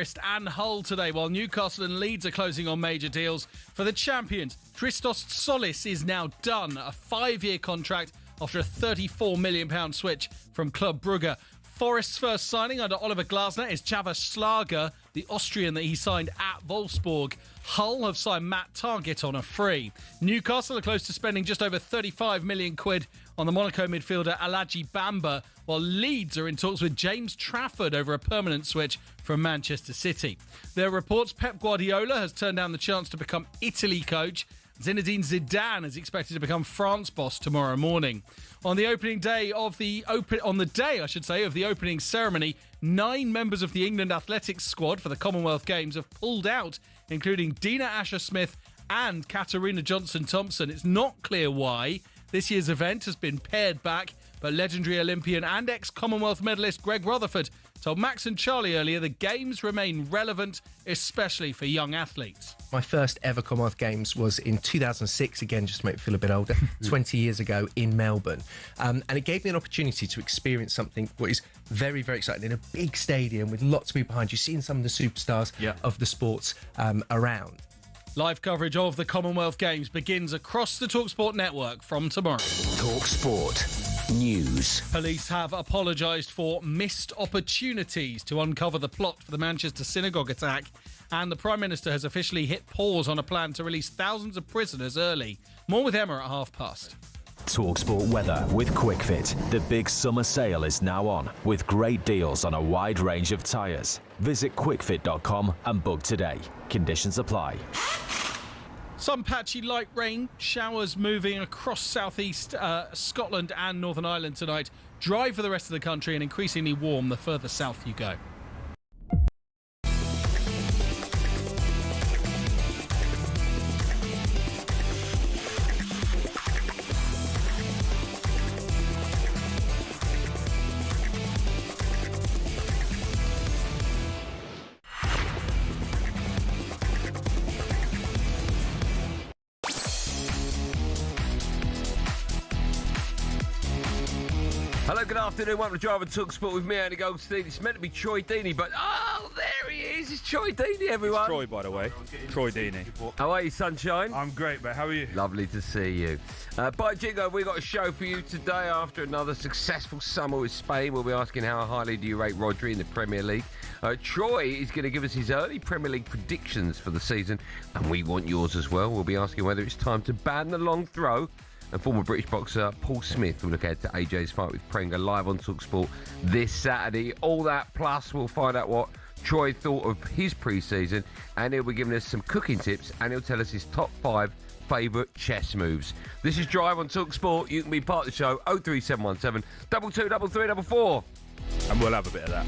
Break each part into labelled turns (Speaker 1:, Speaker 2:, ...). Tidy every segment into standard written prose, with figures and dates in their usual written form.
Speaker 1: Forest and Hull today, while Newcastle and Leeds are closing on major deals. For the champions, Christos Solis is now done. A 5-year contract after a £34 million switch from Club Brugge. Forest's first signing under Oliver Glasner is Java Schlager, the Austrian that he signed at Wolfsburg. Hull have signed Matt Targett on a free. Newcastle are close to spending just over 35 million quid on the Monaco midfielder Alaji Bamba, while Leeds are in talks with James Trafford over a permanent switch from Manchester City. There are reports Pep Guardiola has turned down the chance to become Italy coach. Zinedine Zidane is expected to become France boss tomorrow morning. On the day of the opening ceremony, 9 members of the England athletics squad for the Commonwealth Games have pulled out, including Dina Asher-Smith and Katarina Johnson-Thompson. It's not clear why. This year's event has been pared back, but legendary Olympian and ex-Commonwealth medalist Greg Rutherford told Max and Charlie earlier the Games remain relevant, especially for young athletes.
Speaker 2: My first ever Commonwealth Games was in 2006, again, just to make me feel a bit older, 20 years ago in Melbourne. And it gave me an opportunity to experience something what is very, very exciting in a big stadium with lots of people behind you, seeing some of the superstars of the sports around.
Speaker 1: Live coverage of the Commonwealth Games begins across the talkSPORT network from tomorrow.
Speaker 3: talkSPORT News.
Speaker 1: Police have apologised for missed opportunities to uncover the plot for the Manchester synagogue attack, and the Prime Minister has officially hit pause on a plan to release thousands of prisoners early. More with Emma at 5:30.
Speaker 3: talkSPORT weather with QuickFit. The big summer sale is now on, with great deals on a wide range of tyres. Visit quickfit.com and book today. Conditions apply.
Speaker 1: Some patchy light rain, showers moving across southeast Scotland and Northern Ireland tonight. Dry for the rest of the country and increasingly warm the further south you go.
Speaker 4: Hello, good afternoon. Welcome to Drive and talkSPORT with me, Andy Goldstein. It's meant to be Troy Deeney, but there he is. It's Troy Deeney, everyone.
Speaker 5: It's Troy, by the way. Troy Deeney.
Speaker 4: How are you, sunshine?
Speaker 5: I'm great, mate. How are you?
Speaker 4: Lovely to see you. By Jingo, we've got a show for you today after another successful summer with Spain. We'll be asking how highly do you rate Rodri in the Premier League. Troy is going to give us his early Premier League predictions for the season, and we want yours as well. We'll be asking whether it's time to ban the long throw. And former British boxer Paul Smith will look ahead to AJ's fight with Prenga live on talkSPORT this Saturday. All that plus we'll find out what Troy thought of his pre-season, and he'll be giving us some cooking tips, and he'll tell us his top 5 favourite chess moves. This is Drive on talkSPORT. You can be part of the show. 03717 223344.
Speaker 5: And we'll have a bit of that.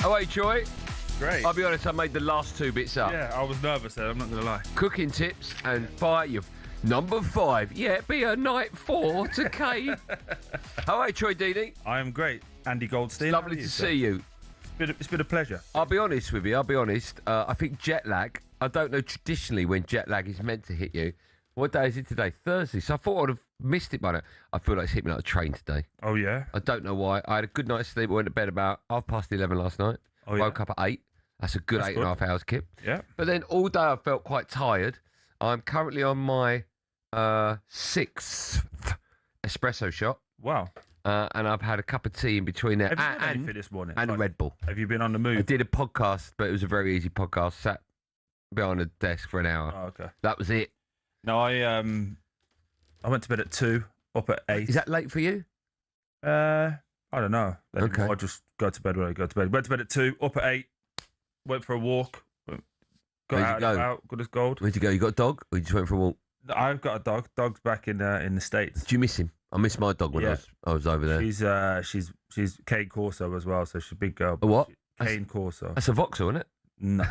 Speaker 4: Oh, hey, Troy.
Speaker 5: Great.
Speaker 4: I'll be honest, I made the last 2 bits up.
Speaker 5: Yeah, I was nervous there, I'm not going to lie.
Speaker 4: Cooking tips and fire your number 5. Yeah, be a night 4 to Kate. How are you, Troy Deeney?
Speaker 5: I am great. Andy Goldstein.
Speaker 4: It's lovely to see you.
Speaker 5: It's been a pleasure.
Speaker 4: I'll be honest with you, I think jet lag, I don't know traditionally when jet lag is meant to hit you. What day is it today? Thursday. So I thought I would have missed it by now. I feel like it's hit me like a train today.
Speaker 5: Oh, yeah?
Speaker 4: I don't know why. I had a good night's sleep. I went to bed about 11:30 last night.
Speaker 5: Oh, yeah?
Speaker 4: Woke up at 8. That's a good 8.5 hours, Kip.
Speaker 5: Yeah.
Speaker 4: But then all day I felt quite tired. I'm currently on my 6th espresso shot.
Speaker 5: Wow.
Speaker 4: And I've had a cup of tea in between there.
Speaker 5: Have you done anything this morning?
Speaker 4: And a Red Bull.
Speaker 5: Have you been on the move?
Speaker 4: I did a podcast, but it was a very easy podcast. Sat behind a desk for an hour.
Speaker 5: Oh, okay.
Speaker 4: That was it.
Speaker 5: No, I went to bed at 2, up at 8.
Speaker 4: Is that late for you?
Speaker 5: I don't know.
Speaker 4: Okay.
Speaker 5: I just go to bed when I go to bed. Went to bed at 2, up at 8. Went for a walk.
Speaker 4: Where'd you go?
Speaker 5: Out, good as gold.
Speaker 4: Where'd you go? You got a dog, or you just went for a walk?
Speaker 5: I've got a dog. Dog's back in the States.
Speaker 4: Do you miss him? I miss my dog when I was over there.
Speaker 5: She's Cane Corso as well, so she's a big girl.
Speaker 4: A what?
Speaker 5: Cane Corso.
Speaker 4: That's a Vauxhall, isn't it?
Speaker 5: No.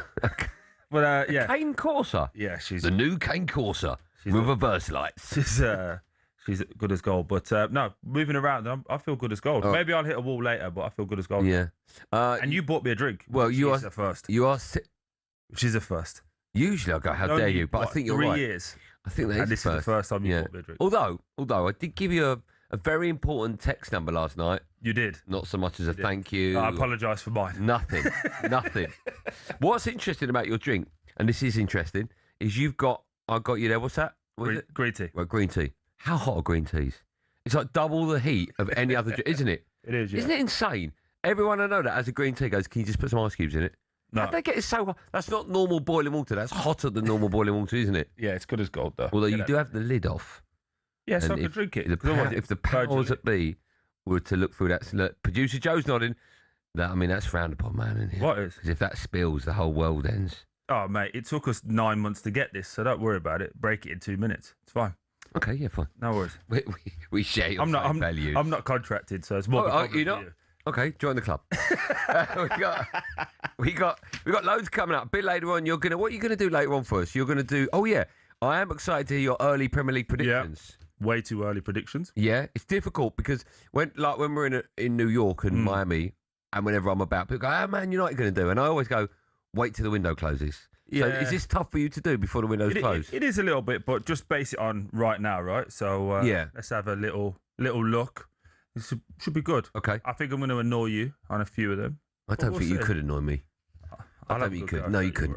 Speaker 5: But yeah.
Speaker 4: Cane Corsa.
Speaker 5: Yeah, she's
Speaker 4: the new Cane Corsa with reverse lights.
Speaker 5: She's good as gold. But no, moving around, I feel good as gold. Maybe I'll hit a wall later, but I feel good as gold.
Speaker 4: Yeah.
Speaker 5: And you bought me a drink.
Speaker 4: Well, you are
Speaker 5: the first.
Speaker 4: You are.
Speaker 5: She's the first.
Speaker 4: Usually I go, how dare you? But I think you're right.
Speaker 5: 3 years.
Speaker 4: I think that
Speaker 5: and
Speaker 4: is
Speaker 5: this
Speaker 4: the
Speaker 5: is
Speaker 4: first.
Speaker 5: the first time you bought me a drink.
Speaker 4: Although I did give you a very important text number last night.
Speaker 5: You did.
Speaker 4: Not so much as a thank you.
Speaker 5: I apologise for mine.
Speaker 4: Nothing. Nothing. What's interesting about your drink, and this is interesting, is I got you there. What's that? What is it?
Speaker 5: Green tea.
Speaker 4: Well, green tea. How hot are green teas? It's like double the heat of any other drink, isn't it?
Speaker 5: It is, yeah.
Speaker 4: Isn't it insane? Everyone I know that has a green tea goes, can you just put some ice cubes in it?
Speaker 5: No.
Speaker 4: How'd they get it so hot? That's not normal boiling water. That's hotter than normal boiling water, isn't it?
Speaker 5: Yeah, it's good as gold, though.
Speaker 4: Although you do have the lid off.
Speaker 5: Yeah, so
Speaker 4: And
Speaker 5: I can drink it.
Speaker 4: If the powers that be were to look through that, look, producer Joe's nodding. That's frowned upon, man. Isn't it?
Speaker 5: What is?
Speaker 4: Because if that spills, the whole world ends.
Speaker 5: Oh, mate, it took us 9 months to get this, so don't worry about it. Break it in 2 minutes. It's fine.
Speaker 4: Okay, yeah, fine.
Speaker 5: No worries.
Speaker 4: We share your same values.
Speaker 5: I'm not contracted, so it's more.
Speaker 4: You're not? Okay, join the club. we got loads coming up. A bit later on, what are you gonna do later on for us? You're gonna do. Oh yeah, I am excited to hear your early Premier League predictions.
Speaker 5: Yeah, way too early predictions.
Speaker 4: Yeah, it's difficult because when we're in New York and Miami, and whenever I'm about, people go, "Oh man, United going to do?" And I always go, "Wait till the window closes." Yeah. So is this tough for you to do before the window's closed?
Speaker 5: It is a little bit, but just base it on right now, right? So let's have a little look. It should be good.
Speaker 4: Okay.
Speaker 5: I think I'm going to annoy you on a few of them.
Speaker 4: I don't think you could annoy me. I don't think you could. No, you couldn't.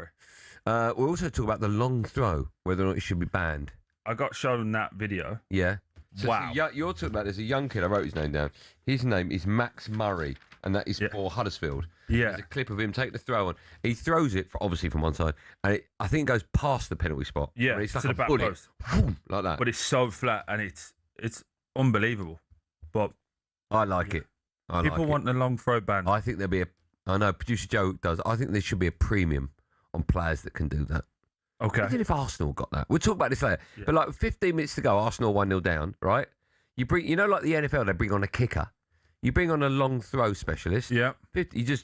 Speaker 4: We'll also talk about the long throw, whether or not it should be banned.
Speaker 5: I got shown that video.
Speaker 4: Yeah.
Speaker 5: Wow.
Speaker 4: So you're talking about, there's a young kid, I wrote his name down. His name is Max Murray, and that is for Huddersfield.
Speaker 5: Yeah.
Speaker 4: There's a clip of him take the throw on. He throws it, obviously from one side, and I think it goes past the penalty spot.
Speaker 5: Yeah,
Speaker 4: it's like
Speaker 5: to
Speaker 4: a
Speaker 5: the back
Speaker 4: bullet.
Speaker 5: post.
Speaker 4: Boom, like that.
Speaker 5: But it's so flat, and it's unbelievable. But
Speaker 4: I like it.
Speaker 5: People want the long throw ban.
Speaker 4: I think there'll be I know, producer Joe does. I think there should be a premium on players that can do that.
Speaker 5: Okay.
Speaker 4: Imagine if Arsenal got that. We'll talk about this later. Yeah. But like 15 minutes to go, Arsenal 1-0 down, right? You bring, like the NFL, they bring on a kicker. You bring on a long throw specialist.
Speaker 5: Yeah.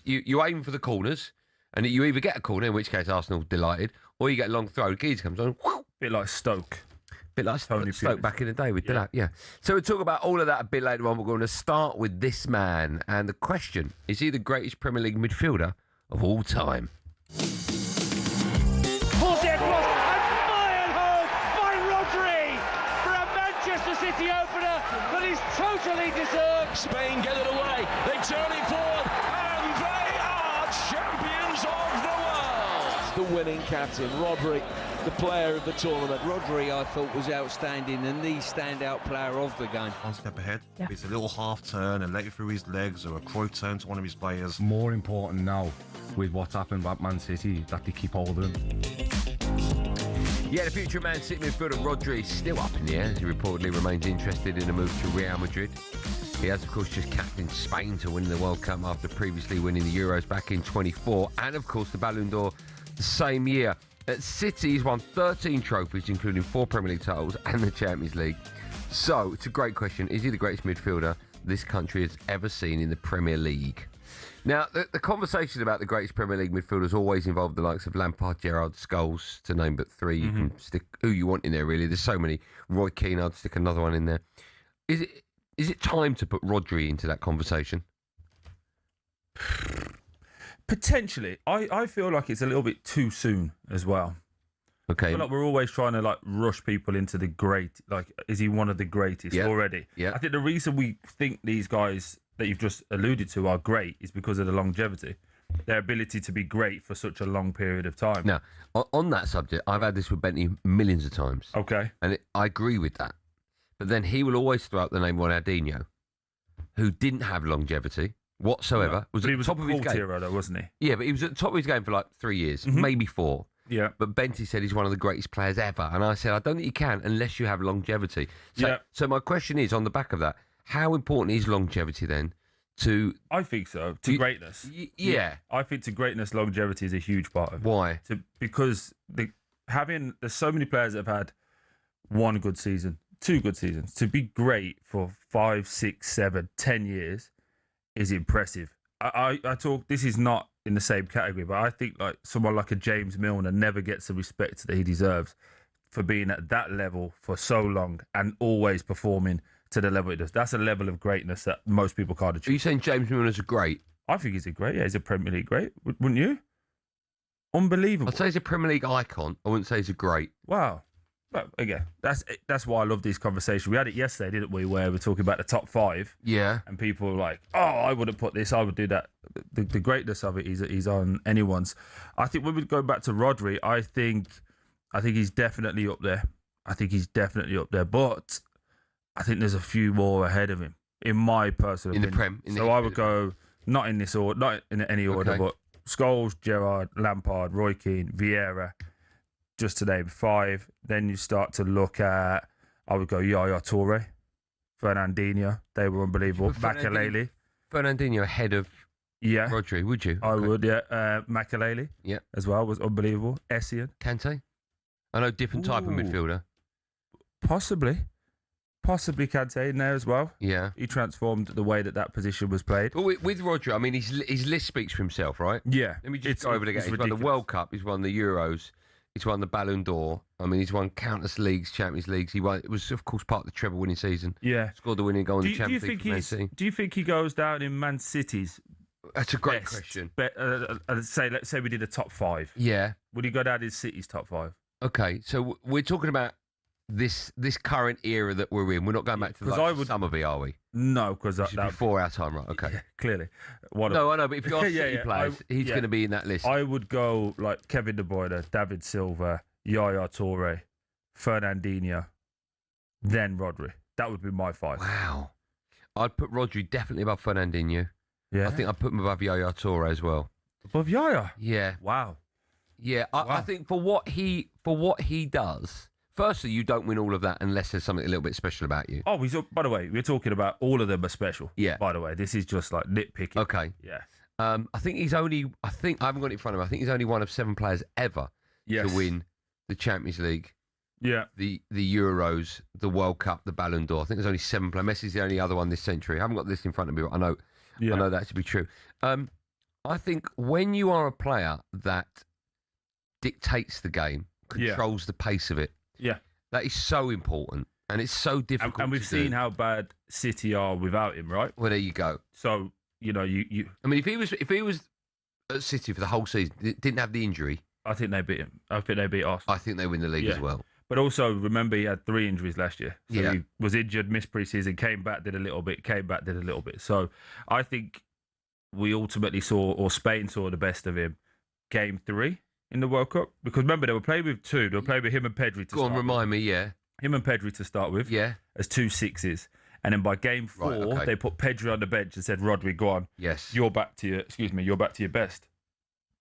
Speaker 4: You aim for the corners, and you either get a corner, in which case Arsenal delighted, or you get a long throw. The geezer comes on. Whoosh,
Speaker 5: bit like Stoke.
Speaker 4: Bit like Stoke back in the day with that. Yeah. So we'll talk about all of that a bit later on. We're going to start with this man, and the question: is he the greatest Premier League midfielder of all time?
Speaker 6: City opener that is totally deserved.
Speaker 7: Spain get it away. They turn it forward, and they are champions of the world.
Speaker 8: The winning captain, Rodri, the player of the tournament. Rodri, I thought, was outstanding and the standout player of the game.
Speaker 9: One step ahead. Yeah. It's a little half turn and let it through his legs, or a Cruyff turn to one of his players.
Speaker 10: More important now with what's happened at Man City that they keep hold of him.
Speaker 4: Yeah, the future Man City midfielder Rodri is still up in the air as he reportedly remains interested in a move to Real Madrid. He has, of course, just captained Spain to win the World Cup after previously winning the Euros back in 24, and, of course, the Ballon d'Or the same year. At City, he's won 13 trophies, including 4 Premier League titles and the Champions League. So, it's a great question. Is he the greatest midfielder this country has ever seen in the Premier League? Now, the conversation about the greatest Premier League midfielders always involved the likes of Lampard, Gerrard, Scholes, to name but 3. You can stick who you want in there, really. There's so many. Roy Keane, I'd stick another one in there. Is it time to put Rodri into that conversation?
Speaker 5: Potentially. I feel like it's a little bit too soon as well.
Speaker 4: Okay.
Speaker 5: I feel like we're always trying to rush people into the great. Is he one of the greatest already? Yeah. I think the reason we think these guys that you've just alluded to are great is because of the longevity, their ability to be great for such a long period of time.
Speaker 4: Now, on that subject, I've had this with Bentley millions of times.
Speaker 5: Okay.
Speaker 4: And I agree with that. But then he will always throw out the name Ronaldinho, who didn't have longevity whatsoever.
Speaker 5: No, he was at the top of his game. Though, wasn't he?
Speaker 4: Yeah, but he was at the top of his game for 3 years, maybe 4.
Speaker 5: Yeah.
Speaker 4: But Bentley said he's one of the greatest players ever. And I said, I don't think you can unless you have longevity. So my question is, on the back of that, how important is longevity then to...
Speaker 5: I think so. To greatness.
Speaker 4: Yeah.
Speaker 5: I think to greatness, longevity is a huge part of it.
Speaker 4: Why?
Speaker 5: Because there's so many players that have had 1 good season, 2 good seasons. To be great for 5, 6, 7, 10 years is impressive. I talk... This is not in the same category, but I think someone like a James Milner never gets the respect that he deserves for being at that level for so long and always performing to the level it does. That's a level of greatness that most people can't achieve.
Speaker 4: Are you saying James Milner's a great?
Speaker 5: I think he's a great. Yeah, he's a Premier League great. Wouldn't you? Unbelievable.
Speaker 4: I'd say he's a Premier League icon. I wouldn't say he's a great.
Speaker 5: Wow. But again, that's why I love these conversations. We had it yesterday, didn't we? Where we're talking about the top 5.
Speaker 4: Yeah.
Speaker 5: And people were like, "Oh, I wouldn't put this. I would do that." The greatness of it is that he's on anyone's. I think when we go back to Rodri, I think he's definitely up there. But I think there's a few more ahead of him, in my personal opinion.
Speaker 4: The Prem.
Speaker 5: So I would go not in this order, not in any order, but Scholes, Gerrard, Lampard, Roy Keane, Vieira, just to name 5. Then you start to look at, I would go Yaya Toure, Fernandinho. They were unbelievable. Makelele.
Speaker 4: Fernandinho ahead of Rodri, would you?
Speaker 5: I would, yeah. Makelele as well was unbelievable. Essien.
Speaker 4: Kante? I know, different type of midfielder.
Speaker 5: Possibly Kante in there as well.
Speaker 4: Yeah.
Speaker 5: He transformed the way that position was played.
Speaker 4: But with Rodri, I mean, his list speaks for himself, right?
Speaker 5: Yeah.
Speaker 4: Let me just go over it again. He's won the World Cup, he's won the Euros, he's won the Ballon d'Or. I mean, he's won countless leagues, Champions Leagues. It was, of course, part of the treble winning season.
Speaker 5: Yeah.
Speaker 4: Scored the winning goal in the Champions League for Man City.
Speaker 5: Do you think he goes down in Man City's?
Speaker 4: That's a great question.
Speaker 5: Let's say we did a top 5.
Speaker 4: Yeah.
Speaker 5: Would he go down in City's top 5?
Speaker 4: Okay, so we're talking about this current era that we're in. We're not going back to Summerby, are we?
Speaker 5: No, because that's
Speaker 4: before our time, right? Okay,
Speaker 5: yeah, clearly.
Speaker 4: I know, but if you're City players, he's going to be in that list.
Speaker 5: I would go like Kevin De Bruyne, David Silva, Yaya Toure, Fernandinho, then Rodri. That would be my 5.
Speaker 4: Wow, I'd put Rodri definitely above Fernandinho.
Speaker 5: Yeah,
Speaker 4: I think I'd put him above Yaya Toure as well.
Speaker 5: Above Yaya?
Speaker 4: Yeah.
Speaker 5: Wow.
Speaker 4: Yeah, I think for what he does. Firstly, you don't win all of that unless there's something a little bit special about you.
Speaker 5: Oh, by the way, we're talking about all of them are special.
Speaker 4: Yeah.
Speaker 5: By the way, this is just like nitpicking.
Speaker 4: Okay.
Speaker 5: Yeah.
Speaker 4: I think I haven't got it in front of me. I think he's only one of 7 players ever to win the Champions League.
Speaker 5: Yeah.
Speaker 4: The Euros, the World Cup, the Ballon d'Or. I think there's only 7 players. Messi's the only other one this century. I haven't got this in front of me, but I know that to be true. I think when you are a player that dictates the game, controls the pace of it.
Speaker 5: Yeah.
Speaker 4: That is so important. And it's so difficult.
Speaker 5: And we've seen how bad City are without him, right?
Speaker 4: Well, there you go.
Speaker 5: So, you know, you
Speaker 4: I mean, if he was at City for the whole season, didn't have the injury,
Speaker 5: I think they beat him. I think they beat Arsenal.
Speaker 4: I think they win the league as well.
Speaker 5: But also, remember, he had 3 injuries last year. So he was injured, missed pre-season, came back, did a little bit, came back, did a little bit. So I think we ultimately saw, or Spain saw the best of him, game 3 in the World Cup. Because remember, they were playing with 2. They were playing with him and Pedri to start with.
Speaker 4: Remind me, yeah.
Speaker 5: Him and Pedri to start with.
Speaker 4: Yeah.
Speaker 5: As 2 6s. And then by game 4, they put Pedri on the bench and said, Rodri, go on.
Speaker 4: Yes.
Speaker 5: You're back to your best.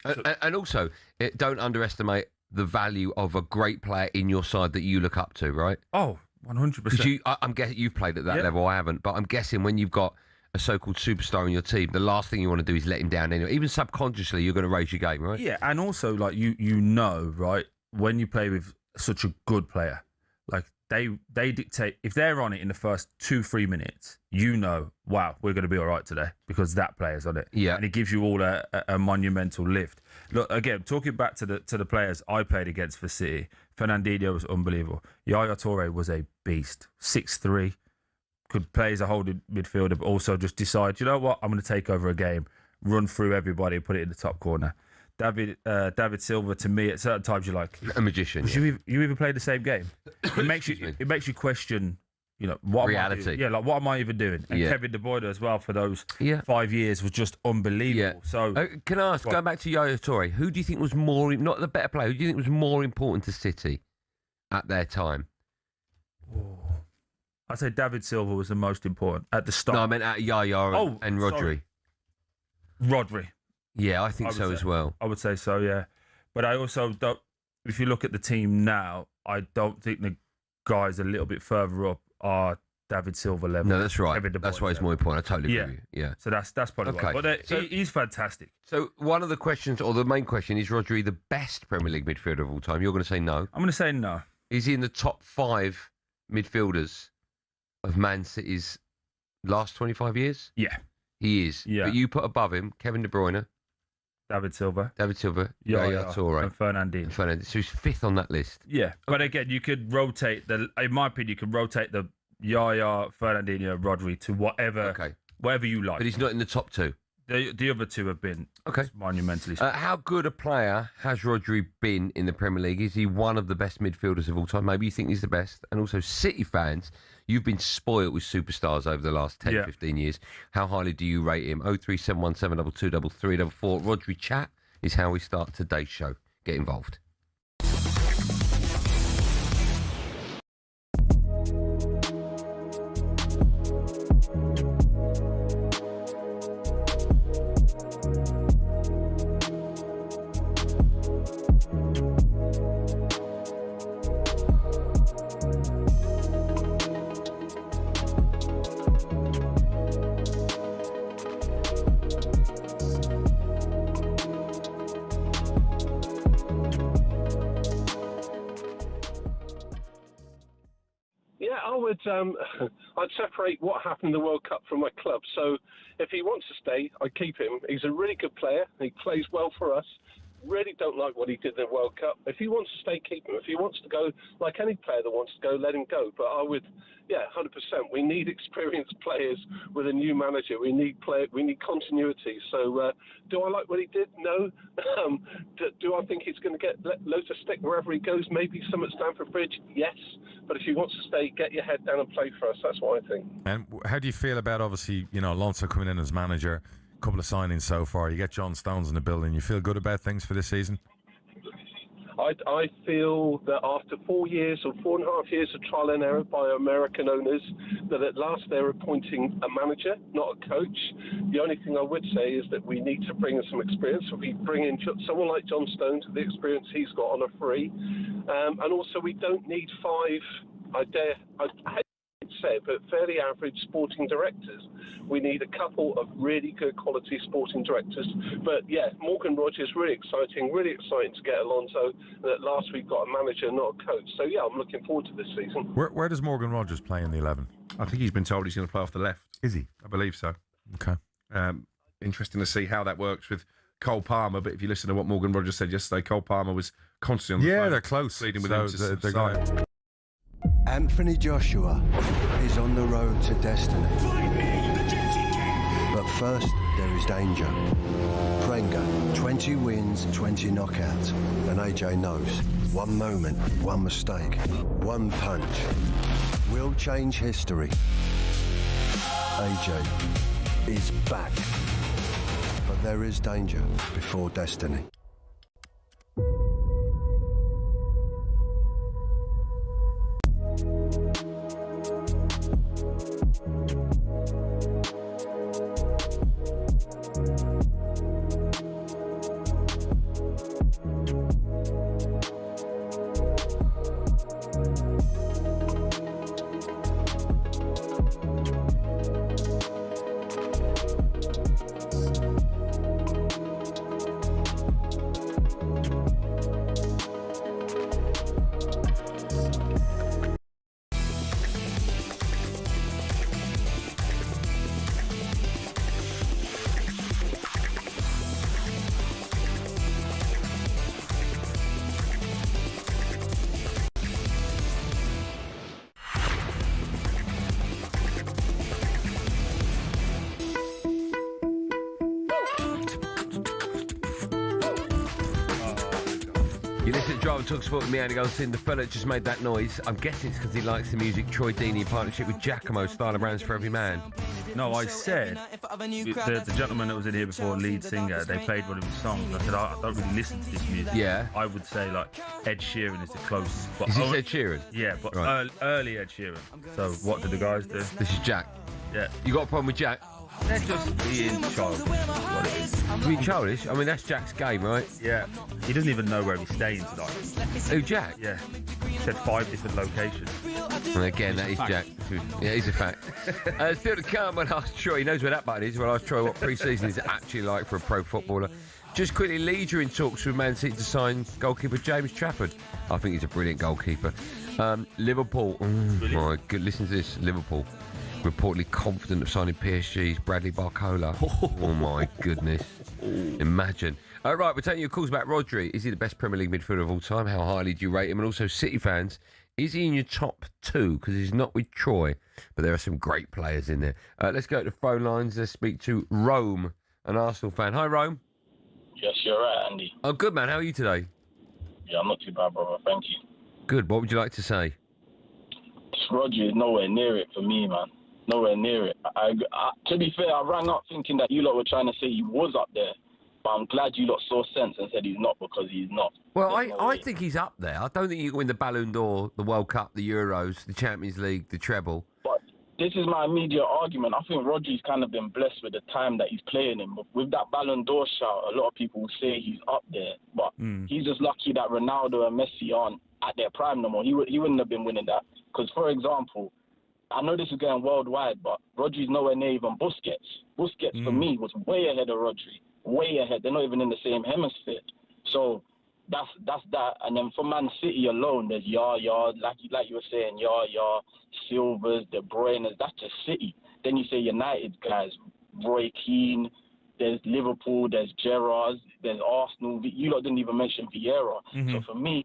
Speaker 4: And also, don't underestimate the value of a great player in your side that you look up to, right?
Speaker 5: Oh, 100%.
Speaker 4: I'm guessing you've played at that level. I haven't, but I'm guessing when you've got a so-called superstar in your team, the last thing you want to do is let him down anyway. Even subconsciously, you're going to raise your game, right?
Speaker 5: Yeah, and also, like, you know, right, when you play with such a good player, like, they dictate, if they're on it in the first 2-3 minutes, you know, wow, we're going to be all right today because that player's on it.
Speaker 4: Yeah.
Speaker 5: And it gives you all a monumental lift. Look, again, talking back to the players I played against for City, Fernandinho was unbelievable. Yaya Toure was a beast. 6'3", could play as a holding midfielder, but also just decide, you know what, I'm going to take over a game, run through everybody and put it in the top corner. David Silva, to me, at certain times, you're like
Speaker 4: a magician.
Speaker 5: You even play the same game. It makes you question, you know, what
Speaker 4: reality.
Speaker 5: Like what am I even doing? And Kevin De Bruyne as well for those 5 years was just unbelievable.
Speaker 4: Yeah.
Speaker 5: So
Speaker 4: can I ask, going back to Yaya Toure, who do you think was more, not the better player, who do you think was more important to City at their time?
Speaker 5: I'd say David Silva was the most important at the start.
Speaker 4: No, I meant at Yaya and Rodri.
Speaker 5: Sorry. Rodri.
Speaker 4: Yeah, I think so as well.
Speaker 5: I would say so, yeah. But I also don't, if you look at the team now, I don't think the guys a little bit further up are David Silva level.
Speaker 4: No, that's right. That's why it's more important. I totally agree with you. Yeah.
Speaker 5: So that's probably why. But he's fantastic.
Speaker 4: So one of the questions, or the main question, is Rodri the best Premier League midfielder of all time? You're going to say no.
Speaker 5: I'm going to say no.
Speaker 4: Is he in the top 5 midfielders of Man City's last 25 years?
Speaker 5: Yeah.
Speaker 4: He is.
Speaker 5: Yeah.
Speaker 4: But you put above him Kevin De Bruyne,
Speaker 5: David Silva,
Speaker 4: Yaya Toure,
Speaker 5: and Fernandinho.
Speaker 4: So he's 5th on that list.
Speaker 5: Yeah, but again, you could rotate in my opinion, you could rotate the Yaya, Fernandinho, Rodri to whatever you like.
Speaker 4: But he's not in the top 2.
Speaker 5: The other two have been monumentally special.
Speaker 4: How good a player has Rodri been in the Premier League? Is he one of the best midfielders of all time? Maybe you think he's the best. And also, City fans, you've been spoilt with superstars over the last 10, 15 years. How highly do you rate him? 03717223344. Rodri chat is how we start today's show. Get involved.
Speaker 11: I'd separate what happened in the World Cup from my club. So if he wants to stay, I'd keep him. He's a really good player. He plays well for us. Really don't like what he did in the World Cup. If he wants to stay, keep him. If he wants to go, like any player that wants to go, let him go. But I would, 100%. We need experienced players with a new manager. We need continuity. So do I like what he did? No. Do I think he's going to get loads of stick wherever he goes? Maybe some at Stamford Bridge? Yes. But if he wants to stay, get your head down and play for us. That's what I think.
Speaker 12: And how do you feel about, obviously, Alonso coming in as manager? Couple of signings so far. You get John Stones in the building. You feel good about things for this season?
Speaker 11: I feel that after 4 years or 4.5 years of trial and error by American owners, that at last they're appointing a manager, not a coach. The only thing I would say is that we need to bring in some experience. So we bring in someone like John Stones with the experience he's got on a free. And also we don't need five, I hate to say it, but fairly average sporting directors. We need a couple of really good quality sporting directors. But Morgan Rogers, really exciting to get Alonso. And at last we've got a manager, not a coach. So I'm looking forward to this season.
Speaker 12: Where does Morgan Rogers play in the 11?
Speaker 13: I think he's been told he's going to play off the left.
Speaker 12: Is he?
Speaker 13: I believe so.
Speaker 12: Okay.
Speaker 13: Interesting to see how that works with Cole Palmer. But if you listen to what Morgan Rogers said yesterday, Cole Palmer was constantly on the phone.
Speaker 12: They're close.
Speaker 13: Pleading with him to
Speaker 12: they're going.
Speaker 14: Anthony Joshua is on the road to destiny. But first, there is danger. Prenga, 20 wins, 20 knockouts. And AJ knows, one moment, one mistake, one punch will change history. AJ is back. But there is danger before destiny.
Speaker 4: You listen to Drive and Talk Sport with me, Andy Goldstein. The fella that just made that noise, I'm guessing it's because he likes the music. Troy Deeney in partnership with Giacomo, style of brands for every man.
Speaker 5: No, I said, the gentleman that was in here before, lead singer, they played one of his songs. I said, I don't really listen to this music.
Speaker 4: Yeah.
Speaker 5: I would say, like, Ed Sheeran is the closest. But
Speaker 4: Is this Ed Sheeran?
Speaker 5: Yeah, but
Speaker 4: Right.
Speaker 5: early Ed Sheeran. So what did the guys do?
Speaker 4: This is Jack.
Speaker 5: Yeah.
Speaker 4: You got a problem with Jack?
Speaker 5: They're just being childish. What it is.
Speaker 4: Being childish? I mean, that's Jack's game, right?
Speaker 5: Yeah. He doesn't even know where he's staying tonight.
Speaker 4: Who, Jack?
Speaker 5: Yeah. He said 5 different locations.
Speaker 4: And again, that is Jack. Yeah, he's a fact. Still to come, when I asked Troy, he knows where that button is. When I asked Troy what pre-season is actually like for a pro footballer. Just quickly, Leeds are in talks with Man City to sign goalkeeper James Trafford. I think he's a brilliant goalkeeper. Liverpool. My good, listen to this. Liverpool. Reportedly confident of signing PSG's Bradley Barcola. Oh my goodness. Imagine. Right, we're taking your calls about Rodri. Is he the best Premier League midfielder of all time? How highly do you rate him? And also, City fans, is he in your top 2? Because he's not with Troy, but there are some great players in there. Let's go to the phone lines. Let's speak to Rome. an Arsenal fan. Hi, Rome.
Speaker 15: Yes, you're right, Andy.
Speaker 4: Oh, good, man. How are you today?
Speaker 15: Yeah, I'm not too bad, brother. Thank you.
Speaker 4: Good. What would you like to say?
Speaker 15: Rodri is nowhere near it for me, man. Nowhere near it. To be fair, I rang up thinking that you lot were trying to say he was up there. But I'm glad you lot saw sense and said he's not, because he's not.
Speaker 4: Well, I think he's up there. I don't think you can win the Ballon d'Or, the World Cup, the Euros, the Champions League, the treble.
Speaker 15: But this is my immediate argument. I think Rodri's kind of been blessed with the time that he's playing in. With that Ballon d'Or shout, a lot of people will say he's up there. But he's just lucky that Ronaldo and Messi aren't at their prime no more. He wouldn't have been winning that. Because, for example, I know this is going worldwide, but Rodri's nowhere near even Busquets. Busquets, for me, was way ahead of Rodri. Way ahead. They're not even in the same hemisphere. So that's that. And then for Man City alone, there's Yaya, like you were saying, Yaya, Silvers, De Bruyne. That's just City. Then you say United guys, Roy Keane. There's Liverpool. There's Gerrard. There's Arsenal. You lot didn't even mention Vieira. So for me,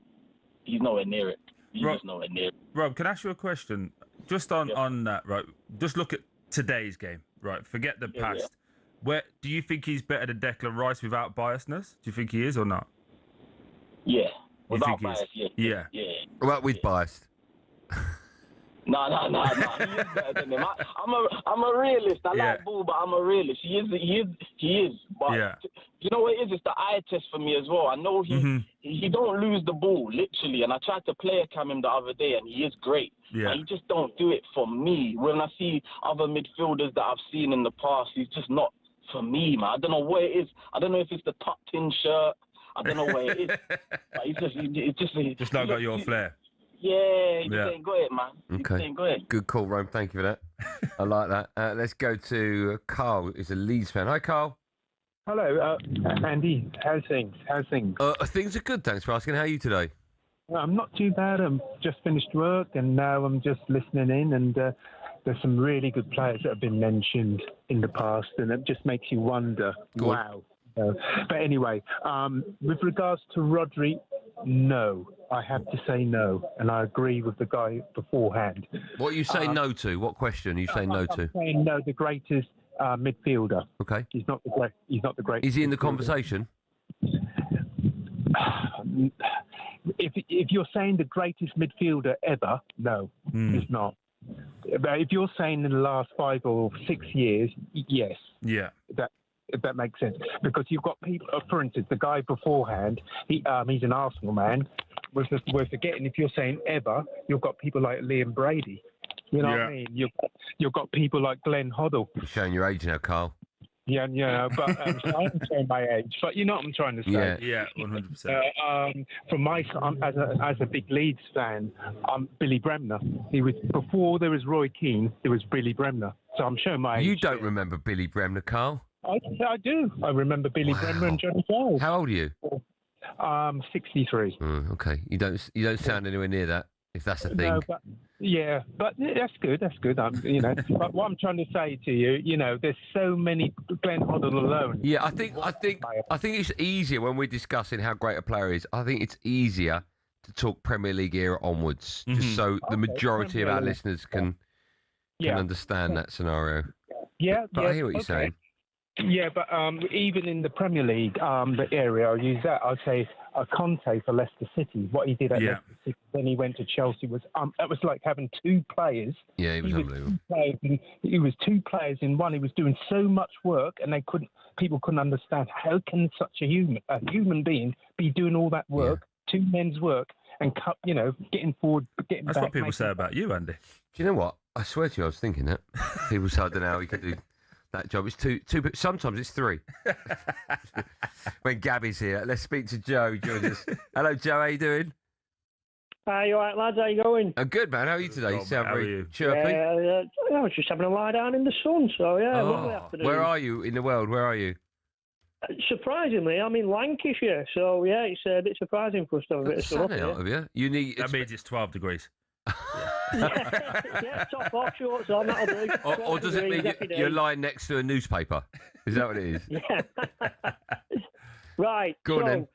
Speaker 15: he's nowhere near it. He's just nowhere near it.
Speaker 5: Rob, can I ask you a question? Just on that, right? Just look at today's game, right? Forget the past. Yeah. Where do you think he's better than Declan Rice without biasness? Do you think he is or not?
Speaker 15: Yeah, without bias. Yeah.
Speaker 4: What about with bias?
Speaker 15: No. He is better than him. I'm a realist. I like Bull, but I'm a realist. He is. But you know what it is? It's the eye test for me as well. I know he don't lose the ball, literally. And I tried to player cam him the other day, and he is great. Yeah. And he just don't do it for me. When I see other midfielders that I've seen in the past, he's just not for me, man. I don't know what it is. I don't know if it's the tucked-in shirt. I don't know what it is. But it's just
Speaker 5: not got your flair.
Speaker 15: Yeah, he just ain't got it, man.
Speaker 4: Okay.
Speaker 15: He ain't got it.
Speaker 4: Good call, Rome. Thank you for that. I like that. Let's go to Carl, who's a Leeds fan. Hi, Carl.
Speaker 16: Hello, Andy. How's things?
Speaker 4: Things are good, thanks for asking. How are you today?
Speaker 16: I'm not too bad. I'm just finished work, and now I'm just listening in, and there's some really good players that have been mentioned in the past, and it just makes you wonder, wow. But anyway, with regards to Rodri, no. I have to say no, and I agree with the guy beforehand.
Speaker 4: What you say no to? What question are you saying no to?
Speaker 16: I'm saying no, the greatest midfielder.
Speaker 4: Okay.
Speaker 16: He's not the greatest.
Speaker 4: Is he in the conversation?
Speaker 16: If you're saying the greatest midfielder ever, no, he's not. But if you're saying in the last 5 or 6 years, yes.
Speaker 5: Yeah.
Speaker 16: If that makes sense. Because you've got people, for instance, the guy beforehand, he's an Arsenal man. We're forgetting, if you're saying ever, you've got people like Liam Brady. You know what I mean? You've got people like Glenn Hoddle.
Speaker 4: You're showing your age now, Carl.
Speaker 16: Yeah, but I'm showing my age. But you know what I'm trying to say.
Speaker 5: Yeah, 100%.
Speaker 16: From my as a big Leeds fan, Billy Bremner. He was before there was Roy Keane. There was Billy Bremner. So I'm showing my age.
Speaker 4: You don't remember Billy Bremner, Carl?
Speaker 16: I do. I remember Billy Bremner and Johnny Giles.
Speaker 4: How old are you?
Speaker 16: 63.
Speaker 4: Okay. You don't sound anywhere near that, if that's a thing.
Speaker 16: No, but that's good. That's good. But what I'm trying to say to you, there's so many. Glenn Hoddle alone.
Speaker 4: Yeah, I think it's easier when we're discussing how great a player is. I think it's easier to talk Premier League era onwards, just so the majority of our listeners can understand that scenario.
Speaker 16: Yeah,
Speaker 4: but I hear what you're saying.
Speaker 16: Yeah, but even in the Premier League, the area, I'll use that. I'll say Conte for Leicester City. What he did at Leicester City, then he went to Chelsea, was that was like having 2 players.
Speaker 4: Yeah, he was unbelievable.
Speaker 16: He was 2 players in one. He was doing so much work, and people couldn't understand how can such a human being be doing all that work, 2 men's work, and getting forward, getting
Speaker 5: That's
Speaker 16: back.
Speaker 5: what people say about you, Andy.
Speaker 4: Do you know what? I swear to you, I was thinking that. People say, I don't know how he could do that job. It's 2, but sometimes it's 3. When Gabby's here, let's speak to Joe. Join us. Hello, Joe. How you doing?
Speaker 17: Hi, you all right, lads? How you going?
Speaker 4: I'm good, man. How are you today? You sound very chirpy.
Speaker 17: Yeah, I was just having a lie down in the sun, so lovely afternoon.
Speaker 4: Where are you in the world? Where are you?
Speaker 17: Surprisingly, I'm in Lancashire, so it's a bit surprising for us to have a bit of sun up here.
Speaker 5: That means it's 12 degrees.
Speaker 17: Yeah, top off shorts on, that'll do.
Speaker 4: Or does it mean you're lying next to a newspaper? Is that what it is?
Speaker 17: Yeah. Right.
Speaker 4: Go on then.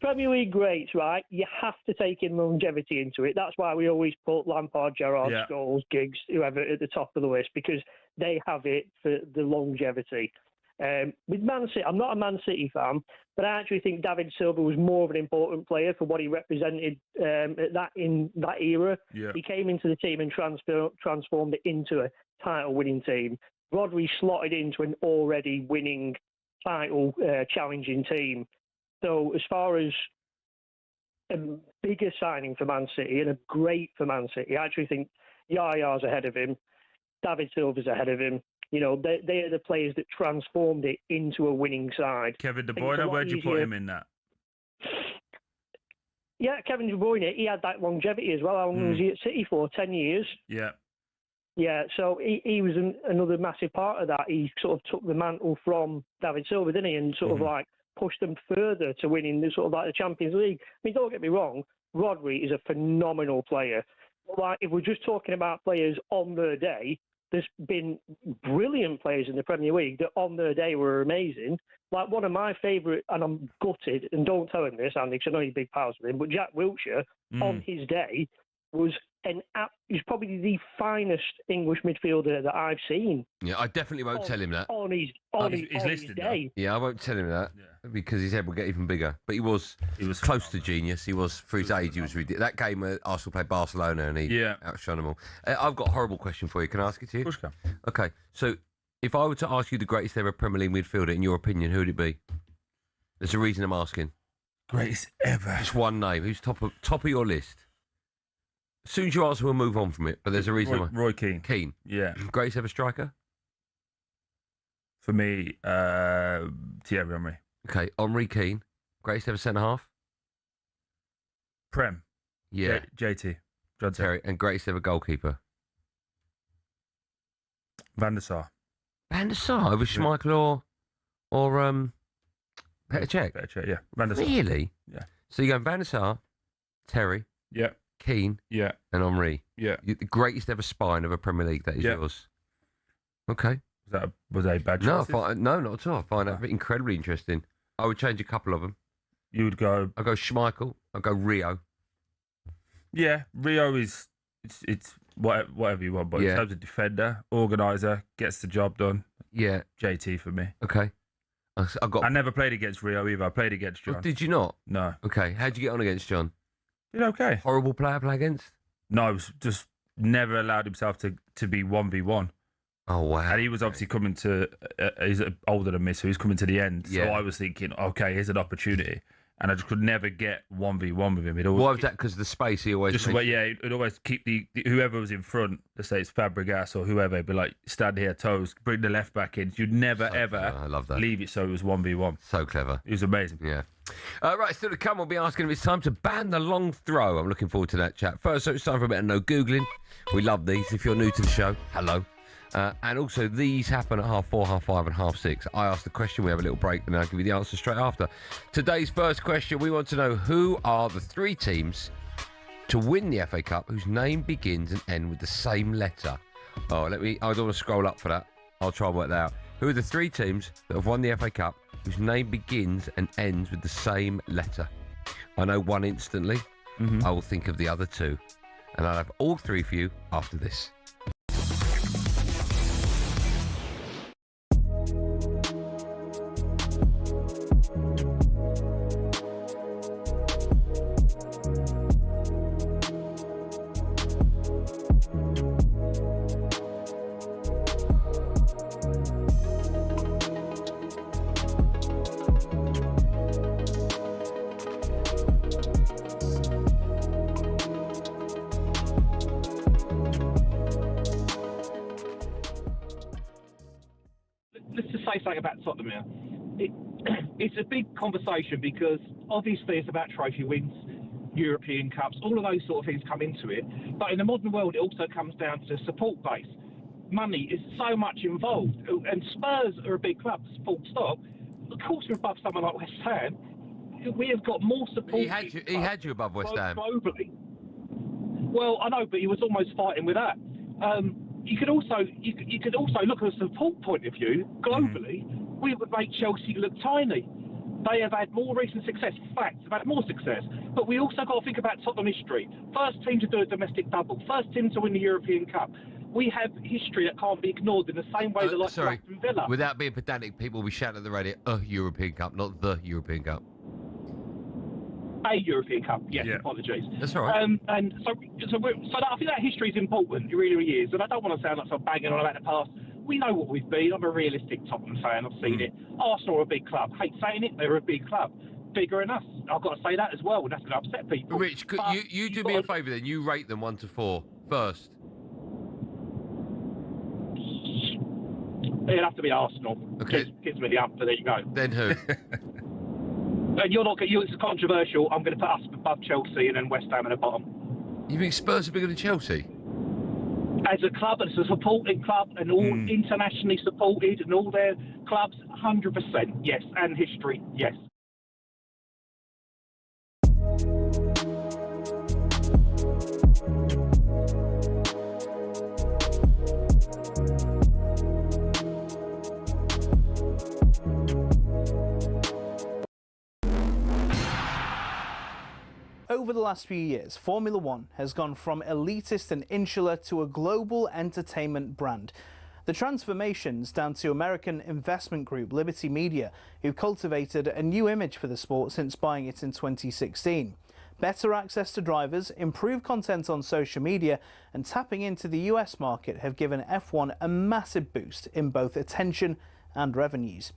Speaker 17: Premier League greats, right? You have to take in longevity into it. That's why we always put Lampard, Gerrard, Scholes, Giggs, whoever at the top of the list, because they have it for the longevity. With Man City, I'm not a Man City fan, but I actually think David Silva was more of an important player for what he represented in that era.
Speaker 5: Yeah.
Speaker 17: He came into the team and transformed it into a title-winning team. Rodri slotted into an already winning title challenging team. So as far as a bigger signing for Man City and a great for Man City, I actually think Yaya's ahead of him. David Silva's ahead of him. You know, they are the players that transformed it into a winning side.
Speaker 5: Kevin De Bruyne, where'd you put him in that?
Speaker 17: Yeah, Kevin De Bruyne, he had that longevity as well. How long was he at City for? 10 years?
Speaker 5: Yeah.
Speaker 17: Yeah, so he was another massive part of that. He sort of took the mantle from David Silva, didn't he? And sort of like pushed them further to winning the sort of like the Champions League. I mean, don't get me wrong, Rodri is a phenomenal player. Like, if we're just talking about players on their day, there's been brilliant players in the Premier League that on their day were amazing. Like one of my favourite, and I'm gutted, and don't tell him this, Andy, because I know you're big pals with him, but Jack Wilshere on his day was he's probably the finest English midfielder that I've seen.
Speaker 4: Yeah, I definitely won't tell him that.
Speaker 17: On his day.
Speaker 4: Yeah, I won't tell him that because his head will get even bigger. But he was close to genius. He was, for his age, he was ridiculous. That game where Arsenal played Barcelona and he outshone them all. I've got a horrible question for you. Can I ask it to you?
Speaker 5: Of course you can.
Speaker 4: Okay, so if I were to ask you the greatest ever Premier League midfielder, in your opinion, who would it be? There's a reason I'm asking.
Speaker 5: Greatest ever.
Speaker 4: Just one name. Who's top of your list? As soon as you answer, we'll move on from it. But there's a reason why.
Speaker 5: Roy Keane.
Speaker 4: Keane.
Speaker 5: Yeah.
Speaker 4: Greatest ever striker?
Speaker 5: For me, Thierry Henry.
Speaker 4: Okay, Henry, Keane. Greatest ever centre-half?
Speaker 5: Prem.
Speaker 4: Yeah.
Speaker 5: JT. John
Speaker 4: Terry. And greatest ever goalkeeper?
Speaker 5: Van der Sar.
Speaker 4: Van der Sar over Schmeichel or Petr Cech?
Speaker 5: Petr Cech, yeah. Van der Sar.
Speaker 4: Really?
Speaker 5: Yeah.
Speaker 4: So you go Van der Sar, Terry,
Speaker 5: yeah,
Speaker 4: Keane,
Speaker 5: yeah,
Speaker 4: and Henry.
Speaker 5: Yeah.
Speaker 4: The greatest ever spine of a Premier League, that is yours. Okay.
Speaker 5: Was that a bad
Speaker 4: No,
Speaker 5: choice?
Speaker 4: no, not at all. I find that incredibly interesting. I would change a couple of them.
Speaker 5: You would go...
Speaker 4: I'd go Schmeichel. I'd go Rio.
Speaker 5: Yeah, Rio is... It's whatever you want, but in terms of defender, organiser, gets the job done.
Speaker 4: Yeah.
Speaker 5: JT for me.
Speaker 4: Okay. I
Speaker 5: never played against Rio either. I played against John.
Speaker 4: Oh, did you not?
Speaker 5: No.
Speaker 4: Okay. How'd you get on against John?
Speaker 5: Did okay.
Speaker 4: Horrible player to play against?
Speaker 5: No, it was just never allowed himself to be 1v1.
Speaker 4: Oh, wow.
Speaker 5: And he was obviously coming to... he's older than me, so he's coming to the end.
Speaker 4: Yeah.
Speaker 5: So I was thinking, okay, here's an opportunity. And I just could never get 1v1 with him.
Speaker 4: Why was that? Because the space he always...
Speaker 5: He'd always keep the whoever was in front, let's say it's Fabregas or whoever, be like, stand here, toes, bring the left back in. You'd never,
Speaker 4: I love that.
Speaker 5: leave it so it was 1v1.
Speaker 4: So clever.
Speaker 5: It was amazing.
Speaker 4: Yeah. Right, still to come, we'll be asking if it's time to ban the long throw. I'm looking forward to that chat. First, so it's time for a bit of no Googling. We love these. If you're new to the show, hello. And also, these happen at 4:30, 5:30 and 6:30. I ask the question, we have a little break, and I'll give you the answer straight after. Today's first question, we want to know who are the 3 teams to win the FA Cup whose name begins and ends with the same letter. I don't want to scroll up for that. I'll try and work that out. Who are the 3 teams that have won the FA Cup whose name begins and ends with the same letter? I know one instantly. I will think of the other 2. And I'll have all 3 for you after this.
Speaker 18: Let's just say something about Tottenham here. It's a big conversation because obviously it's about trophy wins, European Cups, all of those sort of things come into it. But in the modern world, it also comes down to support base. Money is so much involved. And Spurs are a big club, full stop. Of course, we're above someone like West Ham. We have got more support.
Speaker 4: He had you above West Ham.
Speaker 18: Globally. Well, I know, but he was almost fighting with that. You could also look at a support point of view globally. We would make Chelsea look tiny. They have had more recent success. Facts, they've had more success. But we also got to think about Tottenham history. First team to do a domestic double. First team to win the European Cup. we have history that can't be ignored in the same way that, like,
Speaker 4: sorry,
Speaker 18: Aston Villa.
Speaker 4: without being pedantic, people will be shouting at the radio, European Cup, not the European Cup.
Speaker 18: A European Cup, yes, apologies.
Speaker 4: That's all right.
Speaker 18: And so I think that history is important. It really, really is. And I don't want to sound like I'm banging on about the past. We know what we've been. I'm a realistic Tottenham fan. I've seen it. Arsenal are a big club. Hate saying it, they're a big club. Bigger than us. I've got to say that as well, and that's going to upset people.
Speaker 4: Rich, you do me a favour then. You rate them 1 to 4 first.
Speaker 18: It'll have to be Arsenal.
Speaker 4: Okay.
Speaker 18: Gives me the up, but there you go.
Speaker 4: Then who?
Speaker 18: And you're not. It's controversial. I'm going to put us above Chelsea and then West Ham at the bottom.
Speaker 4: You think Spurs are bigger than Chelsea?
Speaker 18: As a club, as a supporting club, and all internationally supported, and all their clubs, 100%, yes, and history, yes.
Speaker 19: Over the last few years, Formula One has gone from elitist and insular to a global entertainment brand. The transformation's down to American investment group Liberty Media, who cultivated a new image for the sport since buying it in 2016. Better access to drivers, improved content on social media, and tapping into the US market have given F1 a massive boost in both attention and revenues.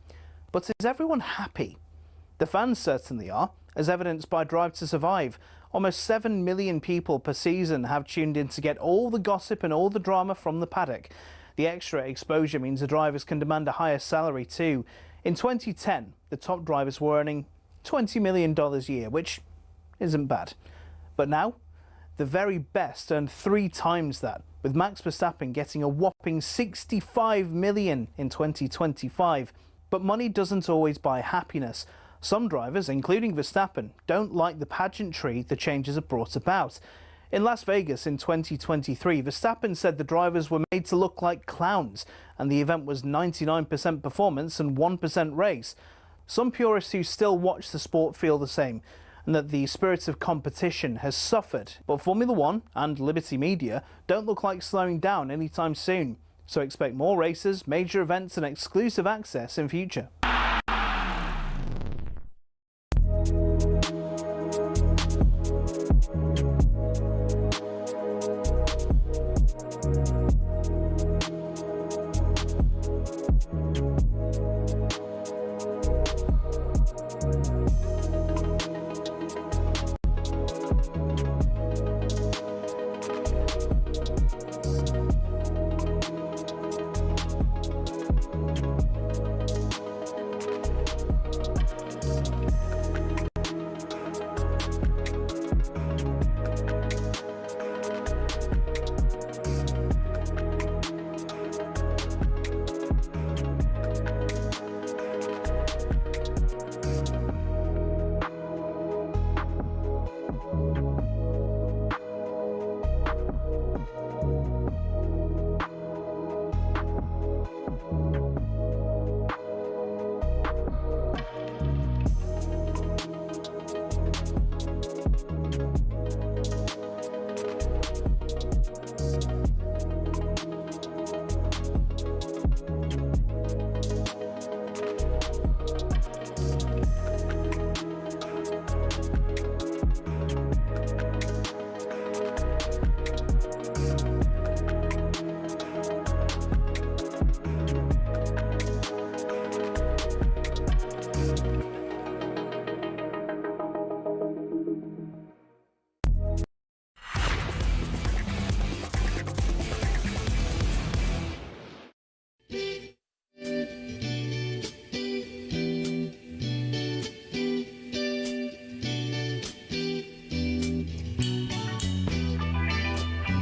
Speaker 19: But is everyone happy? The fans certainly are, as evidenced by Drive to Survive. Almost 7 million people per season have tuned in to get all the gossip and all the drama from the paddock. The extra exposure means the drivers can demand a higher salary too. In 2010, the top drivers were earning $20 million a year, which isn't bad. But now, the very best earn 3 times that, with Max Verstappen getting a whopping $65 million in 2025. But money doesn't always buy happiness. Some drivers, including Verstappen, don't like the pageantry the changes have brought about. In Las Vegas in 2023, Verstappen said the drivers were made to look like clowns, and the event was 99% performance and 1% race. Some purists who still watch the sport feel the same, and that the spirit of competition has suffered. But Formula One and Liberty Media don't look like slowing down anytime soon. So expect more races, major events and exclusive access in future.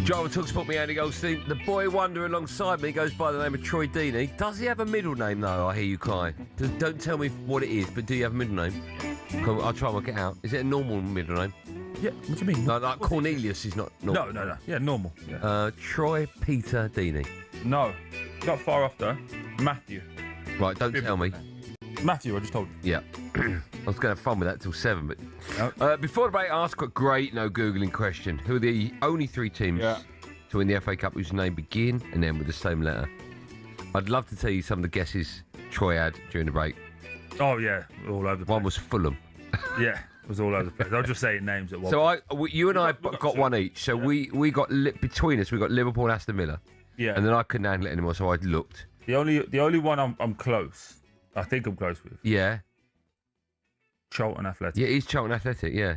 Speaker 4: Drive to talkSPORT, me Andy Goldstein. The boy wonder alongside me goes by the name of Troy Deeney. Does he have a middle name though? I hear you cry. Don't tell me what it is, but do you have a middle name? Come, I'll try and work it out. Is it a normal middle name?
Speaker 5: Yeah, what do you mean?
Speaker 4: Like Cornelius is not normal.
Speaker 5: No. Yeah, normal. Yeah.
Speaker 4: Troy Peter Deeney.
Speaker 5: No. Not far off though. Matthew.
Speaker 4: Right, don't tell me.
Speaker 5: Matthew, I just told you.
Speaker 4: Yeah. I was going to have fun with that till 7, but... before the break, ask a great no Googling question. Who are the only 3 teams to to win the FA Cup whose name begin and end with the same letter. I'd love to tell you some of the guesses Troy had during the break.
Speaker 5: Oh, yeah, all over the place.
Speaker 4: One was Fulham.
Speaker 5: Yeah, it was all over the place. I was just saying names at one
Speaker 4: So
Speaker 5: point.
Speaker 4: you and I got one each. So we got, between us, we got Liverpool and Aston Villa.
Speaker 5: Yeah.
Speaker 4: And then I couldn't handle it anymore, so I looked.
Speaker 5: The only one I'm close, I think I'm close with.
Speaker 4: Yeah.
Speaker 5: Charlton Athletic.
Speaker 4: Yeah, he's Charlton Athletic, yeah.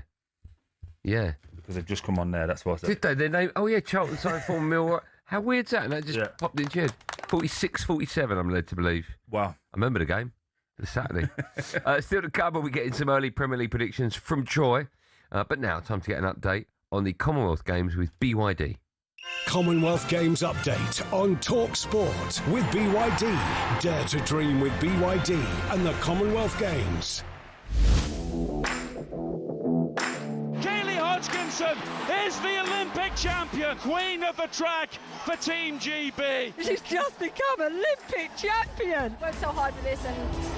Speaker 4: Yeah.
Speaker 5: Because they've just come on there, that's why I said.
Speaker 4: Did they? Their name? Oh, yeah, Charlton signed for Mill. How weird's that? And that just popped into your head. 46-47, I'm led to believe.
Speaker 5: Wow.
Speaker 4: I remember the game. The Saturday. Still to come, we get in some early Premier League predictions from Troy. But now, time to get an update on the Commonwealth Games with BYD.
Speaker 20: Commonwealth Games update on talkSPORT with BYD. Dare to dream with BYD and the Commonwealth Games.
Speaker 7: Hodgkinson is the Olympic champion, queen of the track for Team GB.
Speaker 21: She's just become Olympic champion.
Speaker 22: Worked so hard for this, and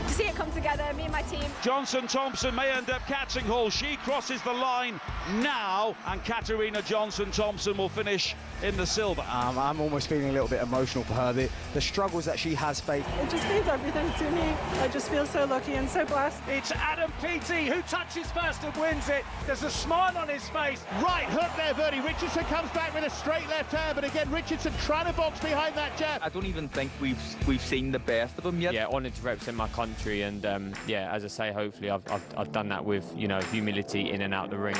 Speaker 22: to see it come together, me and my team.
Speaker 7: Johnson Thompson may end up catching Hall. She crosses the line now, and Katarina Johnson Thompson will finish in the silver.
Speaker 23: I'm almost feeling a little bit emotional for her. The struggles that she has faced.
Speaker 21: It just means everything to me. I just feel so lucky and so blessed.
Speaker 6: It's Adam Peaty who touches first and wins it. There's a smile on his face. Right hook there, Bertie. Richardson comes back with a straight left hand, but again, Richardson trying to box behind that jab.
Speaker 24: I don't even think we've seen the best of him yet.
Speaker 25: Yeah, honoured to represent my country, and yeah, as I say, hopefully I've done that with humility in and out the ring.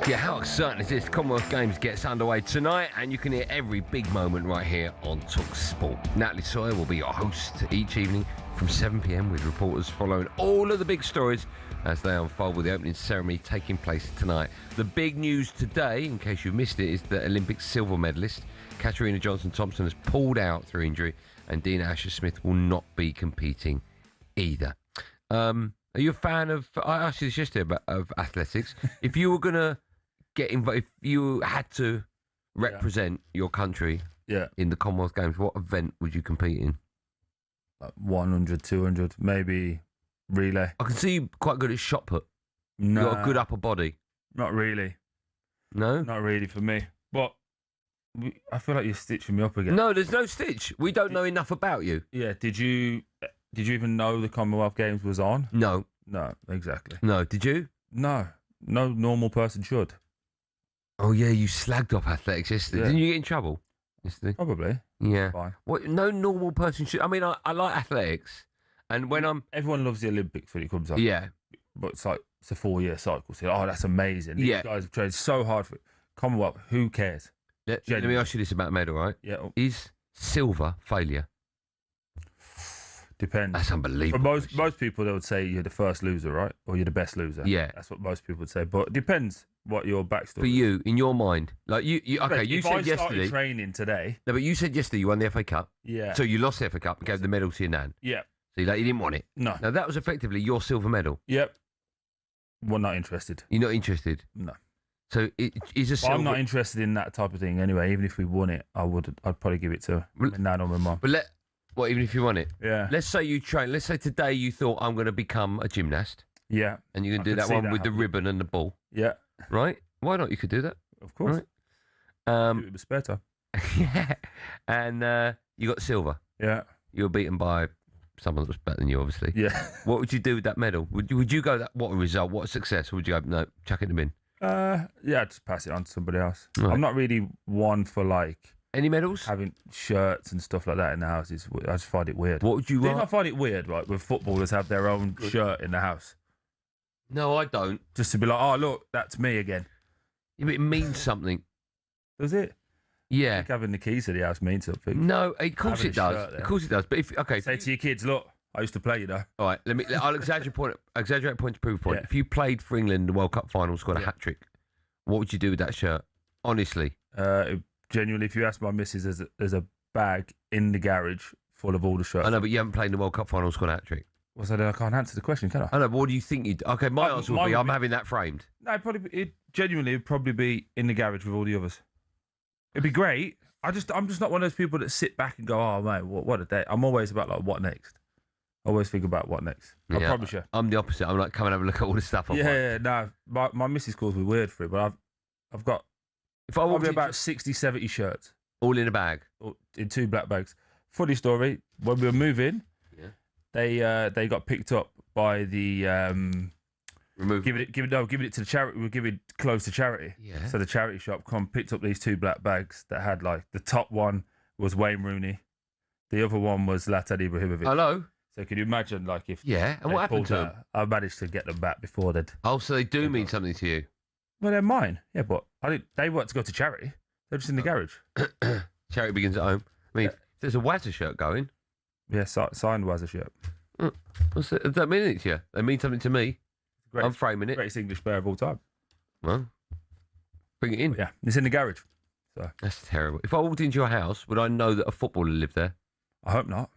Speaker 4: Yeah, how exciting is this? Commonwealth Games gets underway tonight, and you can hear every big moment right here on talkSPORT. Natalie Sawyer will be your host each evening from 7 p.m. with reporters following all of the big stories as they unfold, with the opening ceremony taking place tonight. The big news today, in case you missed it, is that Olympic silver medalist Katarina Johnson-Thompson has pulled out through injury, and Dina Asher-Smith will not be competing either. Are you a fan of, I asked you this yesterday, of athletics. If you were going to get involved, if you had to represent your country in the Commonwealth Games, what event would you compete in?
Speaker 5: 100, 200, maybe relay.
Speaker 4: I can see you quite good at shot put.
Speaker 5: No.
Speaker 4: You've got a good upper body.
Speaker 5: Not really.
Speaker 4: No?
Speaker 5: Not really for me. But I feel like you're stitching me up again.
Speaker 4: No, there's no stitch. We don't know enough about you.
Speaker 5: Yeah, did you even know the Commonwealth Games was on?
Speaker 4: No.
Speaker 5: No, exactly.
Speaker 4: No, did you?
Speaker 5: No. No normal person should.
Speaker 4: Oh, yeah, you slagged off athletics yesterday.
Speaker 5: Yeah.
Speaker 4: Didn't you get in trouble yesterday?
Speaker 5: Probably.
Speaker 4: Yeah.
Speaker 5: Fine.
Speaker 4: What? No normal person should. I mean, I like athletics, and when
Speaker 5: everyone loves the Olympics when it comes up.
Speaker 4: Yeah.
Speaker 5: But it's a 4-year cycle. So, oh, that's amazing. These
Speaker 4: Yeah.
Speaker 5: guys have trained so hard for it. Commonwealth, who cares?
Speaker 4: Let me ask you this about a medal, right?
Speaker 5: Yeah.
Speaker 4: Is silver failure?
Speaker 5: Depends.
Speaker 4: That's unbelievable.
Speaker 5: For most people, they would say you're the first loser, right? Or you're the best loser.
Speaker 4: Yeah.
Speaker 5: That's what most people would say. But it depends what your backstory
Speaker 4: For you, in your mind, like you okay, you
Speaker 5: if
Speaker 4: said
Speaker 5: I started
Speaker 4: yesterday.
Speaker 5: training today.
Speaker 4: No, but you said yesterday you won the FA Cup.
Speaker 5: Yeah.
Speaker 4: So you lost the FA Cup and gave the medal to your nan.
Speaker 5: Yeah.
Speaker 4: So you didn't want it.
Speaker 5: No.
Speaker 4: Now that was effectively your silver medal.
Speaker 5: Yep. Well, not interested.
Speaker 4: You're not interested.
Speaker 5: No.
Speaker 4: So it is a silver.
Speaker 5: I'm not interested in that type of thing anyway. Even if we won it, I'd probably give it to my nan or my mum.
Speaker 4: But even if you won it?
Speaker 5: Yeah.
Speaker 4: Let's say you train. Let's say today you thought I'm going to become a gymnast.
Speaker 5: Yeah.
Speaker 4: And you can
Speaker 5: I
Speaker 4: do
Speaker 5: could
Speaker 4: that
Speaker 5: see
Speaker 4: one
Speaker 5: that
Speaker 4: with the
Speaker 5: happening.
Speaker 4: ribbon and the ball.
Speaker 5: Yeah.
Speaker 4: Right? Why not? You could do that.
Speaker 5: Of course.
Speaker 4: Right?
Speaker 5: Do it with spare time.
Speaker 4: Yeah. And you got silver.
Speaker 5: Yeah.
Speaker 4: You were beaten by someone that was better than you, obviously.
Speaker 5: Yeah.
Speaker 4: What would you do with that medal? Would you go that? What a result? What a success? Or would you go no? Chuck it in the bin.
Speaker 5: Yeah, I'd just pass it on to somebody else.
Speaker 4: Right.
Speaker 5: I'm not really one for
Speaker 4: any medals,
Speaker 5: having shirts and stuff like that in the house. I just find it weird.
Speaker 4: What would you?
Speaker 5: I find it weird, right? When footballers have their own shirt in the house.
Speaker 4: No, I don't.
Speaker 5: Just to be like, oh look, that's me again.
Speaker 4: Yeah, but it means something.
Speaker 5: Does it?
Speaker 4: Yeah.
Speaker 5: I think having the keys to the house means something.
Speaker 4: No, of course
Speaker 5: Having
Speaker 4: it
Speaker 5: a
Speaker 4: does.
Speaker 5: shirt there.
Speaker 4: Of course it does. But if
Speaker 5: Say to your kids, look, I used to play, you know.
Speaker 4: All right, I'll exaggerate point to prove a point.
Speaker 5: Yeah.
Speaker 4: If you played for England in the World Cup final, scored a hat trick, what would you do with that shirt? Honestly.
Speaker 5: Genuinely, if you ask my missus, there's a bag in the garage full of all the shirts.
Speaker 4: I know, but you haven't played in the World Cup final, scored a hat trick.
Speaker 5: Well, so then I can't answer the question, can I?
Speaker 4: I know, but what do you think you'd... Okay, my answer would be, I'm having that framed.
Speaker 5: No, it'd probably be in the garage with all the others. It'd be great. I'm just not one of those people that sit back and go, oh, mate, what a day. I'm always about, what next? I always think about what next. I promise you.
Speaker 4: I'm the opposite. I'm like, come and have a look at all the stuff.
Speaker 5: No. My missus calls me weird for it, but I've got
Speaker 4: If I
Speaker 5: Probably about 60, 70 shirts.
Speaker 4: All in a bag?
Speaker 5: In 2 black bags. Funny story, when we were moving, they got picked up by the... giving it to the charity. We were giving clothes to charity.
Speaker 4: Yeah.
Speaker 5: So the charity shop picked up these 2 black bags that had like the top one was Wayne Rooney, the other one was Zlatan Ibrahimovic.
Speaker 4: Hello.
Speaker 5: So can you imagine like if
Speaker 4: and what happened to them?
Speaker 5: I managed to get them back before they'd.
Speaker 4: Oh, so they do mean something to you?
Speaker 5: Well, they're mine. Yeah, but they weren't to go to charity. They're just in the garage.
Speaker 4: Charity begins at home. I mean, if there's a Wazza shirt going.
Speaker 5: Yeah, signed Wazza shirt.
Speaker 4: Does that mean anything to you? They mean something to me. I'm framing it.
Speaker 5: Greatest English player of all time.
Speaker 4: Well, bring it in.
Speaker 5: Yeah, it's in the garage. So
Speaker 4: that's terrible. If I walked into your house, would I know that a footballer lived there?
Speaker 5: I hope not.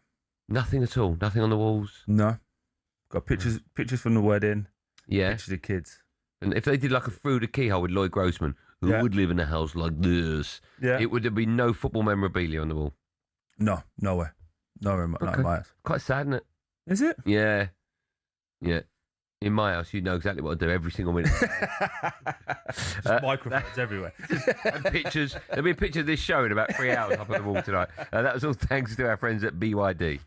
Speaker 4: Nothing at all. Nothing on the walls.
Speaker 5: No. Got pictures from the wedding.
Speaker 4: Yeah.
Speaker 5: Pictures of kids.
Speaker 4: And if they did like a Through the Keyhole with Lloyd Grossman, who would live in a house like this, it would be no football memorabilia on the wall.
Speaker 5: No, nowhere. Nowhere, not in my house.
Speaker 4: Quite sad, isn't it?
Speaker 5: Is it?
Speaker 4: Yeah. Yeah. In my house, you know exactly what I do every single minute.
Speaker 5: Just microphones everywhere.
Speaker 4: And pictures. There'll be a picture of this show in about 3 hours up on the wall tonight. That was all thanks to our friends at BYD.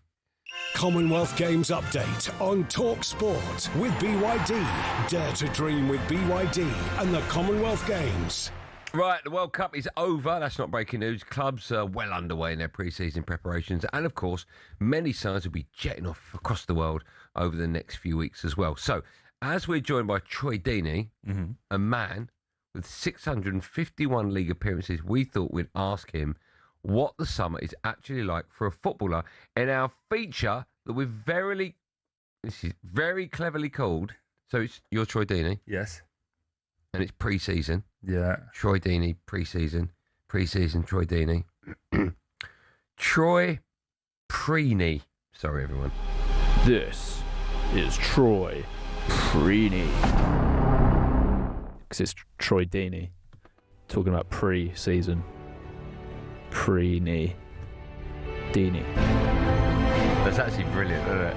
Speaker 20: Commonwealth Games update on talkSPORT with BYD. Dare to dream with BYD and the Commonwealth Games.
Speaker 4: Right, the World Cup is over. That's not breaking news. Clubs are well underway in their pre-season preparations. And, of course, many sides will be jetting off across the world over the next few weeks as well. So, as we're joined by Troy Deeney, a man with 651 league appearances, we thought we'd ask him what the summer is actually like for a footballer in our feature that we've very cleverly called. So, you're Troy Deeney.
Speaker 5: Yes.
Speaker 4: And it's pre-season.
Speaker 5: Yeah.
Speaker 4: Troy Deeney, pre-season, Troy Deeney. Troy Preeney. Sorry, everyone.
Speaker 1: This is Troy Preeney. Because it's Troy Deeney. Talking about pre-season. Preeney. Deeney.
Speaker 4: That's actually brilliant, isn't it?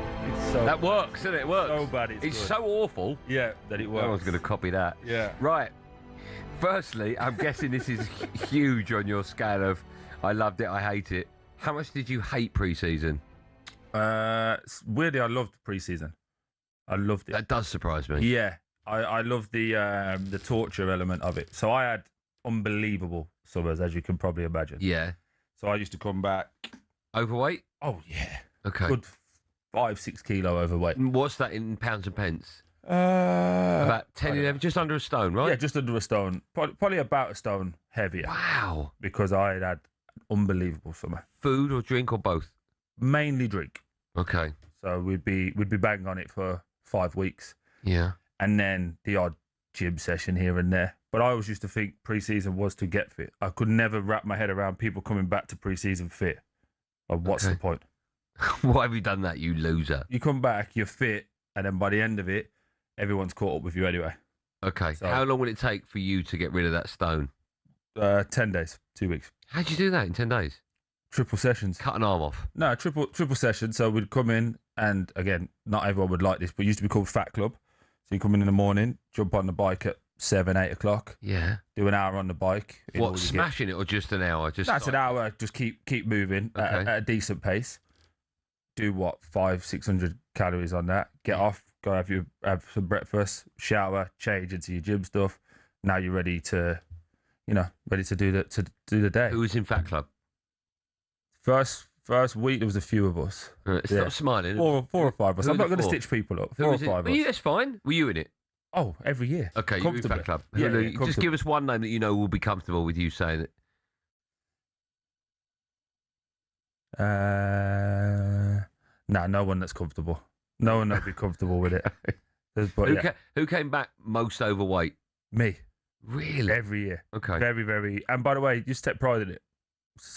Speaker 4: That works, doesn't it? It works.
Speaker 5: So bad
Speaker 4: it's so awful.
Speaker 5: Yeah, that it works.
Speaker 4: No one's going to copy that.
Speaker 5: Yeah.
Speaker 4: Right. Firstly, I'm guessing this is huge on your scale of I loved it, I hate it. How much did you hate pre-season?
Speaker 5: Weirdly, I loved pre-season. I loved it.
Speaker 4: That does surprise me.
Speaker 5: Yeah. I loved the torture element of it. So I had unbelievable summers, as you can probably imagine.
Speaker 4: Yeah.
Speaker 5: So I used to come back.
Speaker 4: Overweight?
Speaker 5: Oh, yeah.
Speaker 4: Okay.
Speaker 5: Good 5-6 kilo overweight.
Speaker 4: What's that in pounds and pence?
Speaker 5: About
Speaker 4: About 10, 11, just under a stone, right?
Speaker 5: Yeah, just under a stone. Probably about a stone heavier.
Speaker 4: Wow.
Speaker 5: Because I had an unbelievable summer.
Speaker 4: Food or drink or both?
Speaker 5: Mainly drink.
Speaker 4: Okay.
Speaker 5: So we'd be banging on it for 5 weeks.
Speaker 4: Yeah.
Speaker 5: And then the odd gym session here and there. But I always used to think pre-season was to get fit. I could never wrap my head around people coming back to pre-season fit. Like, what's the point?
Speaker 4: Why have you done that, you loser?
Speaker 5: You come back, you're fit, and then by the end of it, everyone's caught up with you anyway.
Speaker 4: Okay. So, how long will it take for you to get rid of that stone?
Speaker 5: 10 days, 2 weeks.
Speaker 4: How'd you do that in 10 days?
Speaker 5: Triple sessions.
Speaker 4: Cut an arm off?
Speaker 5: No, triple session. So we'd come in, and again, not everyone would like this, but it used to be called Fat Club. So you come in the morning, jump on the bike at 7, 8 o'clock.
Speaker 4: Yeah.
Speaker 5: Do an hour on the bike.
Speaker 4: What, smashing it or just an hour?
Speaker 5: That's an hour. Just keep moving at a decent pace. Do 500-600 calories on that. Get off. Go have some breakfast. Shower. Change into your gym stuff. Now you're ready to do the day.
Speaker 4: Who was in Fat Club?
Speaker 5: First week there was a few of us.
Speaker 4: Stop smiling.
Speaker 5: Four or five of us. I'm not going to stitch people up. 4 or 5 of us.
Speaker 4: That's fine. Were you in it?
Speaker 5: Oh, every year.
Speaker 4: Okay, you're in Fat Club.
Speaker 5: Yeah,
Speaker 4: just give us one name that you know will be comfortable with you saying it.
Speaker 5: No one that's comfortable. No one that'd be comfortable with it. But,
Speaker 4: who came back most overweight?
Speaker 5: Me.
Speaker 4: Really?
Speaker 5: Every year.
Speaker 4: Okay.
Speaker 5: Very, very. And by the way, just take pride in it.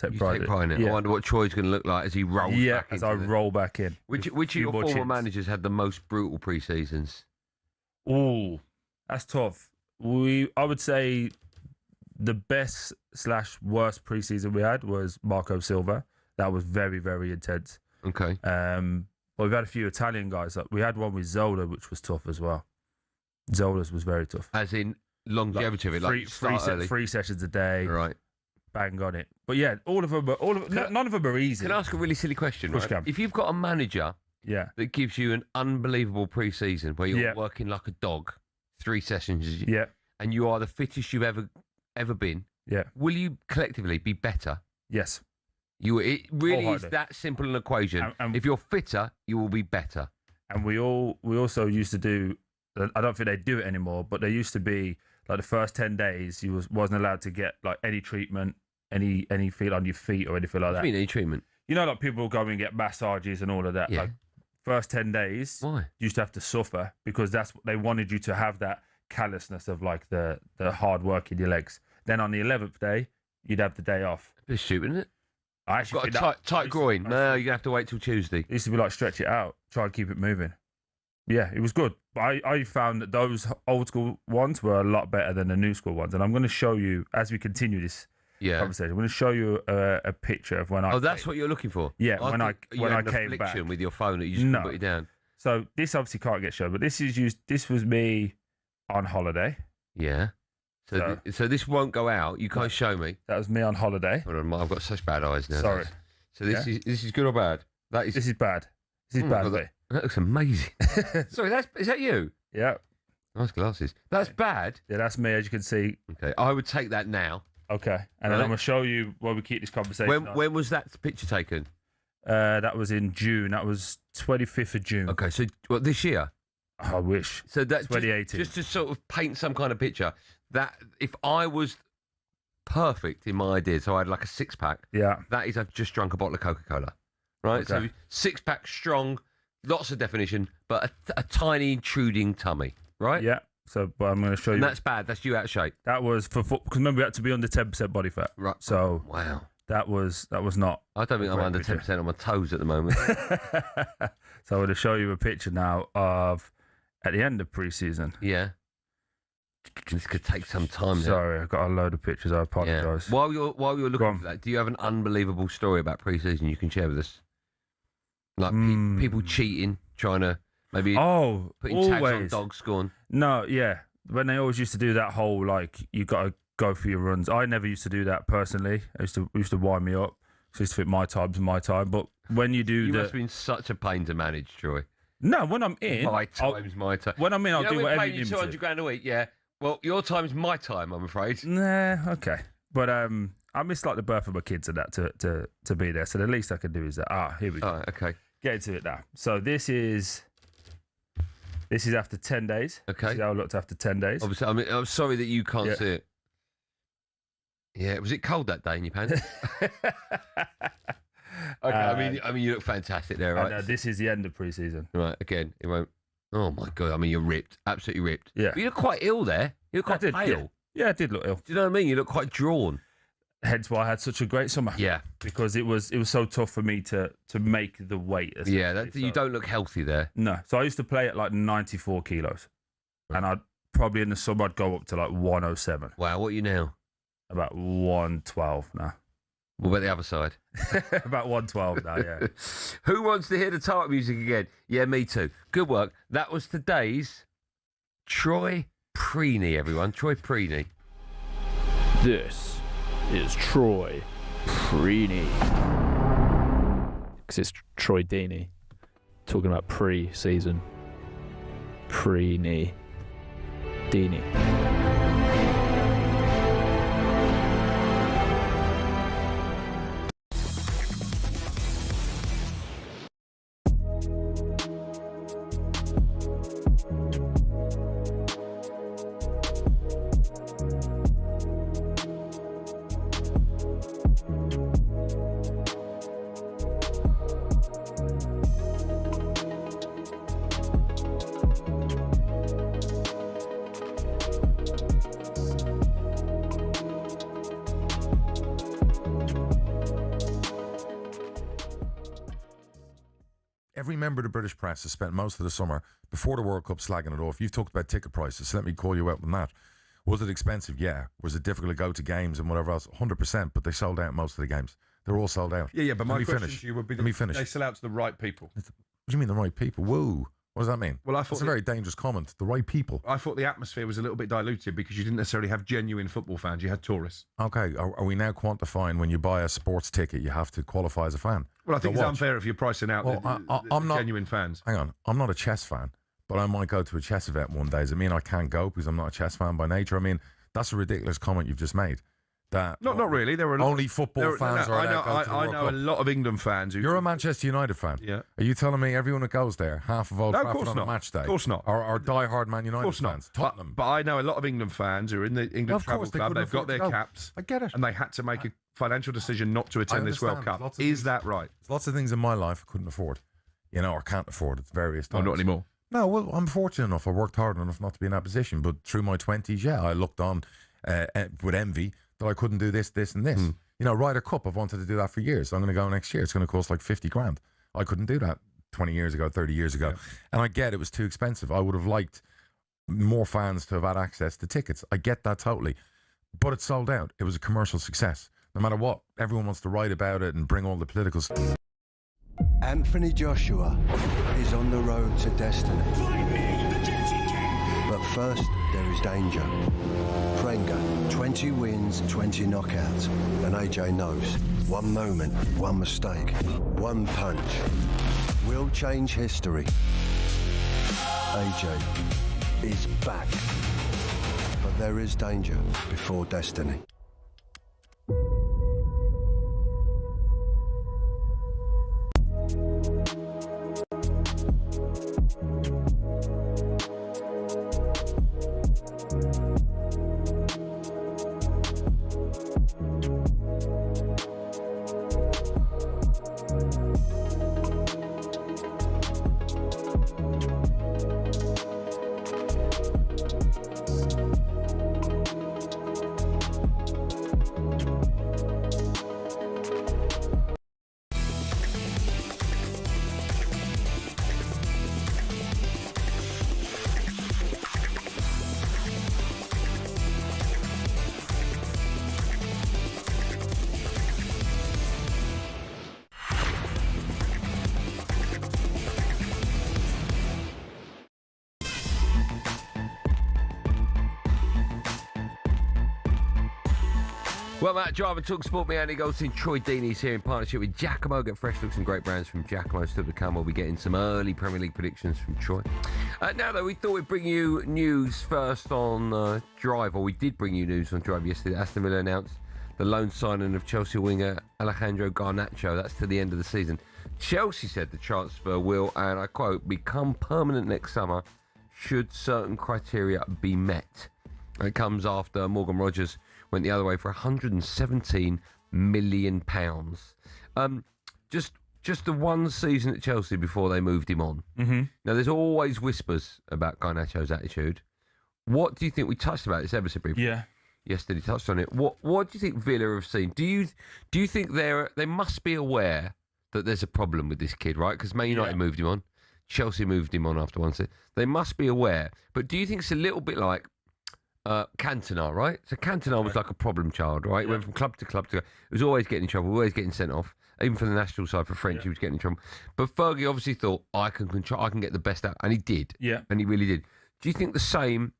Speaker 4: Take pride in it.
Speaker 5: Yeah.
Speaker 4: I wonder what Troy's going to look like as he rolls back in.
Speaker 5: Yeah, as I roll back in.
Speaker 4: Which of your former managers had the most brutal pre-seasons?
Speaker 5: Oh, that's tough. I would say the best / worst pre-season we had was Marco Silva. That was very, very intense.
Speaker 4: Okay.
Speaker 5: But we've had a few Italian guys. We had one with Zola, which was tough as well. Zola's was very tough.
Speaker 4: As in longevity of it, like
Speaker 5: three sessions a day,
Speaker 4: right?
Speaker 5: Bang on it. But yeah, none of them are easy.
Speaker 4: Can I ask a really silly question? Right? If you've got a manager, that gives you an unbelievable pre-season where you're working like a dog, 3 sessions, and you are the fittest you've ever been, will you collectively be better?
Speaker 5: Yes.
Speaker 4: It really is that simple an equation. And if you're fitter, you will be better.
Speaker 5: And we also used to do. I don't think they do it anymore, but there used to be like the first 10 days you wasn't allowed to get like any treatment, any feel on your feet or anything like that.
Speaker 4: What do you mean any treatment?
Speaker 5: You know, like people go and get massages and all of that.
Speaker 4: Yeah.
Speaker 5: Like first 10 days,
Speaker 4: why?
Speaker 5: You used to have to suffer because they wanted you to have that callousness of like the hard work in your legs. Then on the 11th day, you'd have the day off.
Speaker 4: A bit stupid, isn't it?
Speaker 5: I actually
Speaker 4: got a tight groin. No, you're gonna have to wait till Tuesday.
Speaker 5: It used to be like stretch it out, try and keep it moving. Yeah, it was good. But I found that those old school ones were a lot better than the new school ones. And I'm going to show you, as we continue this conversation, I'm going to show you a picture of when I...
Speaker 4: Oh, that's what you're looking for?
Speaker 5: Yeah, when I came back.
Speaker 4: With your phone that you just couldn't put it down.
Speaker 5: So this obviously can't get shown, but this was me on holiday.
Speaker 4: Yeah. So this won't go out. You can't show me.
Speaker 5: That was me on holiday.
Speaker 4: Hold on, I've got such bad eyes now.
Speaker 5: Sorry.
Speaker 4: So this is good or bad?
Speaker 5: This is bad. This is bad.
Speaker 4: That looks amazing. Sorry, is that you?
Speaker 5: Yeah.
Speaker 4: Nice glasses. That's bad.
Speaker 5: Yeah, that's me, as you can see.
Speaker 4: Okay, I would take that now.
Speaker 5: Okay, and then I'm going to show you where we keep this conversation.
Speaker 4: When was that picture taken?
Speaker 5: That was in June. That was 25th of June.
Speaker 4: Okay, so this year?
Speaker 5: I wish.
Speaker 4: So that's
Speaker 5: 2018.
Speaker 4: Just to sort of paint some kind of picture, that if I was perfect in my idea, so I had like a 6-pack.
Speaker 5: Yeah.
Speaker 4: That is, I've just drunk a bottle of Coca-Cola, right?
Speaker 5: Okay.
Speaker 4: So 6-pack strong, lots of definition, but a tiny intruding tummy, right?
Speaker 5: Yeah. So, but I'm going to show you.
Speaker 4: And that's bad. That's you out of shape.
Speaker 5: That was for because remember we had to be under 10% body fat.
Speaker 4: Right.
Speaker 5: So
Speaker 4: wow.
Speaker 5: That was not.
Speaker 4: I don't think I'm under 10% on my toes at the moment.
Speaker 5: So I'm going to show you a picture now of at the end of pre-season.
Speaker 4: Yeah. This could take some time.
Speaker 5: Sorry, I've got a load of pictures. I apologise.
Speaker 4: Yeah. While you're looking for that, do you have an unbelievable story about pre-season you can share with us? Like people cheating, trying to maybe putting tags on dogs, scorn.
Speaker 5: No, yeah. When they always used to do that whole like you got to go for your runs. I never used to do that personally. It used to wind me up. So used to fit my time's my time. But when you do,
Speaker 4: must have been such a pain to manage, Troy.
Speaker 5: No, when I'm in,
Speaker 4: my time's my time.
Speaker 5: When I'm in, I'll do whatever you need me to.
Speaker 4: $200 a week, yeah. Well, your time's my time, I'm afraid.
Speaker 5: Nah, okay. But I miss like the birth of my kids and that to be there. So the least I can do is that. Here we go.
Speaker 4: Okay.
Speaker 5: Get into it now. So this is after 10 days.
Speaker 4: Okay.
Speaker 5: This is how it looked after 10 days.
Speaker 4: Obviously, I'm sorry that you can't see it. Yeah, was it cold that day in your pants? Okay, I mean, you look fantastic there, right?
Speaker 5: This is the end of pre-season.
Speaker 4: Right, again, it won't. Oh my god! I mean, you're ripped, absolutely ripped.
Speaker 5: Yeah,
Speaker 4: but you look quite ill there. You look quite pale.
Speaker 5: Yeah, I did look ill.
Speaker 4: Do you know what I mean? You look quite drawn.
Speaker 5: Hence why I had such a great summer.
Speaker 4: Yeah,
Speaker 5: because it was so tough for me to make the weight.
Speaker 4: Yeah, you don't look healthy there.
Speaker 5: No, so I used to play at like 94 kilos, and I'd probably in the summer I'd go up to like 107.
Speaker 4: Wow, what are you now?
Speaker 5: About 112 now.
Speaker 4: What about the other side?
Speaker 5: About 112 now, yeah.
Speaker 4: Who wants to hear the tarp music again? Yeah, me too. Good work. That was today's Troy Deeney, everyone. Troy Deeney.
Speaker 1: This is Troy Deeney. Because it's Troy Deeney. Talking about pre-season. Deeney.
Speaker 12: Every member of the British press has spent most of the summer before the World Cup slagging it off. You've talked about ticket prices, so let me call you out on that. Was it expensive? Yeah. Was it difficult to go to games and whatever else? 100%, but they sold out most of the games. They're all sold out.
Speaker 13: Yeah, but my question
Speaker 12: finish.
Speaker 13: to you would be,
Speaker 12: let me finish.
Speaker 13: They sell out to the right people.
Speaker 12: What do you mean the right people? Whoa. What does that mean?
Speaker 13: Well,
Speaker 12: That's a very dangerous comment. The right people.
Speaker 13: I thought the atmosphere was a little bit diluted because you didn't necessarily have genuine football fans. You had tourists.
Speaker 12: Okay, are we now quantifying when you buy a sports ticket, you have to qualify as a fan?
Speaker 13: Well, I think it's unfair if you're pricing out
Speaker 12: I'm not
Speaker 13: genuine fans.
Speaker 12: Hang on, I'm not a chess fan, but I might go to a chess event one day. Does it mean I can't go because I'm not a chess fan by nature? I mean, that's a ridiculous comment you've just made. That
Speaker 13: not really. There were
Speaker 12: only football fans are allowed to go to the
Speaker 13: I
Speaker 12: World
Speaker 13: know
Speaker 12: Cup.
Speaker 13: a lot of England fans.
Speaker 12: You're a Manchester United fan.
Speaker 13: Yeah.
Speaker 12: Are you telling me everyone that goes there, half of Old
Speaker 13: No, of
Speaker 12: Trafford
Speaker 13: course
Speaker 12: on
Speaker 13: not.
Speaker 12: a match day,
Speaker 13: Of course not.
Speaker 12: are diehard Man United
Speaker 13: Of course
Speaker 12: fans?
Speaker 13: not.
Speaker 12: Tottenham.
Speaker 13: But I know a lot of England fans who are in the England
Speaker 12: Of
Speaker 13: Travel
Speaker 12: course, they
Speaker 13: Club.
Speaker 12: couldn't
Speaker 13: They've got
Speaker 12: afford to
Speaker 13: their
Speaker 12: go.
Speaker 13: caps.
Speaker 12: I get it.
Speaker 13: And they had to make a financial decision not to attend this World
Speaker 12: understand.
Speaker 13: Cup.
Speaker 12: Lots of
Speaker 13: Is
Speaker 12: things-
Speaker 13: that right?
Speaker 12: There's lots of things in my life I couldn't afford, or can't afford at various
Speaker 13: Oh,
Speaker 12: times.
Speaker 13: not anymore.
Speaker 12: No, well, I'm fortunate enough. I worked hard enough not to be in that position. But through my 20s, I looked on with envy that I couldn't do this, and this. Ryder Cup, I've wanted to do that for years. I'm going to go next year. It's going to cost like 50 grand. I couldn't do that 20 years ago, 30 years ago. And I get it was too expensive. I would have liked more fans to have had access to tickets. I get that totally. But it sold out. It was a commercial success. No matter what, everyone wants to write about it and bring all the political stuff.
Speaker 14: Anthony Joshua is on the road to destiny. But first, there is danger. Prenga, 20 wins, 20 knockouts. And AJ knows, one moment, one mistake, one punch will change history. AJ is back. But there is danger before destiny.
Speaker 4: Well, Matt Driver, talkSPORT, me, Andy Goldstein Troy Deeney's here in partnership with Giacomo. Get fresh looks and great brands from Giacomo. Still to come, we'll be getting some early Premier League predictions from Troy. Now, though, we thought we'd bring you news first on Drive, or we did bring you news on Drive yesterday. Aston Villa announced the loan signing of Chelsea winger Alejandro Garnacho. That's to the end of the season. Chelsea said the transfer will, and I quote, become permanent next summer should certain criteria be met. It comes after Morgan Rogers went the other way for £117 million. Just the one season at Chelsea before they moved him on.
Speaker 5: Mm-hmm.
Speaker 4: Now, there's always whispers about Garnacho's attitude. What do you think? We touched about this ever so briefly.
Speaker 5: Yeah.
Speaker 4: Yesterday, touched on it. What do you think Villa have seen? Do you think they must be aware that there's a problem with this kid, right? Because Man United moved him on, Chelsea moved him on after one season. They must be aware. But do you think it's a little bit like Cantona, right? So Cantona was like a problem child, right? He went from club to club to. He was always getting in trouble, always getting sent off. Even for the national side, for French, he was getting in trouble. But Fergie obviously thought, I can get the best out, and he did.
Speaker 5: Yeah,
Speaker 4: and he really did. Do you think the same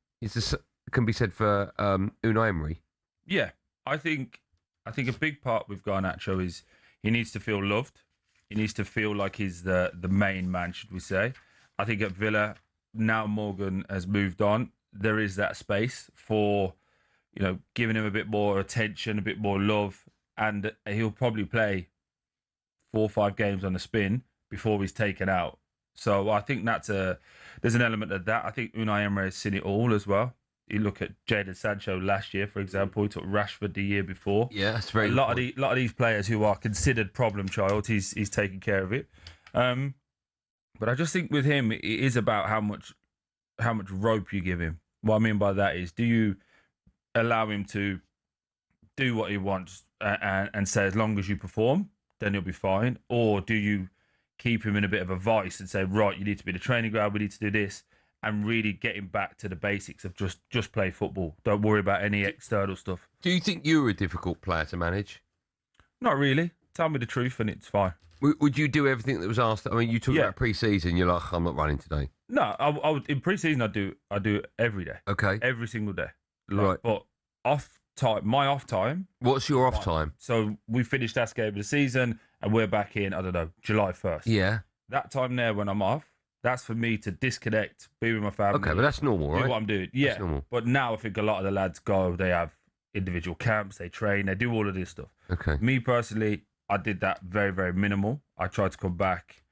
Speaker 4: can be said for Unai Emery?
Speaker 5: Yeah, I think a big part with Garnacho is he needs to feel loved. He needs to feel like he's the main man, should we say? I think at Villa now Morgan has moved on. There is that space for, giving him a bit more attention, a bit more love, and he'll probably play 4 or 5 games on the spin before he's taken out. So I think there's an element of that. I think Unai Emery has seen it all as well. You look at Jadon Sancho last year, for example. He took Rashford the year before.
Speaker 4: Yeah, that's very
Speaker 5: a lot of these players who are considered problem child, he's taking care of it. But I just think with him, it is about how much rope you give him. What I mean by that is, do you allow him to do what he wants and say, as long as you perform, then you'll be fine? Or do you keep him in a bit of a vice and say, right, you need to be the training ground, we need to do this, and really get him back to the basics of just play football. Don't worry about any external stuff.
Speaker 4: Do you think you were a difficult player to manage?
Speaker 5: Not really. tell me the truth and it's fine.
Speaker 4: Would you do everything that was asked? I mean, you talked about pre-season. You're like, I'm not running today.
Speaker 5: No, I would, in pre-season I do it every day.
Speaker 4: Okay.
Speaker 5: Every single day.
Speaker 4: Right.
Speaker 5: But my off time.
Speaker 4: What's your off time?
Speaker 5: So we finished that game of the season and we're back in, I don't know, July 1st.
Speaker 4: Yeah.
Speaker 5: That time there when I'm off, that's for me to disconnect, be with my family.
Speaker 4: Okay, but that's normal, right?
Speaker 5: Do what I'm doing. Yeah.
Speaker 4: That's normal.
Speaker 5: But now I think a lot of the lads go, they have individual camps, they train, they do all of this stuff.
Speaker 4: Okay.
Speaker 5: Me personally, I did that very, very minimal. I tried to come back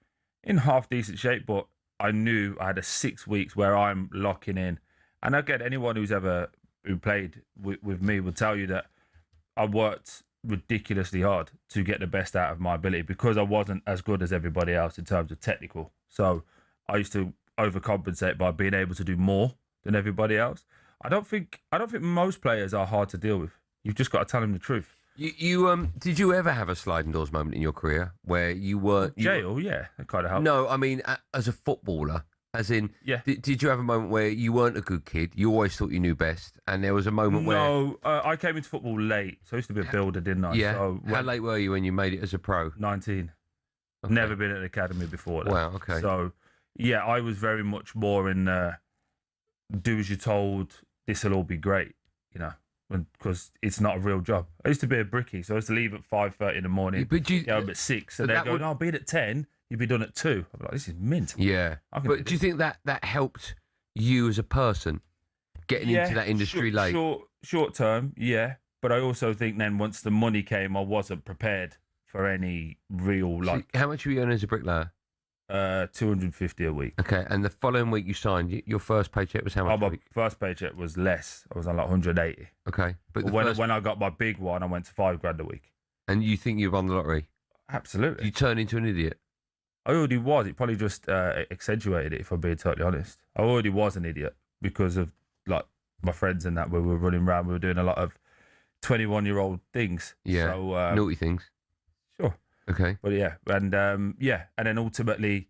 Speaker 5: in half decent shape, but I knew I had a 6 weeks where I'm locking in. And again, anyone who played with me would tell you that I worked ridiculously hard to get the best out of my ability because I wasn't as good as everybody else in terms of technical. So I used to overcompensate by being able to do more than everybody else. I don't think most players are hard to deal with. You've just got to tell them the truth.
Speaker 4: You did you ever have a sliding doors moment in your career where you weren't
Speaker 5: jail? Yeah, that kind of helped.
Speaker 4: No, I mean as a footballer, as in,
Speaker 5: yeah.
Speaker 4: Did you have a moment where you weren't a good kid? You always thought you knew best, and there was a moment where
Speaker 5: no, I came into football late, so I used to be a builder, didn't I?
Speaker 4: Yeah.
Speaker 5: So
Speaker 4: how late were you when you made it as a pro?
Speaker 5: 19.
Speaker 4: Okay.
Speaker 5: Never been at an academy before that.
Speaker 4: Wow. Okay.
Speaker 5: So yeah, I was very much more in do as you're told. This will all be great, you know. Because it's not a real job. I used to be a brickie, so I used to leave at 5:30 in the morning.
Speaker 4: Yeah, but
Speaker 5: get home at 6, and they're going, "Oh, be at 10. You'd be done at 2." I'm like, "This is mint."
Speaker 4: Yeah, but do you think that helped you as a person getting into that industry late?
Speaker 5: Short term, yeah. But I also think then once the money came, I wasn't prepared for any real
Speaker 4: So how much were you earning as a bricklayer?
Speaker 5: 250 a week.
Speaker 4: Okay, and the following week you signed. Your first paycheck was how much?
Speaker 5: My first paycheck was less. I was on like 180.
Speaker 4: Okay, but
Speaker 5: when I got my big one, I went to $5,000 a week.
Speaker 4: And you think you won the lottery?
Speaker 5: Absolutely.
Speaker 4: You turned into an idiot.
Speaker 5: I already was. It probably just accentuated it, if I'm being totally honest. I already was an idiot because of like my friends and that, where we were running around, we were doing a lot of 21-year-old things.
Speaker 4: Yeah,
Speaker 5: so,
Speaker 4: naughty things.
Speaker 5: Sure.
Speaker 4: Okay.
Speaker 5: But yeah, and then ultimately,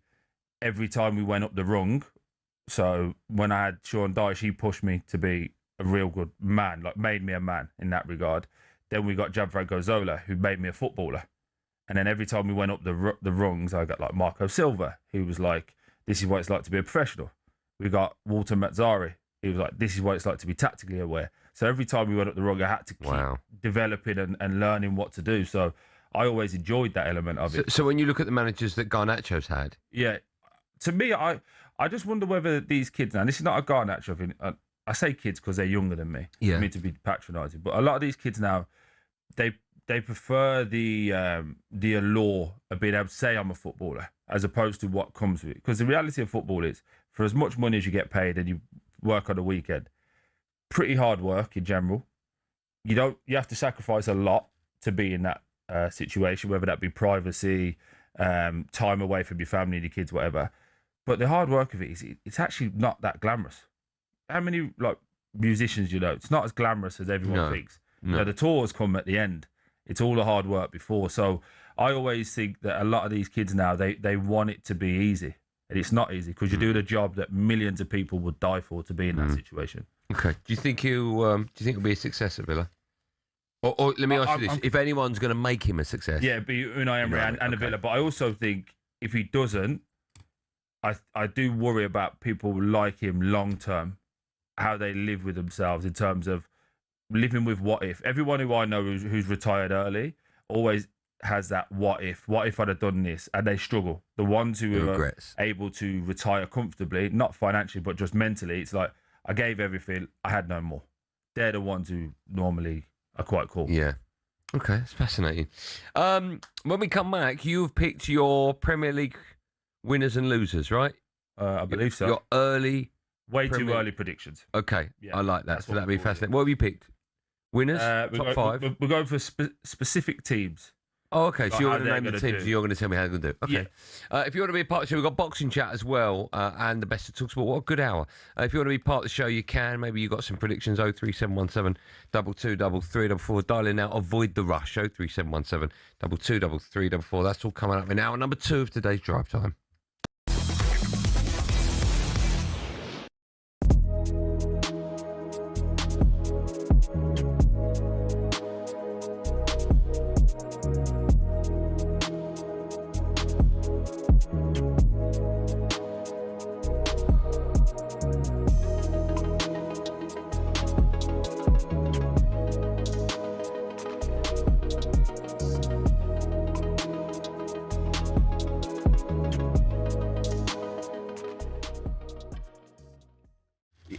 Speaker 5: every time we went up the rung, so when I had Sean Dyche, he pushed me to be a real good man, like made me a man in that regard. Then we got Gianfranco Zola, who made me a footballer. And then every time we went up the rungs, I got like Marco Silva, who was like, this is what it's like to be a professional. We got Walter Mazzari. He was like, this is what it's like to be tactically aware. So every time we went up the rung, I had to keep developing and learning what to do. So I always enjoyed that element of it.
Speaker 4: So when you look at the managers that Garnacho's had,
Speaker 5: yeah, to me, I just wonder whether these kids now. This is not a Garnacho thing. I say kids because they're younger than me.
Speaker 4: Yeah,
Speaker 5: I mean to be patronising, but a lot of these kids now, they prefer the allure of being able to say I'm a footballer as opposed to what comes with it. Because the reality of football is, for as much money as you get paid and you work on the weekend, pretty hard work in general. You have to sacrifice a lot to be in that situation, whether that be privacy, time away from your family and your kids, whatever. But the hard work of it is, it's actually not that glamorous. How many like musicians it's not as glamorous as everyone thinks.
Speaker 4: No.
Speaker 5: You know, the tours come at the end. It's all the hard work before. So I always think that a lot of these kids now, they want it to be easy. And it's not easy because you're doing a job that millions of people would die for to be in that situation.
Speaker 4: Okay. Do you think he'll be a success at Villa? Or let me ask you this: if anyone's going to make him a success,
Speaker 5: yeah, be Unai Emery and Villa. But I also think if he doesn't, I do worry about people like him long term, how they live with themselves in terms of living with what if. Everyone who I know who's retired early always has that what if I'd have done this, and they struggle. The ones who are able to retire comfortably, not financially but just mentally, it's like, I gave everything, I had no more. They're the ones who normally are quite cool.
Speaker 4: Yeah. Okay, it's fascinating. When we come back, you've picked your Premier League winners and losers, right?
Speaker 5: I believe so.
Speaker 4: Your early...
Speaker 5: too early predictions.
Speaker 4: Okay, yeah, I like that. So that'd be fascinating. What have you picked? Winners? Top 5?
Speaker 5: We're going for specific teams.
Speaker 4: Oh, okay. So
Speaker 5: Like
Speaker 4: you're
Speaker 5: how
Speaker 4: going to name
Speaker 5: they're
Speaker 4: the
Speaker 5: gonna
Speaker 4: teams,
Speaker 5: do.
Speaker 4: so you're going to tell me how they're going to do. Okay.
Speaker 5: Yeah.
Speaker 4: If you want to be a part of the show, we've got boxing chat as well, and the best of talkSPORT. What a good hour. If you want to be part of the show, you can. Maybe you've got some predictions. 03717 223344. Dial in now. Avoid the rush. 03717 223344. That's all coming up in hour number 2 of today's Drive Time.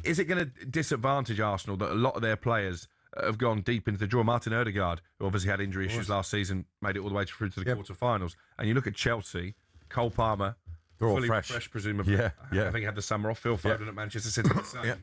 Speaker 13: Is it going to disadvantage Arsenal that a lot of their players have gone deep into the draw? Martin Odegaard, who obviously had injury issues last season, made it all the way through to the quarter-finals. And you look at Chelsea, Cole Palmer,
Speaker 12: they're all
Speaker 13: fully
Speaker 12: fresh,
Speaker 13: presumably.
Speaker 12: Yeah.
Speaker 13: I think he had the summer off. Phil Foden at Manchester City.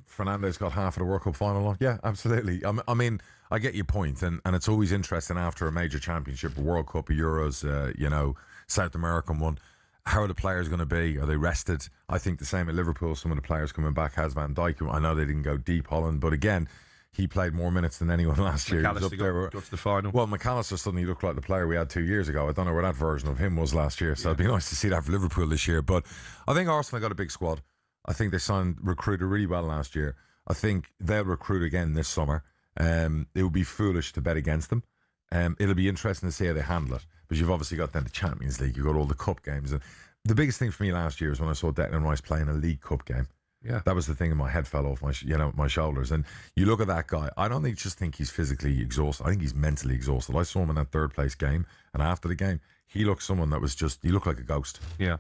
Speaker 12: Fernando's got half of the World Cup final on. Yeah, absolutely. I mean, I get your point, and it's always interesting after a major championship, a World Cup, a Euros, South American one. How are the players going to be? Are they rested? I think the same at Liverpool. Some of the players coming back has Van Dijk. I know they didn't go deep, Holland, but again, he played more minutes than anyone last year. He was up there.
Speaker 13: Got to the final.
Speaker 12: Well, McAllister suddenly looked like the player we had 2 years ago. I don't know where that version of him was last year, so it'd be nice to see that for Liverpool this year. But I think Arsenal got a big squad. I think they recruited really well last year. I think they'll recruit again this summer. It would be foolish to bet against them. It'll be interesting to see how they handle it. But you've obviously got then the Champions League. You've got all the cup games. And the biggest thing for me last year is when I saw Declan Rice playing a League Cup game.
Speaker 13: Yeah,
Speaker 12: that was the thing, and my head fell off my shoulders. And you look at that guy. I don't just think he's physically exhausted. I think he's mentally exhausted. I saw him in that third place game, and after the game, he looked someone that was he looked like a ghost.
Speaker 13: Yeah,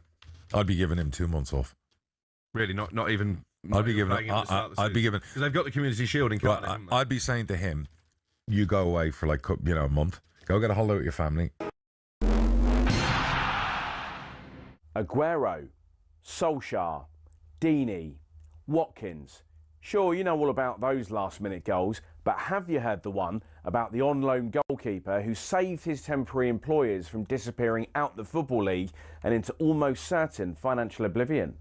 Speaker 12: I'd be giving him 2 months off.
Speaker 13: Really, not even.
Speaker 12: I'd be giving. I'd be giving
Speaker 13: because they've got the Community Shield in Cardiff.
Speaker 12: Well, I'd be saying to him, "You go away for a month. Go get a holiday with your family."
Speaker 2: Aguero, Solskjaer, Deeney, Watkins. Sure, you know all about those last-minute goals, but have you heard the one about the on-loan goalkeeper who saved his temporary employers from disappearing out the Football League and into almost certain financial oblivion?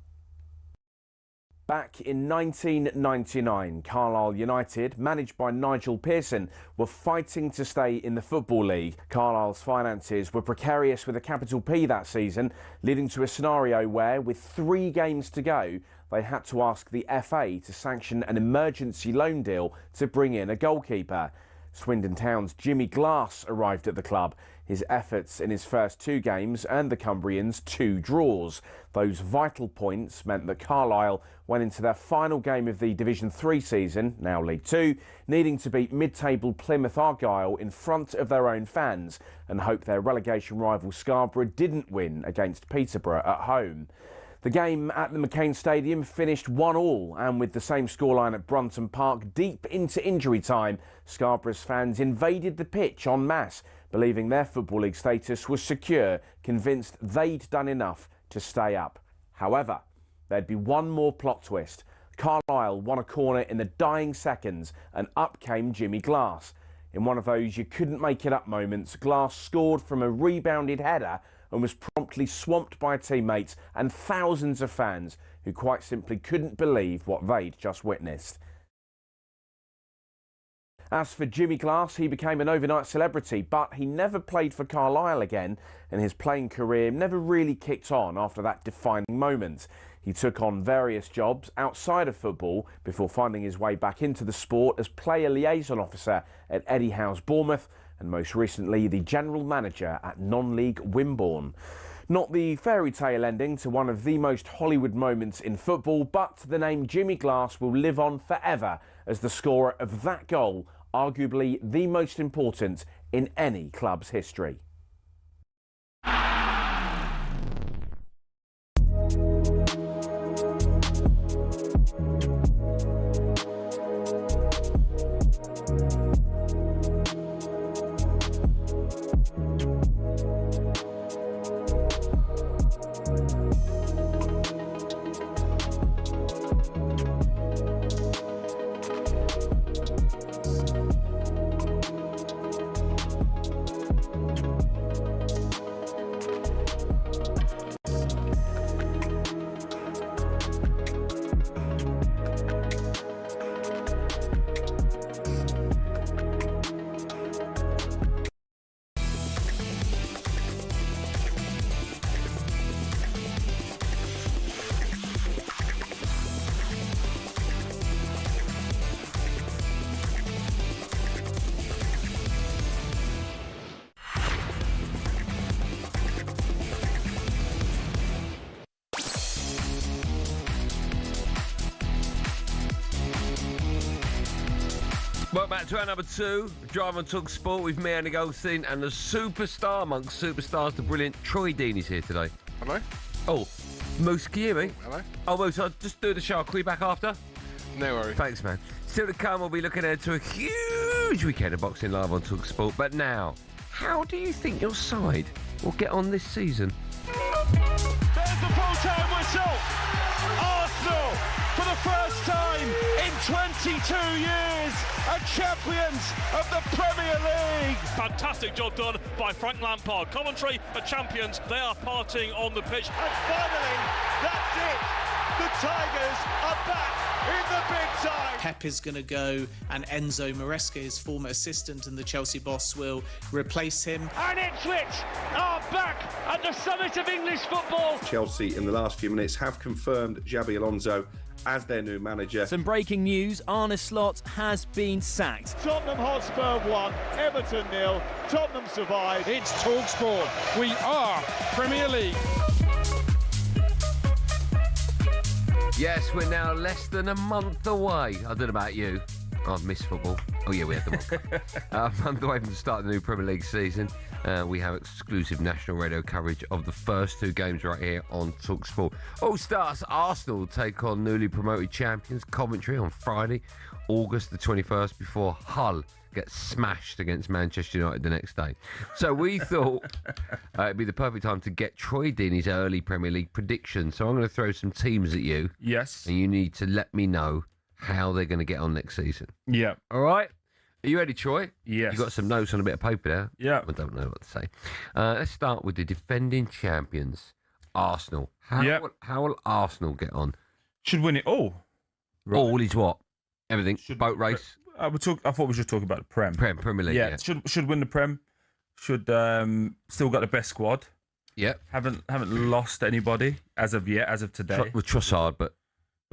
Speaker 2: Back in 1999, Carlisle United, managed by Nigel Pearson, were fighting to stay in the Football League. Carlisle's finances were precarious with a capital P that season, leading to a scenario where, with 3 games to go, they had to ask the FA to sanction an emergency loan deal to bring in a goalkeeper. Swindon Town's Jimmy Glass arrived at the club. His efforts in his first 2 games earned the Cumbrians 2 draws. Those vital points meant that Carlisle went into their final game of the Division 3 season, now League 2, needing to beat mid-table Plymouth Argyle in front of their own fans and hope their relegation rival Scarborough didn't win against Peterborough at home. The game at the McCain Stadium finished 1-1, and with the same scoreline at Brunton Park deep into injury time, Scarborough's fans invaded the pitch en masse, believing their Football League status was secure, convinced they'd done enough to stay up. However, there'd be one more plot twist. Carlisle won a corner in the dying seconds, and up came Jimmy Glass. In one of those you couldn't make it up moments, Glass scored from a rebounded header and was promptly swamped by teammates and thousands of fans who quite simply couldn't believe what they'd just witnessed. As for Jimmy Glass, he became an overnight celebrity, but he never played for Carlisle again, and his playing career never really kicked on after that defining moment. He took on various jobs outside of football before finding his way back into the sport as player liaison officer at Eddie Howe's Bournemouth, and most recently the general manager at non-league Wimborne. Not the fairy tale ending to one of the most Hollywood moments in football, but the name Jimmy Glass will live on forever as the scorer of that goal, arguably the most important in any club's history.
Speaker 4: Welcome back to our number 2, Drive on talkSPORT with me, Andy Goldstein, and the superstar amongst superstars, the brilliant Troy Deeney's here today.
Speaker 3: Hello.
Speaker 4: Oh, Moose, can you hear me?
Speaker 3: Hello.
Speaker 4: Oh, Moose, I'll just do the show. I'll call you back after. No worries. Thanks, man. Still to come, we'll be looking ahead to a huge weekend of boxing live on talkSPORT. But now, how do you think your side will get on this season?
Speaker 6: There's the full-time whistle. Arsenal, for the first time in 22 years, are champions of the Premier League.
Speaker 3: Fantastic job done by Frank Lampard. Coventry are champions. They are partying on the pitch.
Speaker 6: And finally, that's it. The Tigers are back in the big time.
Speaker 8: Pep is going to go, and Enzo Maresca, his former assistant and the Chelsea boss, will replace him.
Speaker 6: And Ipswich are back at the summit of English football.
Speaker 9: Chelsea, in the last few minutes, have confirmed Xabi Alonso as their new manager.
Speaker 10: Some breaking news, Arne Slot has been sacked.
Speaker 6: Tottenham Hotspur 1, Everton 0. Tottenham survive.
Speaker 11: It's talkSPORT. We are Premier League.
Speaker 4: Yes, we're now less than a month away. I don't know about you. I've missed football. Oh, yeah, we had the World Cup. A month away from the start of the new Premier League season. We have exclusive national radio coverage of the first two games right here on talkSPORT. All starts Arsenal take on newly promoted champions Coventry on Friday, August the 21st, before Hull gets smashed against Manchester United the next day. So we thought it'd be the perfect time to get Troy Deeney's early Premier League predictions. So I'm going to throw some teams at you.
Speaker 5: Yes.
Speaker 4: And you need to let me know how they're going to get on next season.
Speaker 5: Yeah.
Speaker 4: All right? Are you ready, Troy?
Speaker 5: Yes.
Speaker 4: You got some notes on a bit of paper there?
Speaker 5: Yeah.
Speaker 4: I don't know what to say. Let's start with the defending champions, Arsenal. How will Arsenal get on?
Speaker 5: Should win it all.
Speaker 4: Right. All is what? Everything? Boat race?
Speaker 5: I thought we were just talking about the
Speaker 4: Premier League. Yeah.
Speaker 5: Should win the Prem. Should still got the best squad.
Speaker 4: Yeah.
Speaker 5: Haven't lost anybody as of yet, as of today.
Speaker 4: With Trossard, but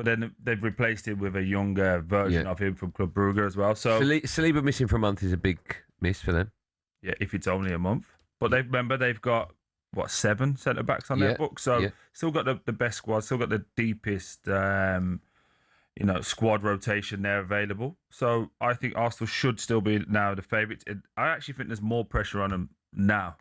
Speaker 5: then they've replaced him with a younger version of him from Club Brugge as well. So
Speaker 4: Saliba missing for a month is a big miss for them.
Speaker 5: Yeah, if it's only a month. But they've got 7 centre backs on their book. So still got the best squad. Still got the deepest squad rotation there available. So I think Arsenal should still be now the favourites. I actually think there's more pressure on them now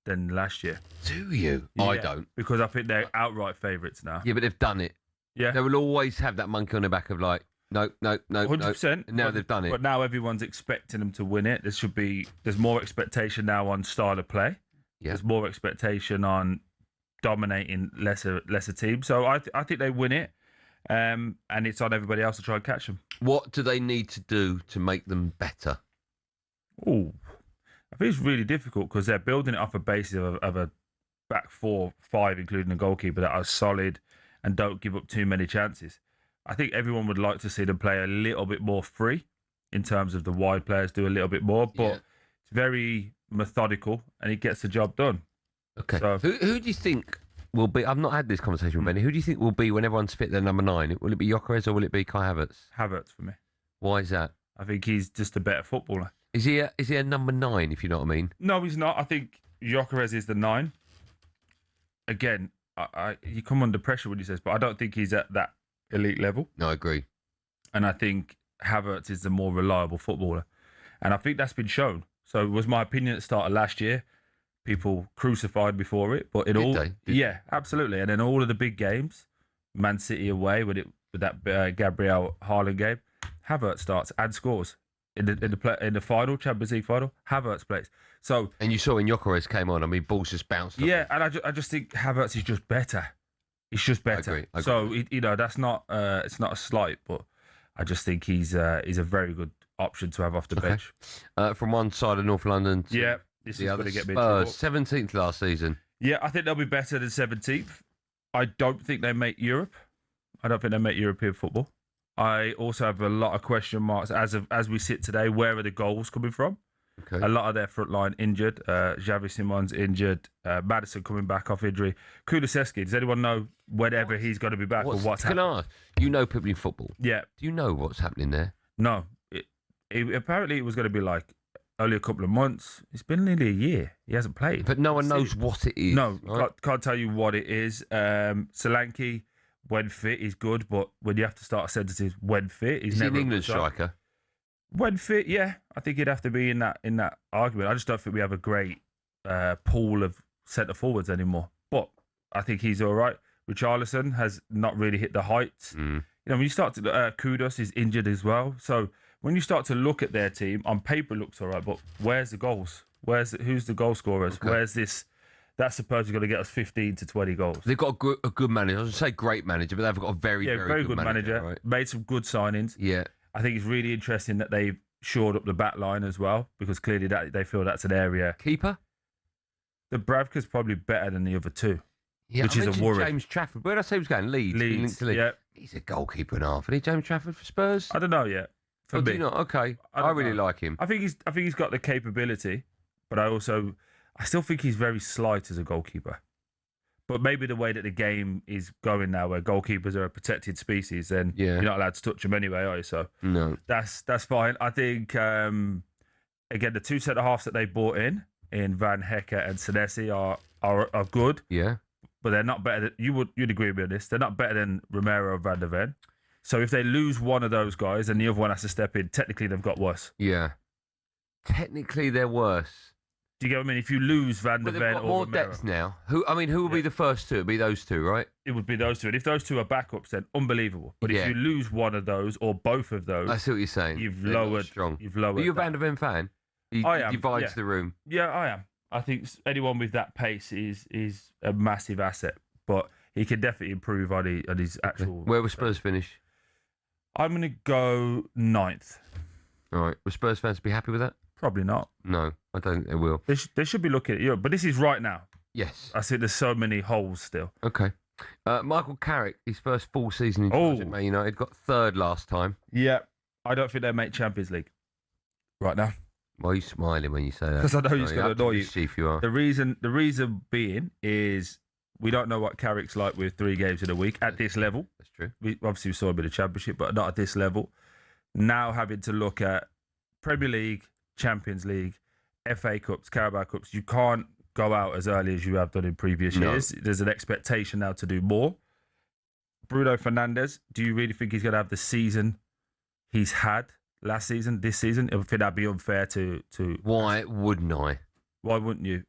Speaker 5: than last year.
Speaker 4: Do you? Yeah, I don't.
Speaker 5: Because I think they're outright favourites now.
Speaker 4: Yeah, but they've done it.
Speaker 5: Yeah.
Speaker 4: They will always have that monkey on their back of like, no.
Speaker 5: 100%.
Speaker 4: Now they've done it.
Speaker 5: But now everyone's expecting them to win it. There's more expectation now on style of play.
Speaker 4: Yeah.
Speaker 5: There's more expectation on dominating lesser teams. So I think they win it. And it's on everybody else to try and catch them.
Speaker 4: What do they need to do to make them better?
Speaker 5: Oh, I think it's really difficult because they're building it off a basis of a back 4-5, including the goalkeeper, that are solid and don't give up too many chances. I think everyone would like to see them play a little bit more free in terms of the wide players do a little bit more, but it's very methodical and it gets the job done.
Speaker 4: Okay.
Speaker 5: So,
Speaker 4: who do you think will be? I've not had this conversation with Benny. Who do you think will be when everyone's fit their number 9? Will it be Gyökeres or will it be Kai Havertz?
Speaker 5: Havertz for me.
Speaker 4: Why is that?
Speaker 5: I think he's just a better footballer.
Speaker 4: Is he a number 9, if you know what I mean?
Speaker 5: No, he's not. I think Gyökeres is the 9. Again, you come under pressure when he says, but I don't think he's at that elite level.
Speaker 4: No, I agree.
Speaker 5: And I think Havertz is the more reliable footballer. And I think that's been shown. So it was my opinion at the start of last year. People crucified before it, but yeah, absolutely. And then all of the big games, Man City away with that Gabriel Haaland game, Havertz starts and scores in the final Champions League final. Havertz plays. So
Speaker 4: and you saw when Gyökeres came on, I mean, balls just bounced.
Speaker 5: Yeah, and I just think Havertz is just better. He's just better.
Speaker 4: I agree.
Speaker 5: So that's not it's not a slight, but I just think he's a very good option to have off the bench.
Speaker 4: From one side of North London to
Speaker 5: this
Speaker 4: the
Speaker 5: is
Speaker 4: other,
Speaker 5: going to get me
Speaker 4: Spurs, 17th last season.
Speaker 5: Yeah, I think they'll be better than 17th. I don't think they make Europe. I don't think they make European football. I also have a lot of question marks as we sit today. Where are the goals coming from?
Speaker 4: Okay.
Speaker 5: A lot of their front line injured. Xavi Simon's injured. Madison coming back off injury. Kulusevski, does anyone know whenever he's going to be back or what's happening?
Speaker 4: Can I ask? You know people in football.
Speaker 5: Yeah.
Speaker 4: Do you know what's happening there?
Speaker 5: No. Apparently it was going to be like only a couple of months. It's been nearly a year. He hasn't played.
Speaker 4: But no one knows what it is.
Speaker 5: No,
Speaker 4: right?
Speaker 5: can't tell you what it is. Solanke, when fit, is good, but when you have to start a sentence, when fit, he's
Speaker 4: is
Speaker 5: never
Speaker 4: he an England striker?
Speaker 5: When fit, yeah. I think he'd have to be in that argument. I just don't think we have a great pool of centre forwards anymore. But I think he's all right. Richarlison has not really hit the heights when you start to Kudus is injured as well. So when you start to look at their team, on paper it looks all right, but where's the goals? Who's the goal scorers? Okay. Where's this? That's supposed to going to get us 15 to 20 goals.
Speaker 4: They've got a good manager. I was going to say great manager, but they've got a very good manager. Right?
Speaker 5: Made some good signings.
Speaker 4: Yeah.
Speaker 5: I think it's really interesting that they've shored up the back line as well, because clearly that they feel that's an area.
Speaker 4: Keeper?
Speaker 5: The Bravka's probably better than the other two, which is a worry.
Speaker 4: James Trafford. Where did I say he was going? Leeds.
Speaker 5: Yeah.
Speaker 4: He's a goalkeeper and a half. Isn't he, James Trafford for Spurs?
Speaker 5: I don't know yet. For me.
Speaker 4: Do you not? Okay. I really like him.
Speaker 5: I think he's got the capability, but I still think he's very slight as a goalkeeper. But maybe the way that the game is going now, where goalkeepers are a protected species, then you're not allowed to touch them anyway, are you? So
Speaker 4: no,
Speaker 5: that's fine. I think again, the two centre halves that they brought in Van Hecke and Senesi are good.
Speaker 4: Yeah,
Speaker 5: but they're not better. You'd agree with me on this. They're not better than Romero or Van der Ven. So if they lose one of those guys and the other one has to step in, technically they've got worse.
Speaker 4: Yeah, technically they're worse.
Speaker 5: Do you get what I mean? If you lose Van der Ven or
Speaker 4: more
Speaker 5: Romero,
Speaker 4: depth now. Who will be the first two? It'll be those two, right?
Speaker 5: It would be those two. And if those two are backups, then unbelievable. But if you lose one of those or both of those,
Speaker 4: I see what you're saying.
Speaker 5: You've
Speaker 4: They're
Speaker 5: lowered.
Speaker 4: Strong.
Speaker 5: You've lowered.
Speaker 4: Are you a Van der Ven fan?
Speaker 5: I am.
Speaker 4: Divides the room.
Speaker 5: Yeah, I am. I think anyone with that pace is a massive asset, but he can definitely improve on his actual.
Speaker 4: Where will Spurs finish?
Speaker 5: I'm going to go 9th.
Speaker 4: All right. Will Spurs fans be happy with that?
Speaker 5: Probably not.
Speaker 4: No, I don't think they will.
Speaker 5: They should be looking at Europe, but this is right now.
Speaker 4: Yes.
Speaker 5: I think there's so many holes still.
Speaker 4: Okay. Michael Carrick, his first full season in charge at Man United, got third last time.
Speaker 5: Yeah. I don't think they'll make Champions League right now.
Speaker 4: Why are you smiling when you say that?
Speaker 5: Because I know he's going to annoy you.
Speaker 4: Chief, you are.
Speaker 5: The reason being is we don't know what Carrick's like with 3 games in a week at this level.
Speaker 4: That's true.
Speaker 5: We obviously saw him in the Championship, but not at this level. Now having to look at Premier League, Champions League, FA Cups, Carabao Cups, you can't go out as early as you have done in previous years. There's an expectation now to do more. Bruno Fernandes, do you really think he's going to have the season he's had last season, this season? I think that'd be unfair to...
Speaker 4: Why wouldn't I?
Speaker 5: Why wouldn't you?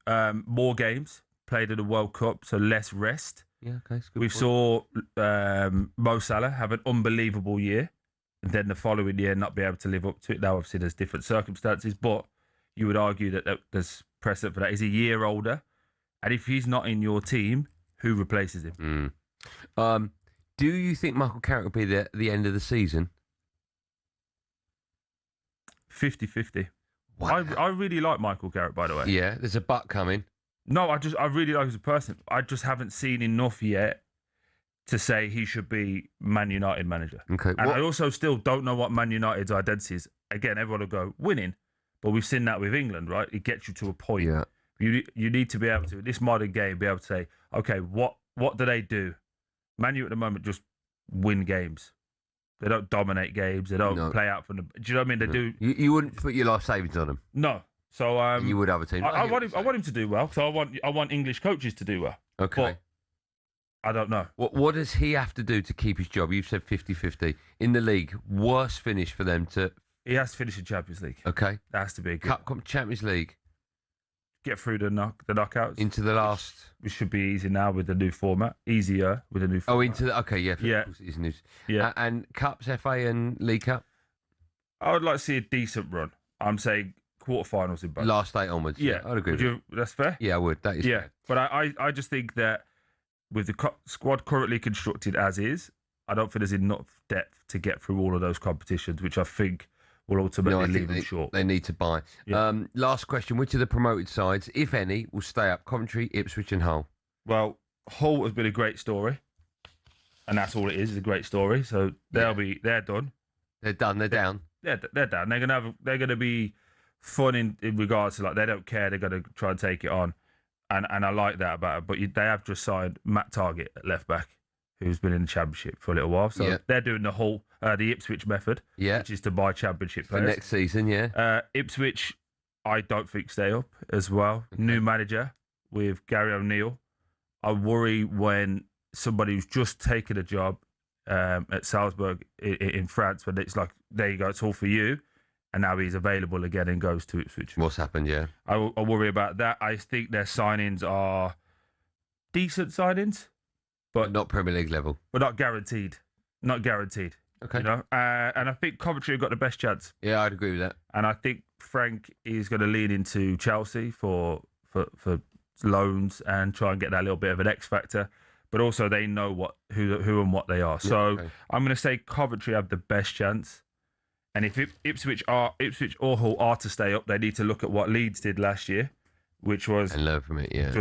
Speaker 5: More games, played in the World Cup, so less rest.
Speaker 4: Yeah, okay.
Speaker 5: We saw Mo Salah have an unbelievable year, and then the following year not be able to live up to it. Now, obviously, there's different circumstances, but you would argue that there's precedent for that. He's a year older, and if he's not in your team, who replaces him?
Speaker 4: Do you think Michael Carrick will be there at the end of the season?
Speaker 5: 50-50. Wow. I really like Michael Carrick, by the way.
Speaker 4: Yeah, there's a butt coming.
Speaker 5: No, I really like him as a person. I just haven't seen enough yet to say he should be Man United manager.
Speaker 4: Okay.
Speaker 5: And I also still don't know what Man United's identity is. Again, everyone will go, winning. But we've seen that with England, right? It gets you to a point.
Speaker 4: Yeah.
Speaker 5: You need to be able to, in this modern game, be able to say, okay, what do they do? Man U at the moment just win games. They don't dominate games. They don't play out from the... Do you know what I mean? They do...
Speaker 4: You wouldn't put your life savings on them?
Speaker 5: No. So
Speaker 4: you would have a team.
Speaker 5: I want him to do well. So I want English coaches to do well.
Speaker 4: Okay.
Speaker 5: But I don't know.
Speaker 4: What does he have to do to keep his job? You've said 50-50. In the league, worst finish for them to...
Speaker 5: He has to finish in Champions League.
Speaker 4: Okay.
Speaker 5: That has to be a good...
Speaker 4: Cup Champions League.
Speaker 5: Get through the knockouts.
Speaker 4: Into the last...
Speaker 5: Which should be easy now with the new format. Easier with the new format.
Speaker 4: Oh, into the... Okay, yeah.
Speaker 5: Yeah.
Speaker 4: Of course it is news.
Speaker 5: Yeah.
Speaker 4: And Cups, FA and League Cup?
Speaker 5: I would like to see a decent run. I'm saying quarterfinals in both.
Speaker 4: Last 8 onwards.
Speaker 5: Yeah.
Speaker 4: I'd agree with you.
Speaker 5: That's fair?
Speaker 4: Yeah, I would. That is fair.
Speaker 5: But I just think that with the squad currently constructed as is, I don't think there's enough depth to get through all of those competitions, which I think will ultimately leave them short.
Speaker 4: They need to buy.
Speaker 5: Yeah.
Speaker 4: Last question. Which of the promoted sides, if any, will stay up? Coventry, Ipswich and Hull?
Speaker 5: Well, Hull has been a great story. And that's all it is a great story. So they're done.
Speaker 4: They're done. They're down.
Speaker 5: They're down. They're gonna be fun in regards to, like, they don't care. They're gonna try and take it on. And I like that about it. But they have just signed Matt Targett at left back, who's been in the Championship for a little while. So they're doing the whole, the Ipswich method, which is to buy Championship players.
Speaker 4: For next season, yeah.
Speaker 5: Ipswich, I don't think stay up as well. Okay. New manager with Gary O'Neill. I worry when somebody who's just taken a job at Salzburg in France, when it's like, there you go, it's all for you. And now he's available again and goes to Ipswich.
Speaker 4: What's happened, yeah.
Speaker 5: I worry about that. I think their signings are decent signings. But
Speaker 4: not Premier League level.
Speaker 5: But not guaranteed. not guaranteed.
Speaker 4: Okay.
Speaker 5: You know, and I think Coventry have got the best chance.
Speaker 4: Yeah, I'd agree with that.
Speaker 5: And I think Frank is going to lean into Chelsea for loans and try and get that little bit of an X factor. But also they know who and what they are.
Speaker 4: Yeah,
Speaker 5: so
Speaker 4: okay.
Speaker 5: I'm going to say Coventry have the best chance. And if Ipswich or Hull are to stay up, they need to look at what Leeds did last year, which was
Speaker 4: and learn from it. Yeah,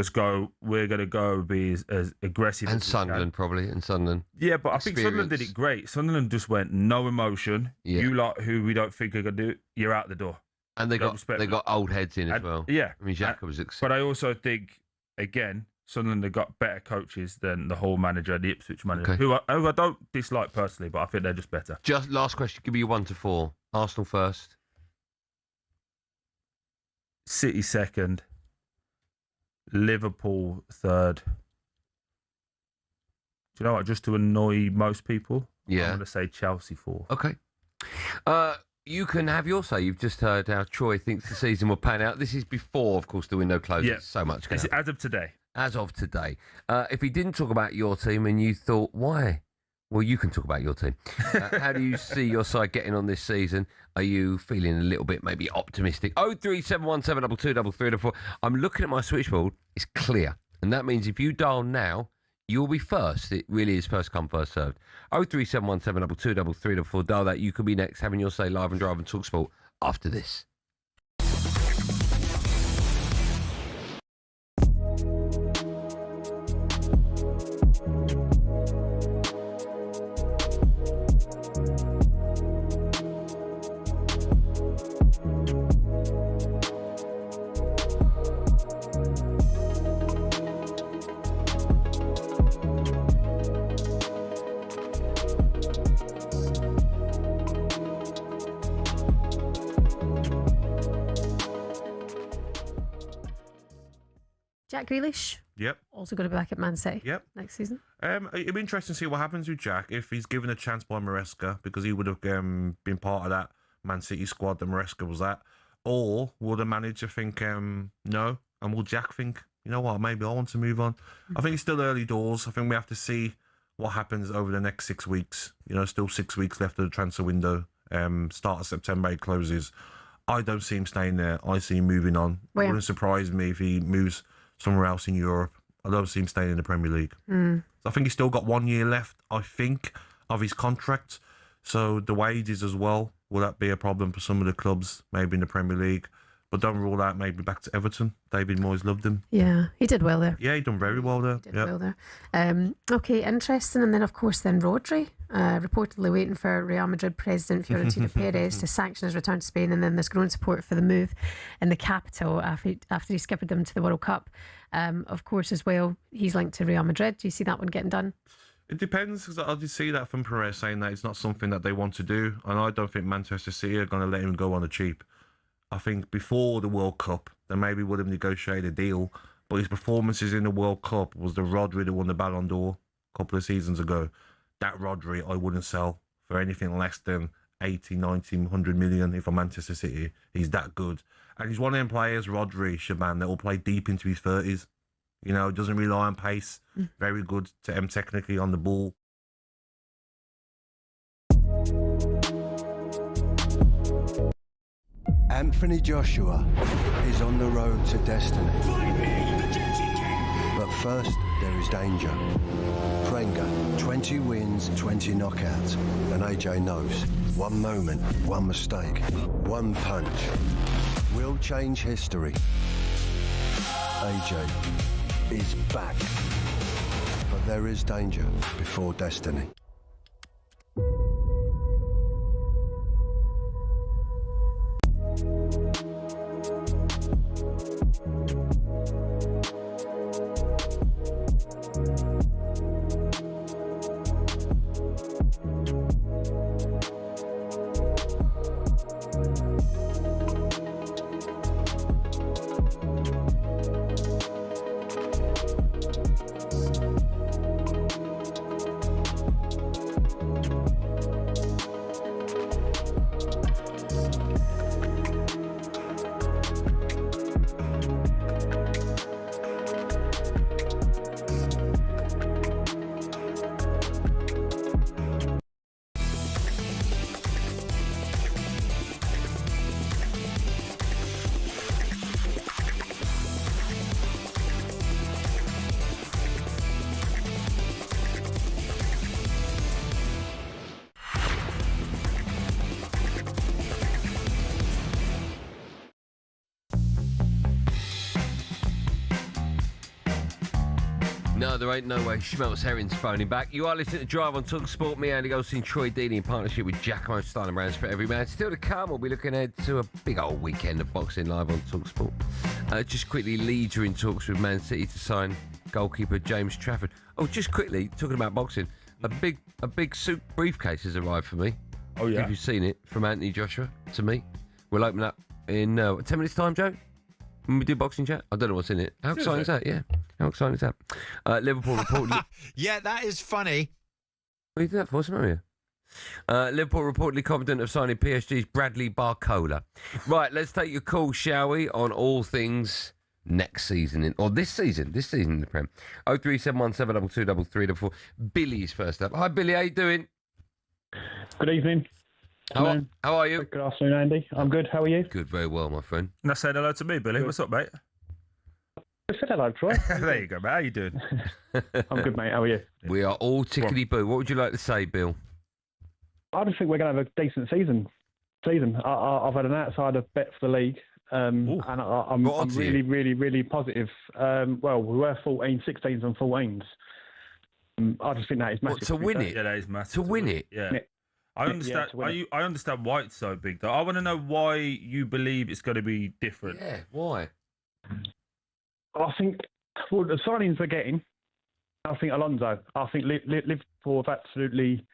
Speaker 5: we're going to go be as aggressive.
Speaker 4: And
Speaker 5: as
Speaker 4: Sunderland probably, and Sunderland.
Speaker 5: Yeah, but I think Sunderland did it great. Sunderland just went no emotion.
Speaker 4: Yeah.
Speaker 5: You lot who we don't think are going to do it, you're out the door.
Speaker 4: And they got old heads in as well.
Speaker 5: Yeah,
Speaker 4: I mean Xhaka was.
Speaker 5: But I also think again, Sunderland have got better coaches than the Hull manager and the Ipswich manager, who I don't dislike personally, but I think they're just better.
Speaker 4: Just last question, give me your 1 to 4. Arsenal first.
Speaker 5: City second. Liverpool third. Do you know what? Just to annoy most people, I'm going to say Chelsea fourth.
Speaker 4: Okay. You can have your say. You've just heard how Troy thinks the season will pan out. This is before, of course, the window closes.
Speaker 5: Yeah.
Speaker 4: So much can happen.
Speaker 5: As of today.
Speaker 4: As of today. If he didn't talk about your team and you thought, why? Well, you can talk about your team. How do you see your side getting on this season? Are you feeling a little bit maybe optimistic? 03717223334. I'm looking at my switchboard. It's clear. And that means if you dial now, you'll be first. It really is first come, first served. 03717223334. Dial that. You could be next, having your say live and drive and talk sport after this.
Speaker 15: Jack Grealish.
Speaker 13: Yep.
Speaker 15: Also going to be back at Man City.
Speaker 13: Yep.
Speaker 15: Next season.
Speaker 13: It'd be interesting to see what happens with Jack if he's given a chance by Maresca, because he would have been part of that Man City squad that Maresca was at. Or will the manager think, no? And will Jack think, you know what, maybe I want to move on? I think it's still early doors. I think we have to see what happens over the next 6 weeks. You know, still 6 weeks left of the transfer window. Start of September, it closes. I don't see him staying there. I see him moving on.
Speaker 15: Where?
Speaker 13: It wouldn't surprise me if he moves somewhere else in Europe. I don't see him staying in the Premier League. So I think he's still got 1 year left, I think, of his contract. So the wages as well, will that be a problem for some of the clubs, maybe in the Premier League? But don't rule out maybe back to Everton. David Moyes loved him.
Speaker 15: Yeah, he did well there.
Speaker 13: Yeah, he done very well there.
Speaker 15: Did well there. Okay, interesting. And then, of course, Rodri, reportedly waiting for Real Madrid president Florentino Perez to sanction his return to Spain, and then there's growing support for the move in the capital after he skippered them to the World Cup. Of course, as well, he's linked to Real Madrid. Do you see that one getting done?
Speaker 13: It depends, because I did see that from Perez saying that it's not something that they want to do, and I don't think Manchester City are going to let him go on the cheap. I think before the World Cup, they maybe would have negotiated a deal, but his performances in the World Cup was the Rodri that won the Ballon d'Or a couple of seasons ago. That Rodri I wouldn't sell for anything less than 80, 90, 100 million if I'm Manchester City. He's that good. And he's one of them players, Rodri, Shaban, that will play deep into his 30s. You know, doesn't rely on pace. Very good technically on the ball.
Speaker 14: Anthony Joshua is on the road to destiny. But first, there is danger. Prenga, 20 wins, 20 knockouts. And AJ knows, one moment, one mistake, one punch will change history. AJ is back. But there is danger before destiny.
Speaker 4: No, there ain't no way. Schmelz Herring's phoning back. You are listening to Drive on talkSPORT. Me, Andy Goldstein, Troy Deeney, in partnership with Giacomo Style and Brands for every man. Still to come, we'll be looking ahead to a big old weekend of boxing live on talkSPORT. Just quickly, Leeds are in talks with Man City to sign goalkeeper James Trafford. Oh, just quickly, talking about boxing, a big suit briefcase has arrived for me.
Speaker 5: Oh, yeah?
Speaker 4: Have you seen it? From Anthony Joshua to me. We'll open up in 10 minutes' time, Joe? When we do boxing chat? I don't know what's in it. How exciting is that? Yeah. How exciting is that? Liverpool reportedly...
Speaker 16: Yeah, that is funny.
Speaker 4: What are you doing that for? What's the matter with you? Liverpool reportedly confident of signing PSG's Bradley Barcola. Right, let's take your call, shall we, on all things next season, or this season in the Prem. 03717223344. Billy's first up. Hi, Billy, how you doing?
Speaker 17: Good evening.
Speaker 4: How are you?
Speaker 17: Good afternoon, Andy. I'm good. How are you?
Speaker 4: Good, very well, my friend.
Speaker 5: Now say hello to me, Billy.
Speaker 17: Good.
Speaker 5: What's up, mate?
Speaker 17: I said hello, Troy.
Speaker 5: There you go, mate. How you doing?
Speaker 17: I'm good, mate. How are you?
Speaker 4: We are all tickety-boo. What would you like to say, Bill?
Speaker 17: I just think we're going to have a decent season. I've had an outsider bet for the league, and I'm really positive. Well, we were 16s and 14s. I just think that is massive.
Speaker 4: To win it?
Speaker 5: Yeah, that is massive.
Speaker 4: To win it?
Speaker 5: Yeah. I understand. I understand why it's so big, though. I want to know why you believe it's going to be different.
Speaker 4: Yeah, why?
Speaker 17: I think the signings we're getting. I think Alonso. I think Liverpool have absolutely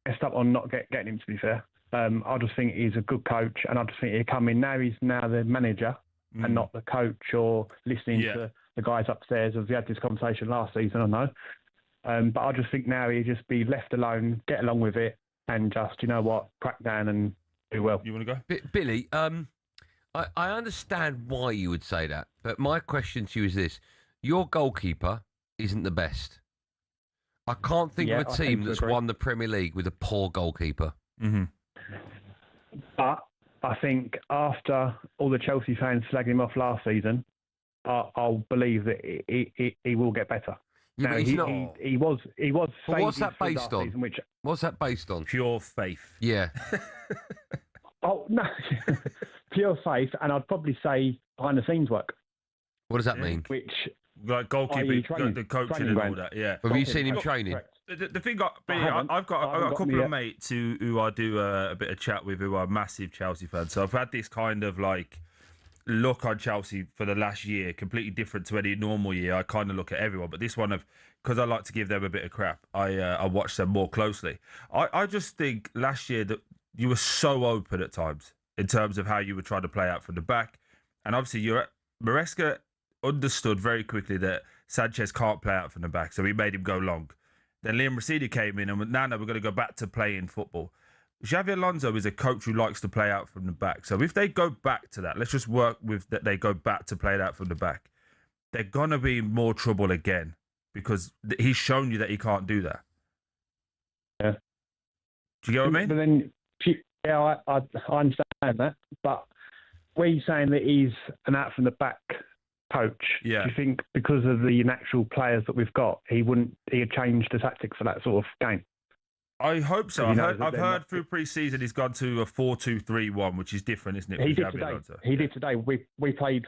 Speaker 17: messed up on not getting him. To be fair, I just think he's a good coach, and I just think he'll come in now. He's now the manager and not the coach or listening to the guys upstairs. As we had this conversation last season, I know. But I just think now he'll just be left alone, get along with it. And just, you know what, crack down and do well.
Speaker 5: You want to go?
Speaker 4: Billy, I understand why you would say that, but my question to you is this. Your goalkeeper isn't the best. I can't think of a team that's won the Premier League with a poor goalkeeper.
Speaker 5: Mm-hmm.
Speaker 17: But I think after all the Chelsea fans slagging him off last season, I'll believe that he will get better.
Speaker 4: Yeah,
Speaker 17: no,
Speaker 4: but he's not.
Speaker 17: He was.
Speaker 4: But what's that based on?
Speaker 17: Season,
Speaker 4: what's that based on?
Speaker 5: Pure faith.
Speaker 4: Yeah.
Speaker 17: Oh no, pure faith, and I'd probably say behind the scenes work.
Speaker 4: What does that mean?
Speaker 17: Which
Speaker 5: like goalkeeping, the coaching and all that. Yeah.
Speaker 4: Have you seen him training?
Speaker 5: The thing, I've got a couple of mates who I do a bit of chat with who are massive Chelsea fans. So I've had this kind of like look on Chelsea for the last year, completely different to any normal year. I kind of look at everyone, but this one, because I like to give them a bit of crap, I watch them more closely. I just think last year that you were so open at times in terms of how you were trying to play out from the back, and obviously Maresca understood very quickly that Sanchez can't play out from the back, so he made him go long. Then Liam Rosidi came in, and now we're going to go back to playing football. Xabi Alonso is a coach who likes to play out from the back. So if they go back to that, let's just work with that. They go back to play it out from the back. They're going to be in more trouble again because he's shown you that he can't do that.
Speaker 17: Yeah.
Speaker 5: Do you get what I mean?
Speaker 17: But then, yeah, I understand that. But were you saying that he's an out from the back coach?
Speaker 5: Yeah.
Speaker 17: Do you think because of the natural players that we've got, he'd change the tactics for that sort of game?
Speaker 5: I hope so. I've heard through pre-season he's gone to a 4-2-3-1, which is different, isn't it?
Speaker 17: He did today. He did today. We played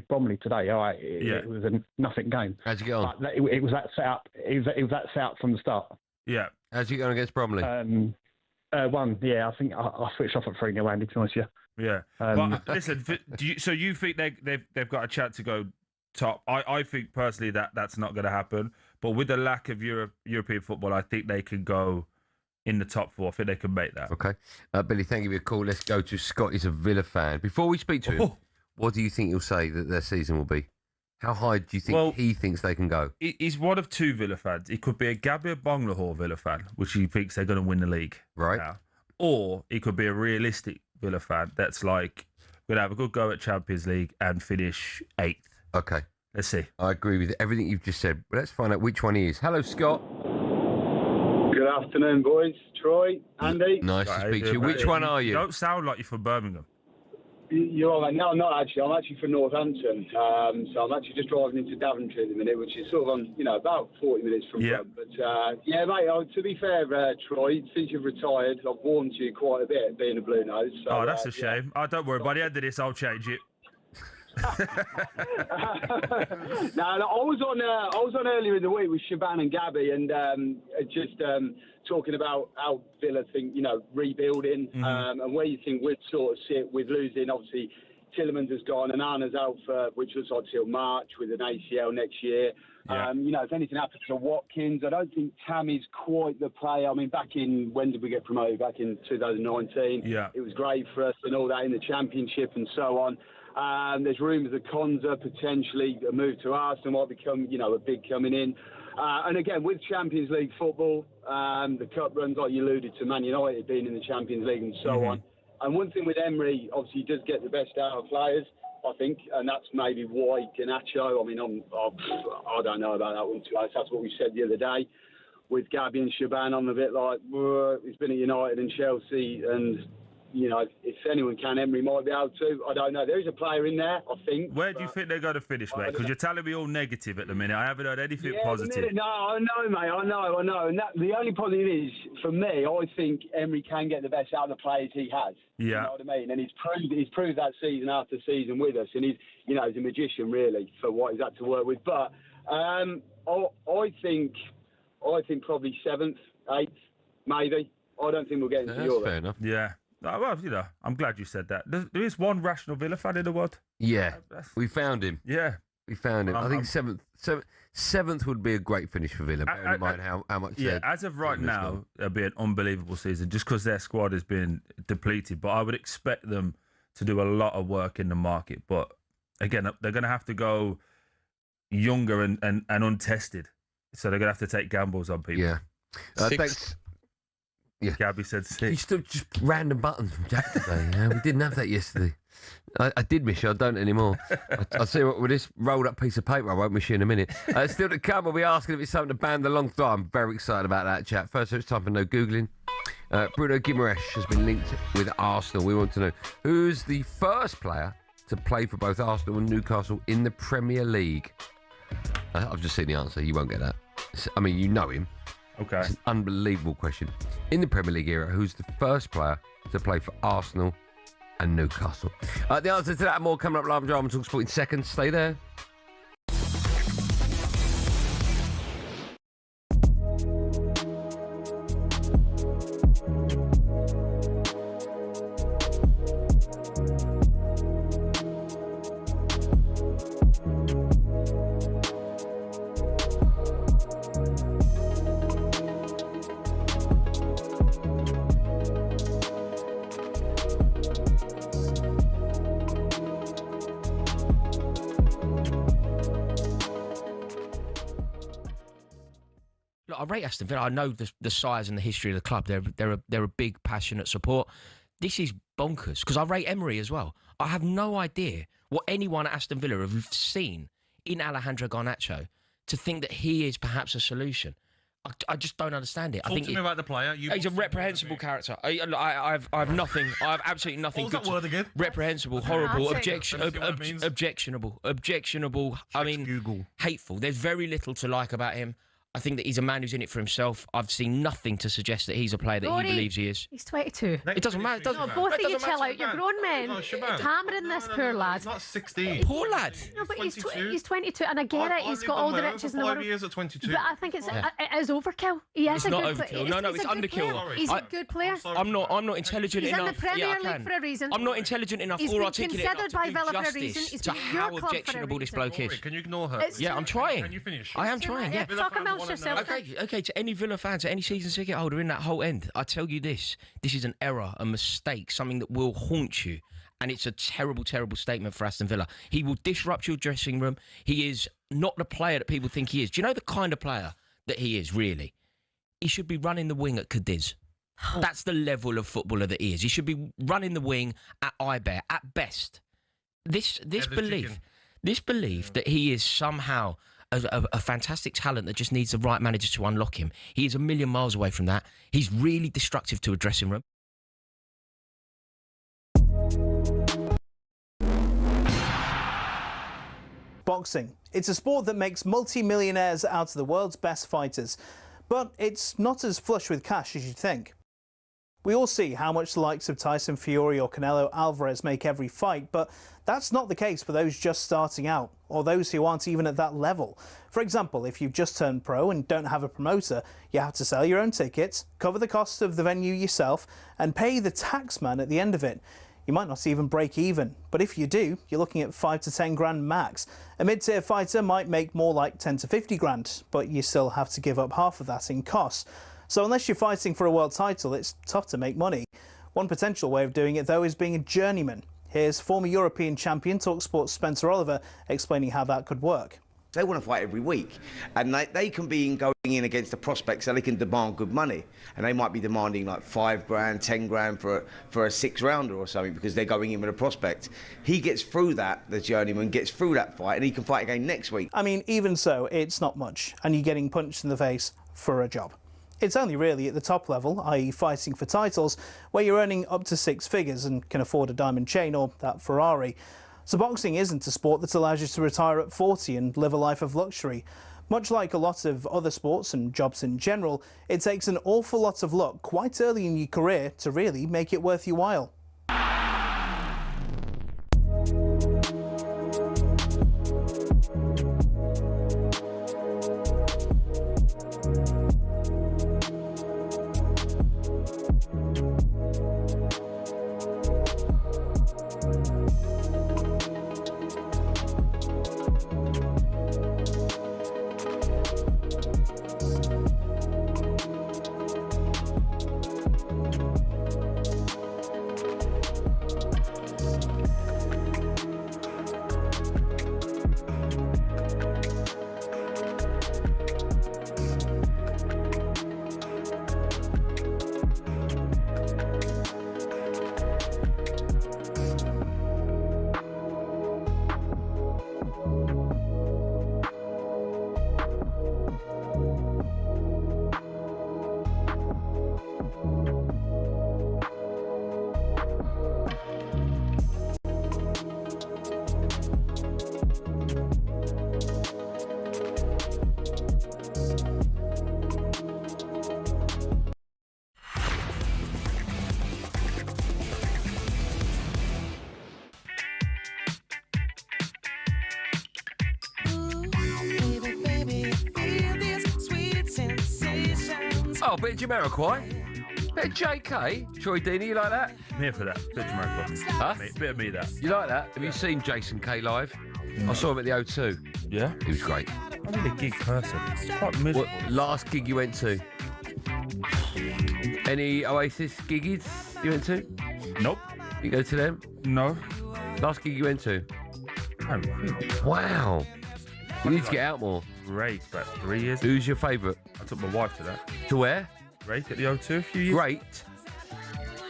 Speaker 17: Bromley today. All right. It was a nothing game.
Speaker 4: How'd you get on?
Speaker 17: But it was that setup. It was that setup from the start.
Speaker 5: Yeah.
Speaker 4: How'd you get on against Bromley?
Speaker 17: 1. Yeah, I think I switched off at 3-0, Andy, to be honest with you.
Speaker 5: Yeah. But listen, so you think they've got a chance to go top? I think personally that's not going to happen. But with the lack of European football, I think they can go in the top 4. I think they can make that.
Speaker 4: Okay. Billy, thank you for your call. Let's go to Scott. He's a Villa fan. Before we speak to him, what do you think he'll say that their season will be? How high do you think he thinks they can go?
Speaker 5: He's one of 2 Villa fans. He could be a Gabir Bonglahor Villa fan, which he thinks they're going to win the league.
Speaker 4: Right.
Speaker 5: Now. Or he could be a realistic Villa fan that's like, we're going to have a good go at Champions League and finish 8th.
Speaker 4: Okay.
Speaker 5: Let's see.
Speaker 4: I agree with everything you've just said. Let's find out which one he is. Hello, Scott.
Speaker 18: Good afternoon, boys. Troy, Andy.
Speaker 4: Nice to speak to you. Which one are you?
Speaker 5: You don't sound like you're from Birmingham.
Speaker 18: You're all right. No, I'm not actually. I'm actually from Northampton. So I'm actually just driving into Daventry at the minute, which is sort of on, about 40 minutes from Birmingham. But yeah, mate, to be fair, Troy, since you've retired, I've warned you quite a bit being a Blue Nose. So,
Speaker 5: that's a shame. Oh, don't worry. By the end of this, I'll change it.
Speaker 18: No, I was on earlier in the week with Shaban and Gabby, and just talking about how Villa think, rebuilding, and where you think we'd sort of sit with losing. Obviously, Tillemans has gone, and Arna's out for, which looks like till March with an ACL next year.
Speaker 5: Yeah.
Speaker 18: If anything happens to Watkins, I don't think Tammy's quite the player. I mean, when did we get promoted? Back in 2019.
Speaker 5: Yeah.
Speaker 18: It was great for us and all that in the Championship and so on. There's rumours that Konza potentially a move to Arsenal might become, a big coming in. And again, with Champions League football, the cup runs, like you alluded to, Man United being in the Champions League and so on. And one thing with Emery, obviously, he does get the best out of players, I think, and that's maybe why Garnacho. I mean, I don't know about that one too. That's what we said the other day with Gabby and Shaban. I'm a bit like, he's been at United and Chelsea, and if anyone can, Emery might be able to. I don't know. There is a player in there, I think.
Speaker 5: Where do you think they're going to finish, mate? Because you're telling me all negative at the minute. I haven't heard anything positive.
Speaker 18: No, I know, mate. I know. And the only positive is, for me, I think Emery can get the best out of the players he has.
Speaker 5: Yeah.
Speaker 18: You know what I mean? And he's proved that season after season with us. And he's a magician, really, for what he's had to work with. But I think probably 7th, 8th, maybe. I don't think we'll get into Europe.
Speaker 4: Fair enough.
Speaker 5: Yeah. Well, I'm glad you said that. There is one rational Villa fan in the world.
Speaker 4: Yeah, we found him.
Speaker 5: Yeah.
Speaker 4: We found him. I think seventh would be a great finish for Villa, bearing in mind how much...
Speaker 5: Yeah, as of right now, it'll be an unbelievable season just because their squad has been depleted. But I would expect them to do a lot of work in the market. But again, they're going to have to go younger and untested. So they're going to have to take gambles on people.
Speaker 4: Yeah.
Speaker 5: Thanks.
Speaker 4: Yeah.
Speaker 5: Gabby said 6.
Speaker 4: You still just random buttons from Jack today. We didn't have that yesterday. I did miss you. I don't anymore. I'll see what with this rolled up piece of paper. I won't miss you in a minute. Still to come, we'll be asking if it's something to ban the long throw. I'm very excited about that, chat. First, it's time for no Googling. Bruno Guimaraes has been linked with Arsenal. We want to know who's the first player to play for both Arsenal and Newcastle in the Premier League. I've just seen the answer. You won't get that. I mean, you know him.
Speaker 5: Okay.
Speaker 4: It's an unbelievable question. In the Premier League era, who's the first player to play for Arsenal and Newcastle? The answer to that and more coming up live on Drama Talk Sport in seconds. Stay there.
Speaker 7: I rate Aston Villa. I know the size and the history of the club. They're a big, passionate support. This is bonkers because I rate Emery as well. I have no idea what anyone at Aston Villa have seen in Alejandro Garnacho to think that he is perhaps a solution. I just don't understand it.
Speaker 13: Talk to me about the player.
Speaker 7: He's a reprehensible character. I have nothing. I have absolutely nothing.
Speaker 13: What was that word again?
Speaker 7: Reprehensible, horrible, objectionable. I mean,
Speaker 13: Google.
Speaker 7: Hateful. There's very little to like about him. I think that he's a man who's in it for himself. I've seen nothing to suggest that he's a player that he believes he is.
Speaker 15: He's 22.
Speaker 7: It doesn't matter.
Speaker 15: No, both of you chill out. You're grown men. Hammering this poor lad.
Speaker 13: He's not 16.
Speaker 7: Poor lad.
Speaker 15: No, but he's 22, and I get it. He's got all the riches in the world.
Speaker 13: 5 years at 22.
Speaker 15: But I think it is overkill. He is
Speaker 7: It's
Speaker 15: a
Speaker 7: not
Speaker 15: good
Speaker 7: overkill.
Speaker 15: player.
Speaker 7: No, it's underkill.
Speaker 15: He's a good player.
Speaker 7: I'm not intelligent
Speaker 15: He's
Speaker 7: enough.
Speaker 15: in the Premier League for a reason.
Speaker 7: I'm not intelligent enough
Speaker 15: He's
Speaker 7: or
Speaker 15: been
Speaker 7: articulate enough
Speaker 15: considered
Speaker 7: to
Speaker 15: by
Speaker 7: do
Speaker 15: Villa for a reason.
Speaker 7: justice
Speaker 15: He's
Speaker 7: to
Speaker 15: been at your
Speaker 7: how
Speaker 15: club for a
Speaker 7: objectionable this bloke is.
Speaker 13: Can you ignore her?
Speaker 15: It's
Speaker 7: Yeah, I'm trying.
Speaker 13: Can you finish?
Speaker 7: I am trying, yeah.
Speaker 15: Talk amongst yourself.
Speaker 7: Okay, to any Villa fans, to any season ticket holder in that whole end, I tell you this is an error, a mistake, something that will haunt you. And it's a terrible, terrible statement for Aston Villa. He will disrupt your dressing room. He is not the player that people think he is. Do you know the kind of player that he is, really? He should be running the wing at Cadiz. That's the level of footballer that he is. He should be running the wing at Iber, at best. This belief that he is somehow a fantastic talent that just needs the right manager to unlock him. He is a million miles away from that. He's really destructive to a dressing room.
Speaker 16: Boxing. It's a sport that makes multi-millionaires out of the world's best fighters. But it's not as flush with cash as you'd think. We all see how much the likes of Tyson Fury or Canelo Alvarez make every fight, but that's not the case for those just starting out, or those who aren't even at that level. For example, if you've just turned pro and don't have a promoter, you have to sell your own tickets, cover the cost of the venue yourself, and pay the tax man at the end of it. You might not even break even, but if you do, you're looking at 5 to 10 grand max. A mid-tier fighter might make more like 10 to 50 grand, but you still have to give up half of that in costs. So unless you're fighting for a world title, it's tough to make money. One potential way of doing it, though, is being a journeyman. Here's former European champion talkSPORT's Spencer Oliver explaining how that could work.
Speaker 19: They want to fight every week, and they can be going in against the prospects, so they can demand good money, and they might be demanding like 5 grand, 10 grand for a 6-rounder or something because they're going in with a prospect. He gets through that, the journeyman gets through that fight, and he can fight again next week.
Speaker 16: I mean, even so, it's not much, and you're getting punched in the face for a job. It's only really at the top level, i.e. fighting for titles, where you're earning up to 6 figures and can afford a diamond chain or that Ferrari. So boxing isn't a sport that allows you to retire at 40 and live a life of luxury. Much like a lot of other sports and jobs in general, it takes an awful lot of luck quite early in your career to really make it worth your while.
Speaker 4: Oh, a bit of Jamiroquai. Bit of JK. Troy Deeney, you like that?
Speaker 5: I'm here for that. Bit of Jamiroquai.
Speaker 4: Huh?
Speaker 5: Bit of me, that.
Speaker 4: You like that? Have you seen Jason K live?
Speaker 5: No.
Speaker 4: I saw him at the O2.
Speaker 5: Yeah?
Speaker 4: He was great.
Speaker 5: I'm really a gig person. It's quite miserable.
Speaker 4: What last gig you went to? Any Oasis giggies you went to?
Speaker 5: Nope.
Speaker 4: You go to them?
Speaker 5: No.
Speaker 4: Last gig you went to?
Speaker 5: I don't think.
Speaker 4: Wow. You need to get out more.
Speaker 5: Great, about 3 years.
Speaker 4: Who's your favourite?
Speaker 5: I took my wife to that.
Speaker 4: To where?
Speaker 5: Drake at the O2 a few years.
Speaker 4: Great.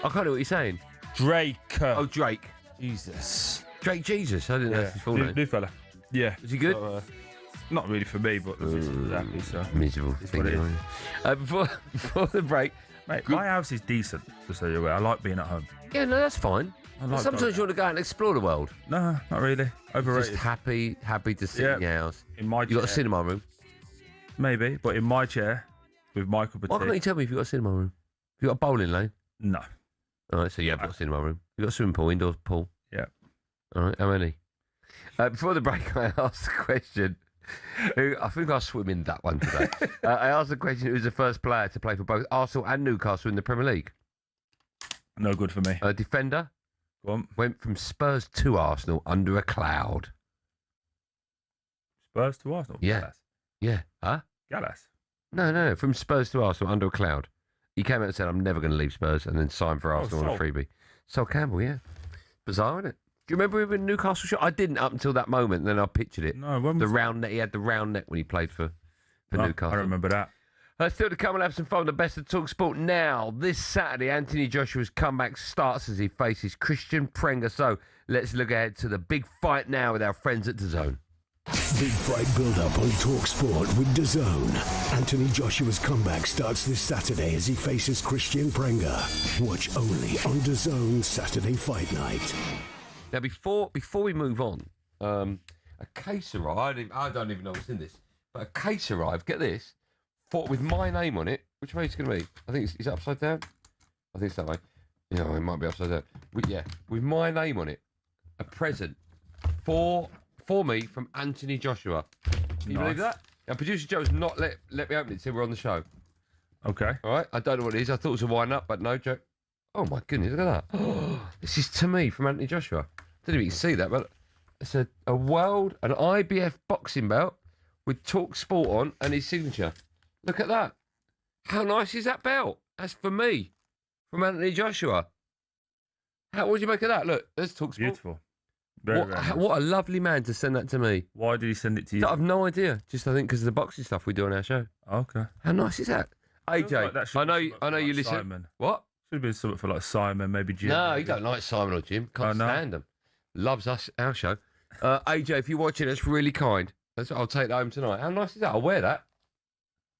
Speaker 4: I can't know what you're saying.
Speaker 5: Drake.
Speaker 4: Oh, Drake.
Speaker 5: Jesus.
Speaker 4: Drake Jesus. I didn't know that's his full name.
Speaker 5: New fella. Yeah.
Speaker 4: Was he good?
Speaker 5: So, not really for me, but the missus was happy, so.
Speaker 4: Miserable. Before the break.
Speaker 5: Mate, my house is decent, just so you're aware. I like being at home.
Speaker 4: Yeah, no, that's fine.
Speaker 5: Like
Speaker 4: sometimes you want to go out and explore the world.
Speaker 5: No, not really. Overrated.
Speaker 4: Just happy to sit in your house.
Speaker 5: In my
Speaker 4: you got a cinema room?
Speaker 5: Maybe, but in my chair with my cup of tea.
Speaker 4: Why can't you tell me if you've got a cinema room? Have you got a bowling lane?
Speaker 5: No.
Speaker 4: All right, so you have got a cinema room. You got a swimming pool, indoor pool?
Speaker 5: Yeah.
Speaker 4: All right, how many? Before the break, I asked the question. I think I'll swim in that one today. I asked the question, who's the first player to play for both Arsenal and Newcastle in the Premier League?
Speaker 5: No good for me.
Speaker 4: Defender?
Speaker 5: Go on.
Speaker 4: Went from Spurs to Arsenal under a cloud.
Speaker 5: Spurs to Arsenal?
Speaker 4: Yeah.
Speaker 5: Gallas.
Speaker 4: Yeah. Huh?
Speaker 5: Gallas?
Speaker 4: No. From Spurs to Arsenal under a cloud. He came out and said, I'm never going to leave Spurs, and then signed for Arsenal on a freebie. Sol Campbell, yeah. Bizarre, isn't it? Do you remember him in Newcastle shot? I didn't up until that moment, and then I pictured it.
Speaker 5: No, when was
Speaker 4: round neck. He had the round neck when he played for Newcastle.
Speaker 5: I remember that.
Speaker 4: Still to come and have some fun with the best of talkSPORT now. This Saturday, Anthony Joshua's comeback starts as he faces Christian Prenga. So let's look ahead to the big fight now with our friends at DAZN.
Speaker 20: Big fight build-up on talkSPORT with DAZN. Anthony Joshua's comeback starts this Saturday as he faces Christian Prenga. Watch only on DAZN Saturday Fight Night.
Speaker 4: Now, before we move on, a case arrived. I don't even know what's in this, but a case arrived. Get this, with my name on it. Which way it's going to be? I think it's upside down. I think it's that way. Yeah, it might be upside down. With my name on it. A present for me from Anthony Joshua. Can you believe that? Now, producer Joe's not let me open it till we're on the show.
Speaker 5: Okay.
Speaker 4: All right. I don't know what it is. I thought it was a wind-up, but no joke. Oh, my goodness. Look at that. This is to me from Anthony Joshua. Didn't even see that, but it's an IBF boxing belt with talkSPORT on and his signature. Look at that. How nice is that belt? That's for me from Anthony Joshua. What would you make of that? Look, there's talkSPORT.
Speaker 5: Beautiful. Very nice.
Speaker 4: What a lovely man to send that to me.
Speaker 5: Why did he send it to you?
Speaker 4: I have no idea. Just I think because of the boxing stuff we do on our show.
Speaker 5: Okay.
Speaker 4: How nice is that? AJ,
Speaker 5: Like
Speaker 4: I know you listen.
Speaker 5: Simon.
Speaker 4: What?
Speaker 5: Should have been something for like Simon, maybe Jim.
Speaker 4: No, you don't like Simon or Jim. Can't stand them. Loves us, our show. AJ, if you're watching, that's really kind. I'll take that home tonight. How nice is that? I'll wear that.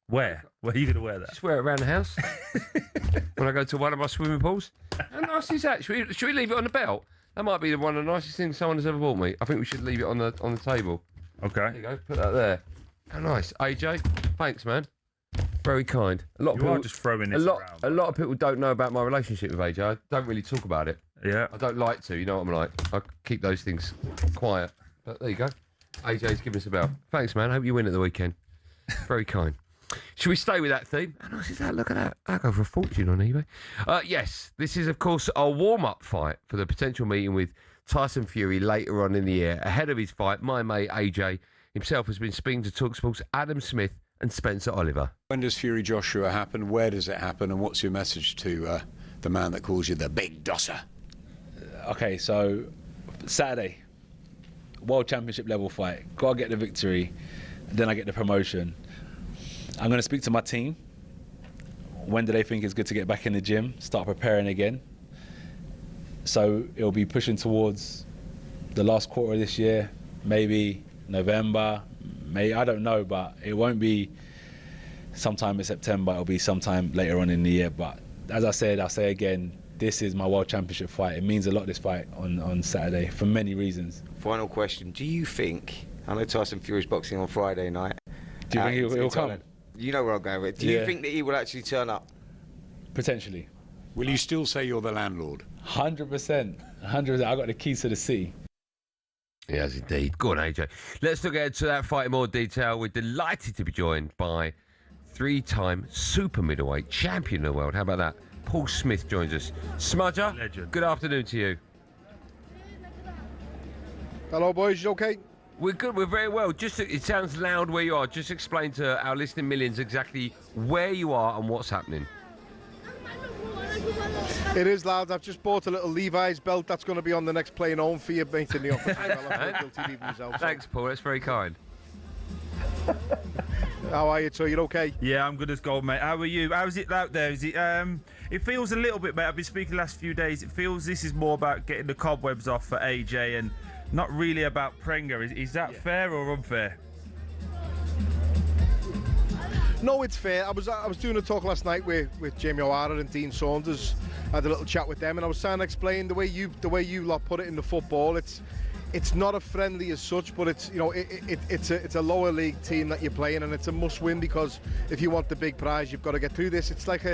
Speaker 5: Where? Where are you going to wear that?
Speaker 4: Just wear it around the house. When I go to one of my swimming pools. How nice is that? Should we leave it on the belt? That might be one of the nicest things someone has ever bought me. I think we should leave it on the table.
Speaker 5: Okay.
Speaker 4: There you go. Put that there. How nice. AJ, thanks, man. Very kind. A lot of people
Speaker 5: are just throwing this around.
Speaker 4: A lot of people don't know about my relationship with AJ. I don't really talk about it.
Speaker 5: Yeah.
Speaker 4: I don't like to. You know what I'm like. I keep those things quiet. But there you go. AJ's giving us a bell. Thanks, man. Hope you win at the weekend. Very kind. Should we stay with that theme? How nice is that? Look at that. I'll go for a fortune on eBay. Yes, this is, of course, a warm-up fight for the potential meeting with Tyson Fury later on in the year. Ahead of his fight, my mate AJ himself has been speaking to talkSPORT's Adam Smith and Spencer Oliver.
Speaker 21: When does Fury Joshua happen? Where does it happen? And what's your message to the man that calls you the big dosser?
Speaker 22: Okay, so Saturday, World Championship level fight. Gotta get the victory, then I get the promotion. I'm going to speak to my team. When do they think it's good to get back in the gym, start preparing again? So it'll be pushing towards the last quarter of this year, maybe November, I don't know, but it won't be sometime in September, it'll be sometime later on in the year. But as I said, I'll say again, this is my World Championship fight. It means a lot, this fight on Saturday, for many reasons.
Speaker 19: Final question, do you think, I know Tyson Fury's boxing on Friday night.
Speaker 22: Do you think he'll come?
Speaker 19: You know where I'm going with it. Do you think that he will actually turn up?
Speaker 22: Potentially.
Speaker 21: Will you still say you're the landlord?
Speaker 22: 100%. 100%. I got the keys to the sea.
Speaker 4: Yes, indeed. Go on, AJ. Let's look ahead to that fight in more detail. We're delighted to be joined by three-time super middleweight champion of the world. How about that? Paul Smith joins us. Smudger, legend. Good afternoon to you.
Speaker 23: Hello, boys. You okay?
Speaker 4: We're good. We're very well. It sounds loud where you are. Just explain to our listening millions exactly where you are and what's happening.
Speaker 23: It is, lads. I've just bought a little Levi's belt that's going to be on the next plane home for you, mate, in the office.
Speaker 4: Thanks, Paul. That's very kind.
Speaker 23: How are you, Troy? You okay?
Speaker 5: Yeah, I'm good as gold, mate. How are you? How's it out there? Is it? It feels a little bit, mate. I've been speaking the last few days. It feels this is more about getting the cobwebs off for AJ and not really about Prenga. Is that fair or unfair?
Speaker 23: No, it's fair. I was doing a talk last night with Jamie O'Hara and Dean Saunders. I had a little chat with them, and I was trying to explain the way you lot put it in the football. It's not a friendly as such, but it's it's a lower league team that you're playing, and it's a must win because if you want the big prize, you've got to get through this. It's like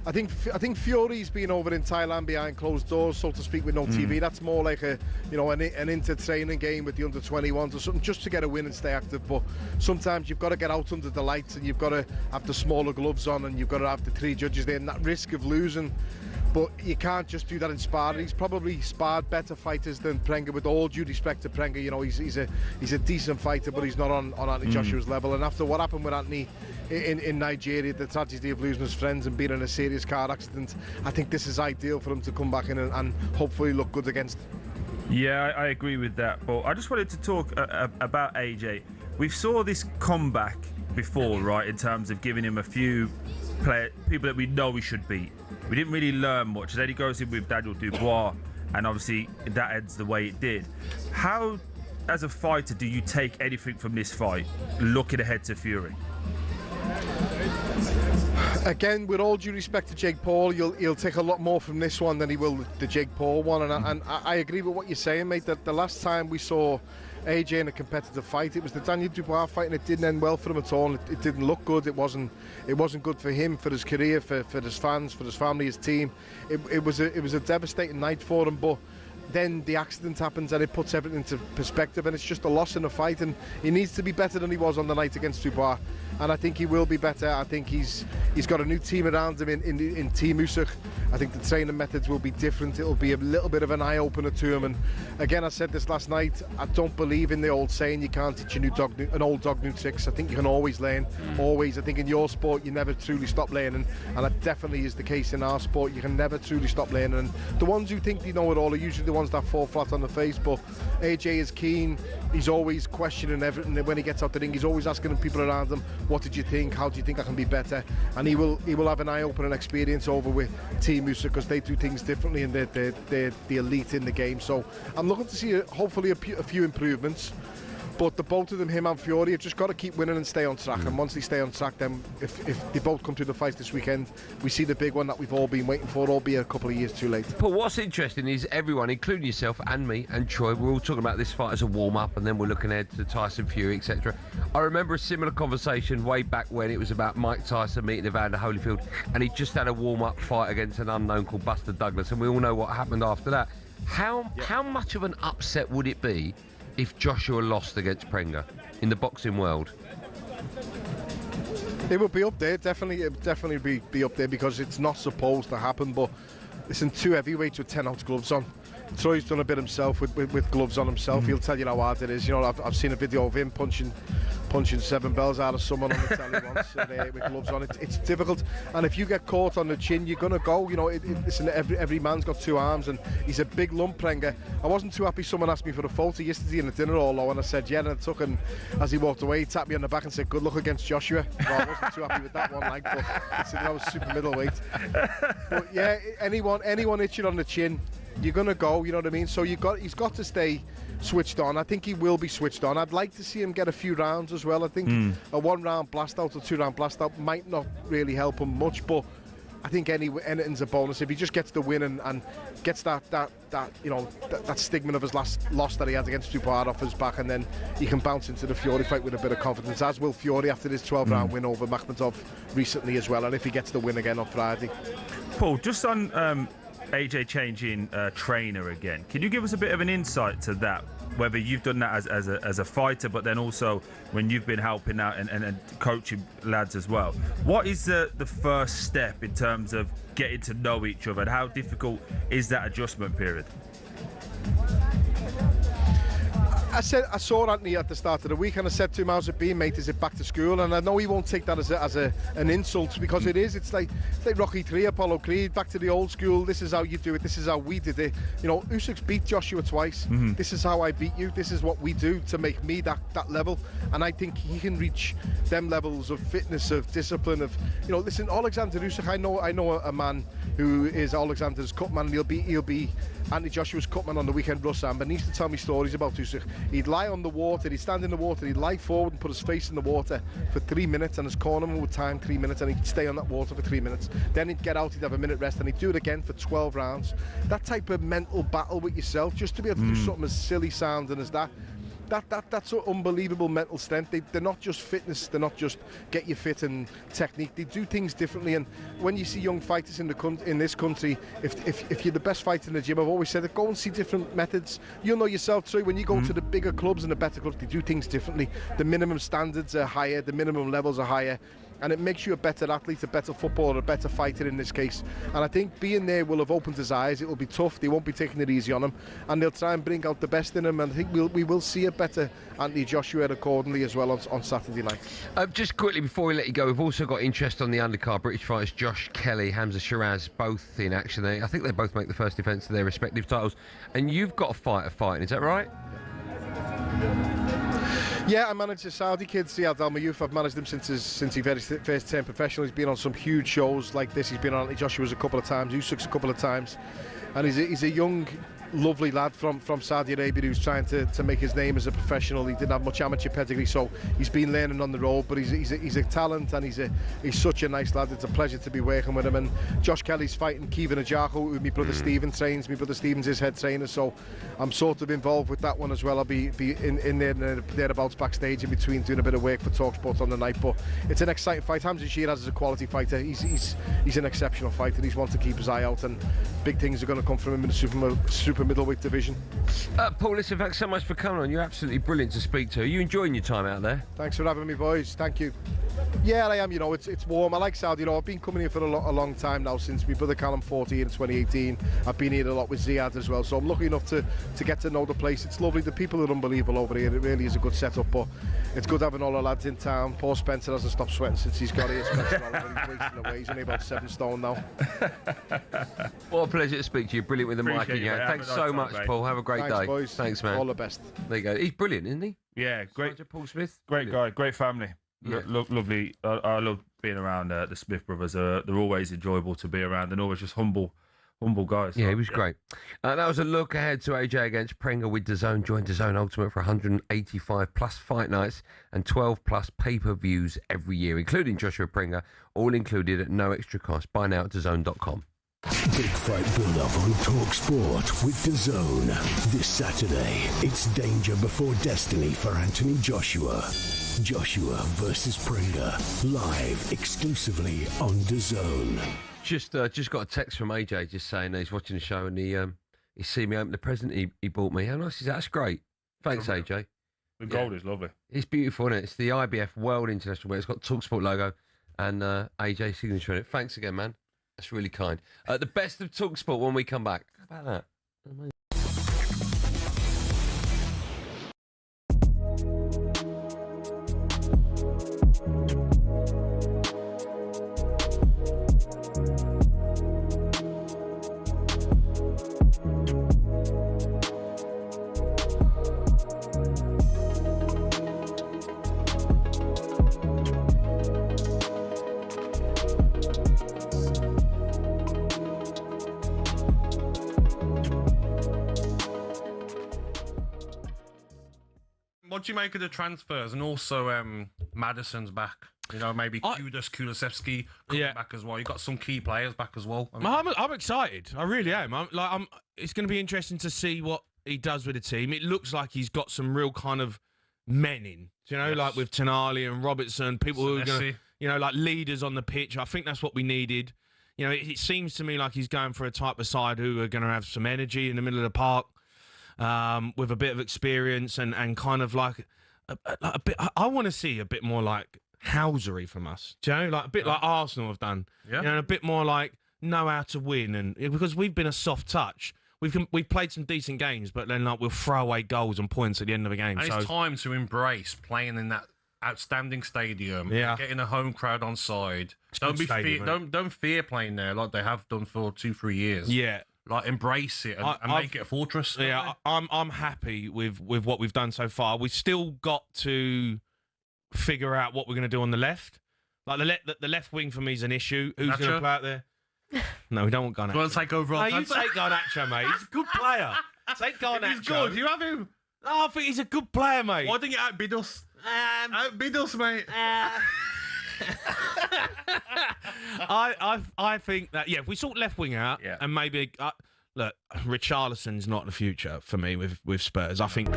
Speaker 23: I think Fury's been over in Thailand behind closed doors, so to speak, with no TV. That's more like an inter-training game with the under-21s or something, just to get a win and stay active. But sometimes you've got to get out under the lights, and you've got to have the smaller gloves on, and you've got to have the three judges there, and that risk of losing. But you can't just do that in sparring. He's probably sparred better fighters than Prenga, with all due respect to Prenga. You know, he's a decent fighter, but he's not on Anthony Joshua's level. And after what happened with Anthony in Nigeria, the tragedy of losing his friends and being in a serious car accident, I think this is ideal for him to come back in and hopefully look good against.
Speaker 5: Yeah, I agree with that. But I just wanted to talk about AJ. We saw this comeback before, right, in terms of giving him a few people that we know he should beat. We didn't really learn much. Then he goes in with Daniel Dubois, and obviously that ends the way it did. How, as a fighter, do you take anything from this fight, looking ahead to Fury?
Speaker 23: Again, with all due respect to Jake Paul, he'll take a lot more from this one than he will the Jake Paul one. And I agree with what you're saying, mate, that the last time we saw AJ in a competitive fight, it was the Daniel Dubois fight, and it didn't end well for him at all. It didn't look good. It wasn't good for him, for his career, for his fans, for his family, his team. It was a devastating night for him, but then the accident happens and it puts everything into perspective, and it's just a loss in the fight, and he needs to be better than he was on the night against Dubois, and I think he will be better. I think he's got a new team around him in Team Usyk. I think the training methods will be different. It'll be a little bit of an eye-opener to him, and again, I said this last night, I don't believe in the old saying you can't teach an old dog new tricks. I think you can always learn, always. I think in your sport you never truly stop learning, and that definitely is the case in our sport. You can never truly stop learning, and the ones who think they know it all are usually the ones that fall flat on the face. But AJ is keen. He's always questioning everything. When he gets out the ring, he's always asking people around him, what did you think? How do you think I can be better? And he will have an eye-opening experience over with Team Usyk, because they do things differently, and they're the elite in the game. So I'm looking to see hopefully a few improvements. But the both of them, him and Fury, have just got to keep winning and stay on track. And once they stay on track, then if they both come to the fight this weekend, we see the big one that we've all been waiting for, albeit a couple of years too late.
Speaker 4: But what's interesting is everyone, including yourself and me and Troy, we're all talking about this fight as a warm-up, and then we're looking ahead to Tyson Fury, etc. I remember a similar conversation way back when it was about Mike Tyson meeting Evander Holyfield, and he just had a warm-up fight against an unknown called Buster Douglas, and we all know what happened after that. How much of an upset would it be if Joshua lost against Prenga in the boxing world?
Speaker 23: It would be up there, definitely. It would definitely be up there, because it's not supposed to happen. But listen, two heavyweights with 10-ounce gloves on. Troy's done a bit himself with gloves on himself. He'll tell you how hard it is. You know, I've seen a video of him punching 7 bells out of someone on the telly once with gloves on. It's difficult, and if you get caught on the chin, you're gonna go. You know, listen, every man's got two arms, and he's a big lump, Prenga. I wasn't too happy. Someone asked me for a photo yesterday in the dinner hall, and I said yeah, and I took, and as he walked away, he tapped me on the back and said, "Good luck against Joshua." Well, I wasn't too happy with that one, like, but considering I was super middleweight. But yeah, anyone itching on the chin, you're gonna go. You know what I mean? So he's got to stay switched on. I think he will be switched on. I'd like to see him get a few rounds as well. I think a 1-round blast out or 2-round blast out might not really help him much, but I think anything's a bonus if he just gets the win and gets that stigma of his last loss that he had against Dubois off his back, and then he can bounce into the Fury fight with a bit of confidence, as will Fury after his 12-round win over Makhmedov recently as well, and if he gets the win again on Friday.
Speaker 5: Paul, just on AJ changing trainer again, can you give us a bit of an insight to that, whether you've done that as a fighter, but then also when you've been helping out and coaching lads as well? What is the first step in terms of getting to know each other, and how difficult is that adjustment period?
Speaker 23: I saw Anthony at the start of the week, and I said to him, "How's it been, mate? Is it back to school?" And I know he won't take that as an insult, because it is. It's like Rocky 3, Apollo Creed, back to the old school. This is how you do it. This is how we did it. You know, Usyk's beat Joshua twice. This is how I beat you. This is what we do to make me that level. And I think he can reach them levels of fitness, of discipline, of, you know, listen, Alexander Usyk. I know a man who is Alexander's cutman. He'll be Andy Joshua's cutman on the weekend, Russ Amber, and he used to tell me stories about Usyk. He'd lie on the water, he'd stand in the water, he'd lie forward and put his face in the water for 3 minutes, and his cornerman would time 3 minutes, and he'd stay on that water for 3 minutes. Then he'd get out, he'd have a minute rest, and he'd do it again for 12 rounds. That type of mental battle with yourself, just to be able to do something as silly sounding as that. That's unbelievable mental strength. They're not just fitness, they're not just get you fit and technique. They do things differently, and when you see young fighters in this country, if you're the best fighter in the gym, I've always said it, go and see different methods. You'll know yourself, Troy, when you go to the bigger clubs and the better clubs, they do things differently. The minimum standards are higher, the minimum levels are higher, and it makes you a better athlete, a better footballer, a better fighter in this case. And I think being there will have opened his eyes. It will be tough. They won't be taking it easy on him, and they'll try and bring out the best in him. And I think we will see a better Anthony Joshua accordingly as well on Saturday night.
Speaker 4: Just quickly before we let you go, we've also got interest on the undercard. British fighters Josh Kelly, Hamza Shiraz, both in action. I think they both make the first defence of their respective titles. And you've got a fighter fighting, is that right?
Speaker 23: Yeah, I managed a Saudi kid, Ziad Al-Mayyouf. I've managed him since he first turned professional. He's been on some huge shows like this. He's been on Anthony Joshua's a couple of times, Usyk's a couple of times, and he's a young lovely lad from Saudi Arabia who's trying to make his name as a professional. He didn't have much amateur pedigree, so he's been learning on the road, but he's a talent, and he's such a nice lad. It's a pleasure to be working with him. And Josh Kelly's fighting Kevin Ajako, who my brother Stephen trains. My brother Stephen's his head trainer, so I'm sort of involved with that one as well. I'll be in there thereabouts backstage in between, doing a bit of work for talkSPORT on the night. But it's an exciting fight. Hamza Sheeraz is a quality fighter. He's an exceptional fighter. He's one to keep his eye out, and big things are going to come from him in the super middleweight division.
Speaker 4: Paul, listen, thanks so much for coming on. You're absolutely brilliant to speak to. Are you enjoying your time out there?
Speaker 23: Thanks for having me, boys. Thank you. Yeah, I am. You know, it's warm. I like Saudi. You know, I've been coming here for a long time now, since my brother Callum fought here in 2018. I've been here a lot with Ziad as well, so I'm lucky enough to get to know the place. It's lovely. The people are unbelievable over here. It really is a good setup, but it's good having all the lads in town. Paul Spencer hasn't stopped sweating since he's got here. He's wasting away. He's only about 7 stone now.
Speaker 4: What a pleasure to speak to you. Brilliant with the mic in your hand. Thanks so much, Paul. Have a great day.
Speaker 23: Boys.
Speaker 4: Thanks, man.
Speaker 23: All the best.
Speaker 4: There you go. He's brilliant, isn't he?
Speaker 5: Yeah, great.
Speaker 4: Paul Smith.
Speaker 5: Great guy, great family.
Speaker 4: Yeah.
Speaker 5: Lovely. I love being around the Smith brothers. They're always enjoyable to be around, and always just humble guys.
Speaker 4: Yeah, he was great. That was a look ahead to AJ against Prenga with DAZN. Join DAZN Ultimate for 185 plus fight nights and 12 plus pay-per-views every year, including Joshua Prenga, all included at no extra cost. Buy now at DAZN.com.
Speaker 20: Big fight build-up on talkSPORT with DAZN. This Saturday, it's danger before destiny for Anthony Joshua. Joshua versus Prenga, live exclusively on DAZN.
Speaker 4: Just got a text from AJ just saying he's watching the show and he's seen me open the present he bought me. How nice is that? That's great. Thanks, AJ.
Speaker 5: The gold is lovely.
Speaker 4: It's beautiful, isn't it? It's the IBF World International Wear. It's got talkSPORT logo and AJ signature in it. Thanks again, man. That's really kind. The best of talkSPORT when we come back. How about that? Amazing.
Speaker 13: What do you make of the transfers? And also Madison's back. You know, maybe Kulusevski coming back as well. You got some key players back as well.
Speaker 1: I'm excited. I really am. It's going to be interesting to see what he does with the team. It looks like he's got some real kind of men in. You know, like with Tonali and Robertson, people who are going to, you know, like leaders on the pitch. I think that's what we needed. You know, it seems to me like he's going for a type of side who are going to have some energy in the middle of the park. With a bit of experience and kind of like a bit. I want to see a bit more like Housery from us, do you know, like a bit like Arsenal have done.
Speaker 13: Yeah.
Speaker 1: You know, a bit more like know how to win, and because we've been a soft touch. We've played some decent games, but then like we'll throw away goals and points at the end of the game.
Speaker 13: And it's time to embrace playing in that outstanding stadium.
Speaker 1: Yeah,
Speaker 13: getting a home crowd on side. Don't fear playing there like they have done for 2-3 years.
Speaker 1: Yeah.
Speaker 13: Like embrace it and make it a fortress.
Speaker 1: Yeah, I'm happy with what we've done so far. We've still got to figure out what we're going to do on the left. Like the left wing for me is an issue. Who's going to play out there? No, we don't want Garnacho.
Speaker 13: You want to take over?
Speaker 1: No, you take Garnacho, mate. He's a good player. Take Garnacho.
Speaker 13: He's good. You have him.
Speaker 1: Oh, I think he's a good player, mate.
Speaker 13: Why didn't you outbid us? Outbid us, mate.
Speaker 1: I think that if we sort left wing out and maybe look, Richarlison's not the future for me with Spurs. I think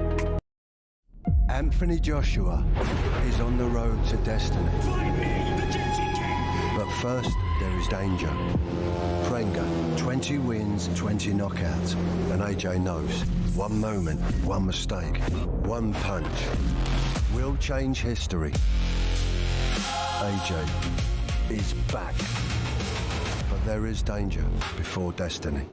Speaker 14: Anthony Joshua is on the road to destiny. But first, there is danger. Prenga, 20 wins, 20 knockouts. And AJ knows, one moment, one mistake, one punch will change history. AJ is back. But there is danger before destiny.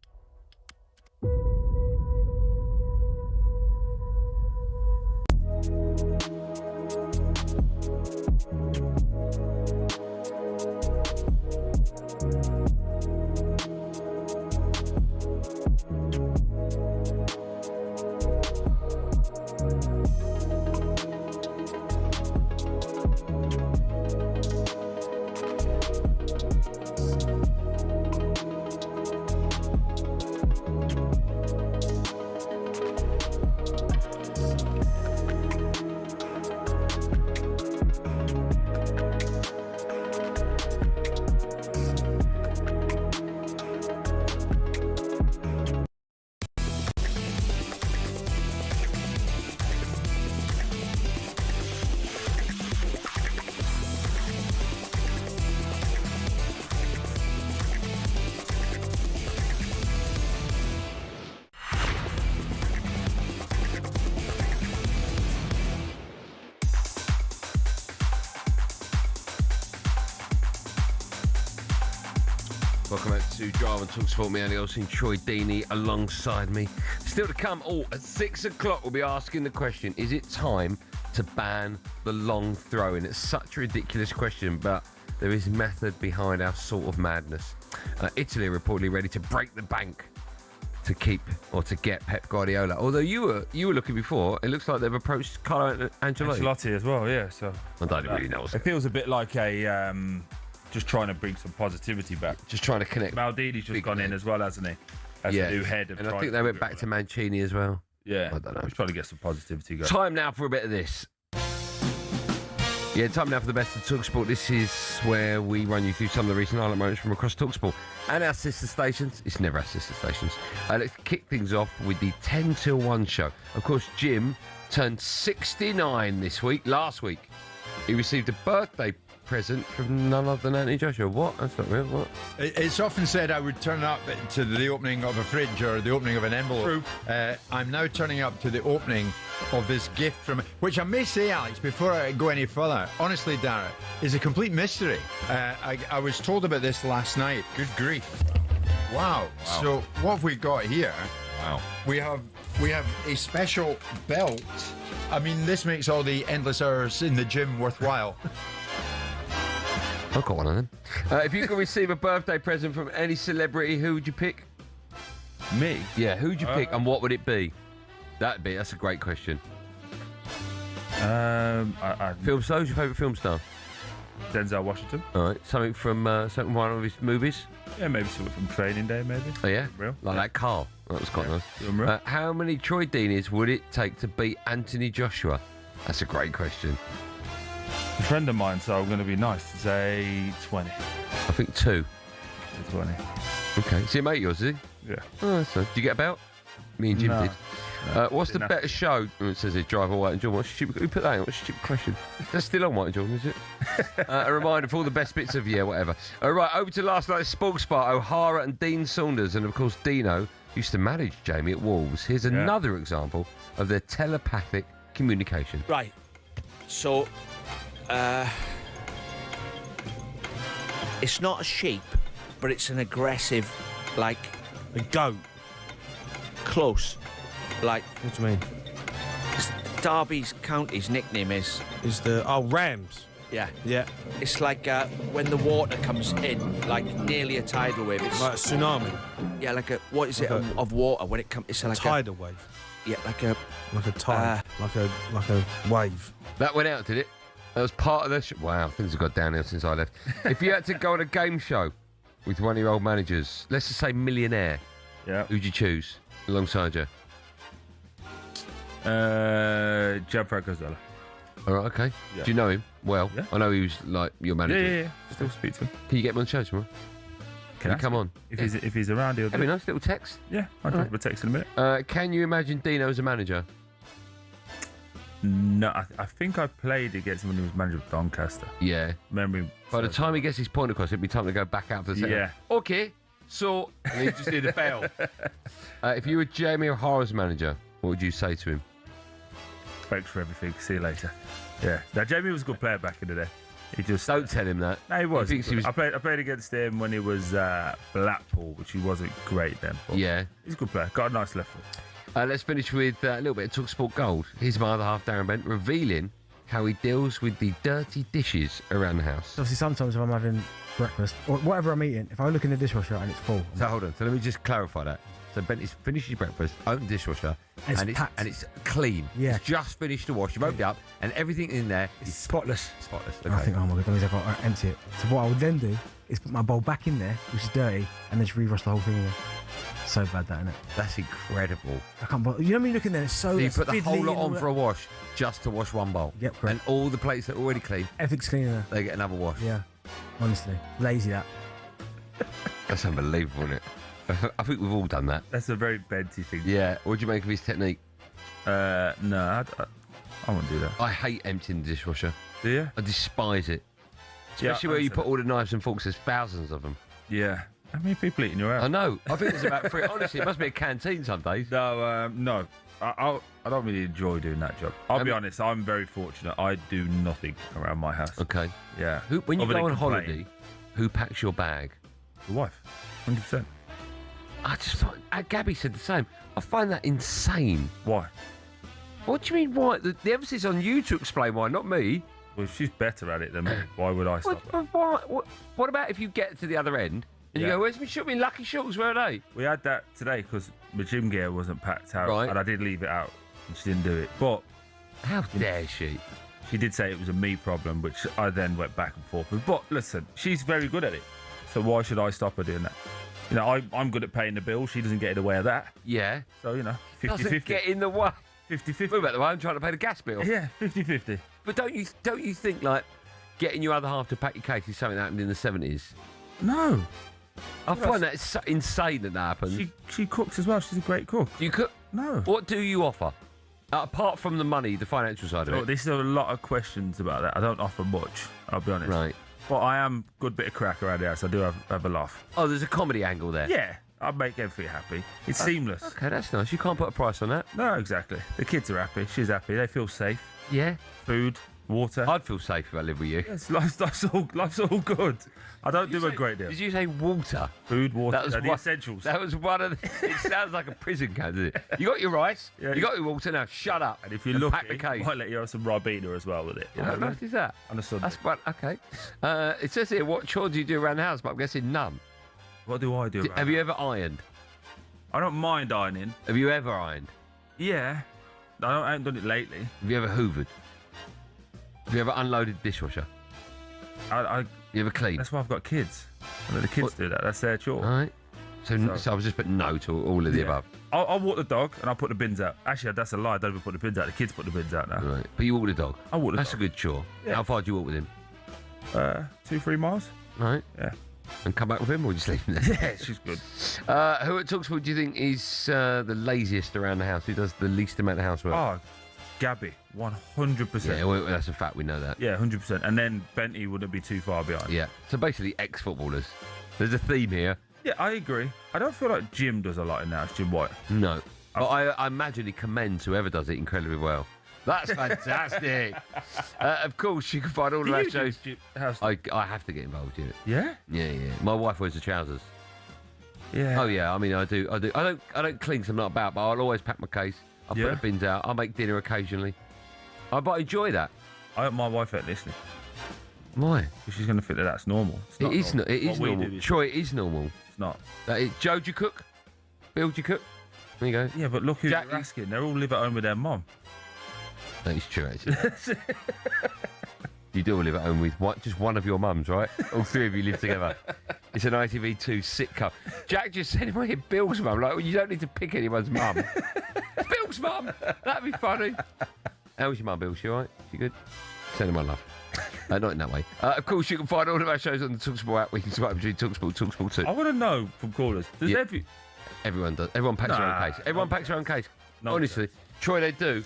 Speaker 4: Welcome back to Drive on talkSPORT. Me, Andy Goldstein Troy Deeney alongside me. Still to come, at 6 o'clock we'll be asking the question, is it time to ban the long throwing? It's such a ridiculous question, but there is method behind our sort of madness. Italy are reportedly ready to break the bank to keep or to get Pep Guardiola. Although you were looking before, it looks like they've approached Carlo Ancelotti
Speaker 5: as well, yeah. So
Speaker 4: I don't really know.
Speaker 5: It feels a bit like a just trying to bring some positivity back.
Speaker 4: Just trying to connect.
Speaker 5: Maldini's just gone in as well, hasn't he? As the new head of.
Speaker 4: And I think they went back to Mancini as well.
Speaker 5: Yeah,
Speaker 4: I don't know.
Speaker 5: Just trying to get some positivity going.
Speaker 4: Time now for a bit of this. Yeah, time now for the best of talkSPORT. This is where we run you through some of the recent highlight moments from across talkSPORT and our sister stations. It's never our sister stations. Let's kick things off with the 10 till 1 show. Of course, Jim turned 69 this week. Last week, he received a birthday present from none other than Anthony Joshua. What? That's not real. What?
Speaker 2: It's often said I would turn up to the opening of a fridge or the opening of an envelope. I'm now turning up to the opening of this gift from, which I may say, Alex, before I go any further, honestly, Dara, is a complete mystery. I was told about this last night. Good grief. Wow. So what have we got here?
Speaker 5: Wow.
Speaker 2: We have a special belt. I mean, this makes all the endless hours in the gym worthwhile.
Speaker 4: I've got one of them. If you could receive a birthday present from any celebrity, who would you pick?
Speaker 5: Me?
Speaker 4: Yeah, who would you pick and what would it be? That's a great question. Film star, who's your favourite film star?
Speaker 5: Denzel Washington.
Speaker 4: All right, something from one of his movies?
Speaker 5: Yeah, maybe something from Training Day, maybe.
Speaker 4: Oh, yeah?
Speaker 5: Real?
Speaker 4: Like that car. That was quite nice. How many Troy Deeneys would it take to beat Anthony Joshua? That's a great question.
Speaker 5: A friend of mine, so I'm going to be nice. Say 20.
Speaker 4: I think 2.
Speaker 5: 20.
Speaker 4: Okay. Is he a mate of yours, is he?
Speaker 5: Yeah.
Speaker 4: Oh, so. Did you get about? Me and Jim
Speaker 5: No.
Speaker 4: did. What's the better show? Oh, it says here, Driver White and Jordan. Who put that in? What's a stupid question? That's still on White and Jordan, is it? A reminder for all the best bits of, whatever. All right, over to last night's Sports Bar. O'Hara and Dean Saunders. And, of course, Dino used to manage Jamie at Wolves. Here's another example of their telepathic communication.
Speaker 3: Right. So... it's not a sheep, but it's an aggressive, like a goat. Close. Like.
Speaker 1: What do you mean?
Speaker 3: Derby's county's nickname is
Speaker 1: the Rams.
Speaker 3: Yeah.
Speaker 1: Yeah.
Speaker 3: It's like when the water comes in, like nearly a tidal wave. It's
Speaker 1: like a tsunami.
Speaker 3: Yeah, like a of water when it comes. It's like
Speaker 1: tidal wave.
Speaker 3: Yeah, like a
Speaker 1: tide, like a wave.
Speaker 4: That went out, did it? That was part of the wow, things have got downhill since I left. If you had to go on a game show with one of your old managers, let's just say Millionaire, who'd you choose alongside you?
Speaker 5: Gianfranco Zola.
Speaker 4: All right, okay.
Speaker 5: Yeah.
Speaker 4: Do you know him well?
Speaker 5: Yeah.
Speaker 4: I know he was like your manager.
Speaker 5: Yeah. Still speak to him.
Speaker 4: Can you get him on the show tomorrow? Can you come on?
Speaker 5: If he's around, he'll do
Speaker 4: That'd be
Speaker 5: it.
Speaker 4: nice little text.
Speaker 5: Yeah, I'll drop a text in a minute.
Speaker 4: Can you imagine Dino as a manager?
Speaker 5: No, I think I played against him when he was manager of Doncaster.
Speaker 4: Yeah.
Speaker 5: Remembering.
Speaker 4: By the time he gets his point across, it'd be time to go back out for the second.
Speaker 5: Yeah.
Speaker 4: Okay, so... And he just did a fail. If you were Jamie O'Hara's manager, what would you say to him?
Speaker 5: Thanks for everything. See you later. Yeah. Now, Jamie was a good player back in the day. He just...
Speaker 4: Don't tell him that.
Speaker 5: No, he was.
Speaker 4: He thinks he was...
Speaker 5: I played against him when he was Blackpool, which he wasn't great then. But
Speaker 4: yeah.
Speaker 5: He's a good player. Got a nice left foot.
Speaker 4: Let's finish with a little bit of talkSPORT Gold. Here's my other half, Darren Bent, revealing how he deals with the dirty dishes around the house.
Speaker 12: Obviously, sometimes if I'm having breakfast or whatever I'm eating, if I look in the dishwasher and it's full.
Speaker 4: So hold on. So let me just clarify that. So Bent is finished his breakfast, opened the dishwasher, and it's clean.
Speaker 12: Yeah.
Speaker 4: It's just finished to wash. You've opened it up, and everything in there is
Speaker 12: spotless.
Speaker 4: Spotless.
Speaker 12: And I think, oh my god, that means I've got to empty it. So what I would then do is put my bowl back in there, which is dirty, and then just rewash the whole thing again. So bad, that, isn't it?
Speaker 4: That's incredible.
Speaker 12: I can't bother. You know when you look in there, it's so...
Speaker 4: So you put the whole lot on
Speaker 12: and
Speaker 4: for a wash just to wash one bowl.
Speaker 12: Yep, correct.
Speaker 4: And all the plates that are already clean,
Speaker 12: everything's clean in there.
Speaker 4: they get another wash.
Speaker 12: Yeah, honestly. Lazy, that.
Speaker 4: That's unbelievable, isn't it? I think we've all done that.
Speaker 5: That's a very Benty thing.
Speaker 4: Yeah. What do you make of his technique?
Speaker 5: No, I won't do that.
Speaker 4: I hate emptying the dishwasher.
Speaker 5: Do you?
Speaker 4: I despise it. Especially where you put all the knives and forks. There's thousands of them.
Speaker 5: Yeah. How many people eat in your house?
Speaker 4: I know. I think there's about 3. Honestly, it must be a canteen some days.
Speaker 5: No. I don't really enjoy doing that job. I'll be honest. I'm very fortunate. I do nothing around my house.
Speaker 4: Okay.
Speaker 5: Yeah.
Speaker 4: When you
Speaker 5: Other
Speaker 4: go
Speaker 5: than
Speaker 4: on
Speaker 5: complain.
Speaker 4: holiday, who packs your bag?
Speaker 5: The wife, 100%.
Speaker 4: I just find, Gabby said the same. I find that insane.
Speaker 5: Why?
Speaker 4: What do you mean, why? The emphasis on you to explain why, not me.
Speaker 5: Well, if she's better at it than me, why would I stop her?
Speaker 4: What about if you get to the other end and you go, where's my shoes? My lucky shoes, where are they?
Speaker 5: We had that today because my gym gear wasn't packed out,
Speaker 4: Right.
Speaker 5: and I did leave it out, and she didn't do it. But
Speaker 4: how dare she?
Speaker 5: She did say it was a me problem, which I then went back and forth with. But listen, she's very good at it, so why should I stop her doing that? You know, I'm good at paying the bill. She doesn't get in the way of that.
Speaker 4: Yeah.
Speaker 5: So, you know, 50-50.
Speaker 4: Doesn't get in the way.
Speaker 5: 50-50.
Speaker 4: Move out the way, I'm trying to pay the gas bill.
Speaker 5: Yeah, 50-50.
Speaker 4: But don't you think, like, getting your other half to pack your case is something that happened in the 70s?
Speaker 5: No.
Speaker 4: I find that so insane that happens.
Speaker 5: She cooks as well. She's a great cook.
Speaker 4: You cook?
Speaker 5: No.
Speaker 4: What do you offer? Apart from the money, the financial side of
Speaker 5: Oh,
Speaker 4: it.
Speaker 5: there's a lot of questions about that. I don't offer much, I'll be honest.
Speaker 4: Right.
Speaker 5: But I am a good bit of crack around the house. I do have a laugh.
Speaker 4: Oh, there's a comedy angle there.
Speaker 5: Yeah. I make everything happy. It's seamless.
Speaker 4: Okay, that's nice. You can't put a price on that.
Speaker 5: No, exactly. The kids are happy. She's happy. They feel safe.
Speaker 4: Yeah.
Speaker 5: Food, water.
Speaker 4: I'd feel safe if I lived with you.
Speaker 5: Yes, life's all good. I don't do a great deal.
Speaker 4: Did you say water?
Speaker 5: Food, water,
Speaker 4: That was
Speaker 5: the
Speaker 4: one-
Speaker 5: essentials.
Speaker 4: That was one of the... It sounds like a prison camp, doesn't it? You got your rice,
Speaker 5: Yeah.
Speaker 4: you got your water, now shut up.
Speaker 5: And if you
Speaker 4: and
Speaker 5: look
Speaker 4: pack the case.
Speaker 5: might let you have some Ribena as well with it. You know
Speaker 4: How
Speaker 5: what I mean?
Speaker 4: nice is that?
Speaker 5: On a Sunday.
Speaker 4: That's fun. Okay. It says here, what chores do you do around the house? But I'm guessing none.
Speaker 5: What do I do?
Speaker 4: Have you ever ironed?
Speaker 5: I don't mind ironing.
Speaker 4: Have you ever ironed?
Speaker 5: Yeah. I haven't done it lately.
Speaker 4: Have you ever hoovered? Have you ever unloaded dishwasher? You ever cleaned?
Speaker 5: That's why I've got kids. I let the kids do that. That's their chore.
Speaker 4: All right. So I was just putting no to all of the above.
Speaker 5: I'll walk the dog and I'll put the bins out. Actually, that's a lie. I don't even put the bins out. The kids put the bins out now.
Speaker 4: Right. But you walk the dog?
Speaker 5: I walk the
Speaker 4: That's
Speaker 5: dog.
Speaker 4: a good chore.
Speaker 5: Yeah.
Speaker 4: How far do you walk with him?
Speaker 5: 2-3 miles.
Speaker 4: Right.
Speaker 5: Yeah.
Speaker 4: And come back with him, or just leave him there?
Speaker 26: Yeah, she's good.
Speaker 4: Who at talkSPORT do you think is the laziest around the house? Who does the least amount of housework?
Speaker 5: Oh, Gabby, 100%.
Speaker 4: Yeah, well, that's a fact. We know that.
Speaker 5: Yeah, 100%. And then Benty wouldn't be too far behind.
Speaker 4: Yeah. So basically, ex-footballers. There's a theme here.
Speaker 5: Yeah, I agree. I don't feel like Jim does a lot in the house, Jim White.
Speaker 4: No. But I imagine he commends whoever does it incredibly well. That's fantastic. Of course, you can find all of our shows. I have to get involved in it.
Speaker 5: Yeah?
Speaker 4: Yeah. My wife wears the trousers.
Speaker 5: Yeah.
Speaker 4: Oh yeah. I mean, I do. I don't cling 'cause I'm not about, but I'll always pack my case. I'll put the bins out. I'll make dinner occasionally. But I enjoy that.
Speaker 5: My wife ain't listening.
Speaker 4: Why?
Speaker 5: Because she's going to think that that's normal. It's not
Speaker 4: It is.
Speaker 5: normal.
Speaker 4: It is
Speaker 5: What we
Speaker 4: normal.
Speaker 5: do is-
Speaker 4: Troy, it is normal.
Speaker 5: It's not.
Speaker 4: Joe, do you cook? Bill, do you cook? There you go.
Speaker 5: Yeah, but look who
Speaker 4: Jack,
Speaker 5: you're asking. They all live at home with their mum.
Speaker 4: That is true, actually. You do all live at home with just one of your mums, right? All three of you live together. It's an ITV2 sitcom. Jack just said, well, Bill's mum. Like, well, you don't need to pick anyone's mum. It's Bill's mum. That'd be funny. How's your mum, Bill? She all right? She good? Send her my love. Not in that way. Of course, you can find all of our shows on the talkSPORT app. We can swipe between talkSPORT, talkSPORT 2.
Speaker 5: I want to know from callers. Does
Speaker 4: Everyone does. Everyone packs their own case. Everyone packs their own case. Honestly. Troy, they do.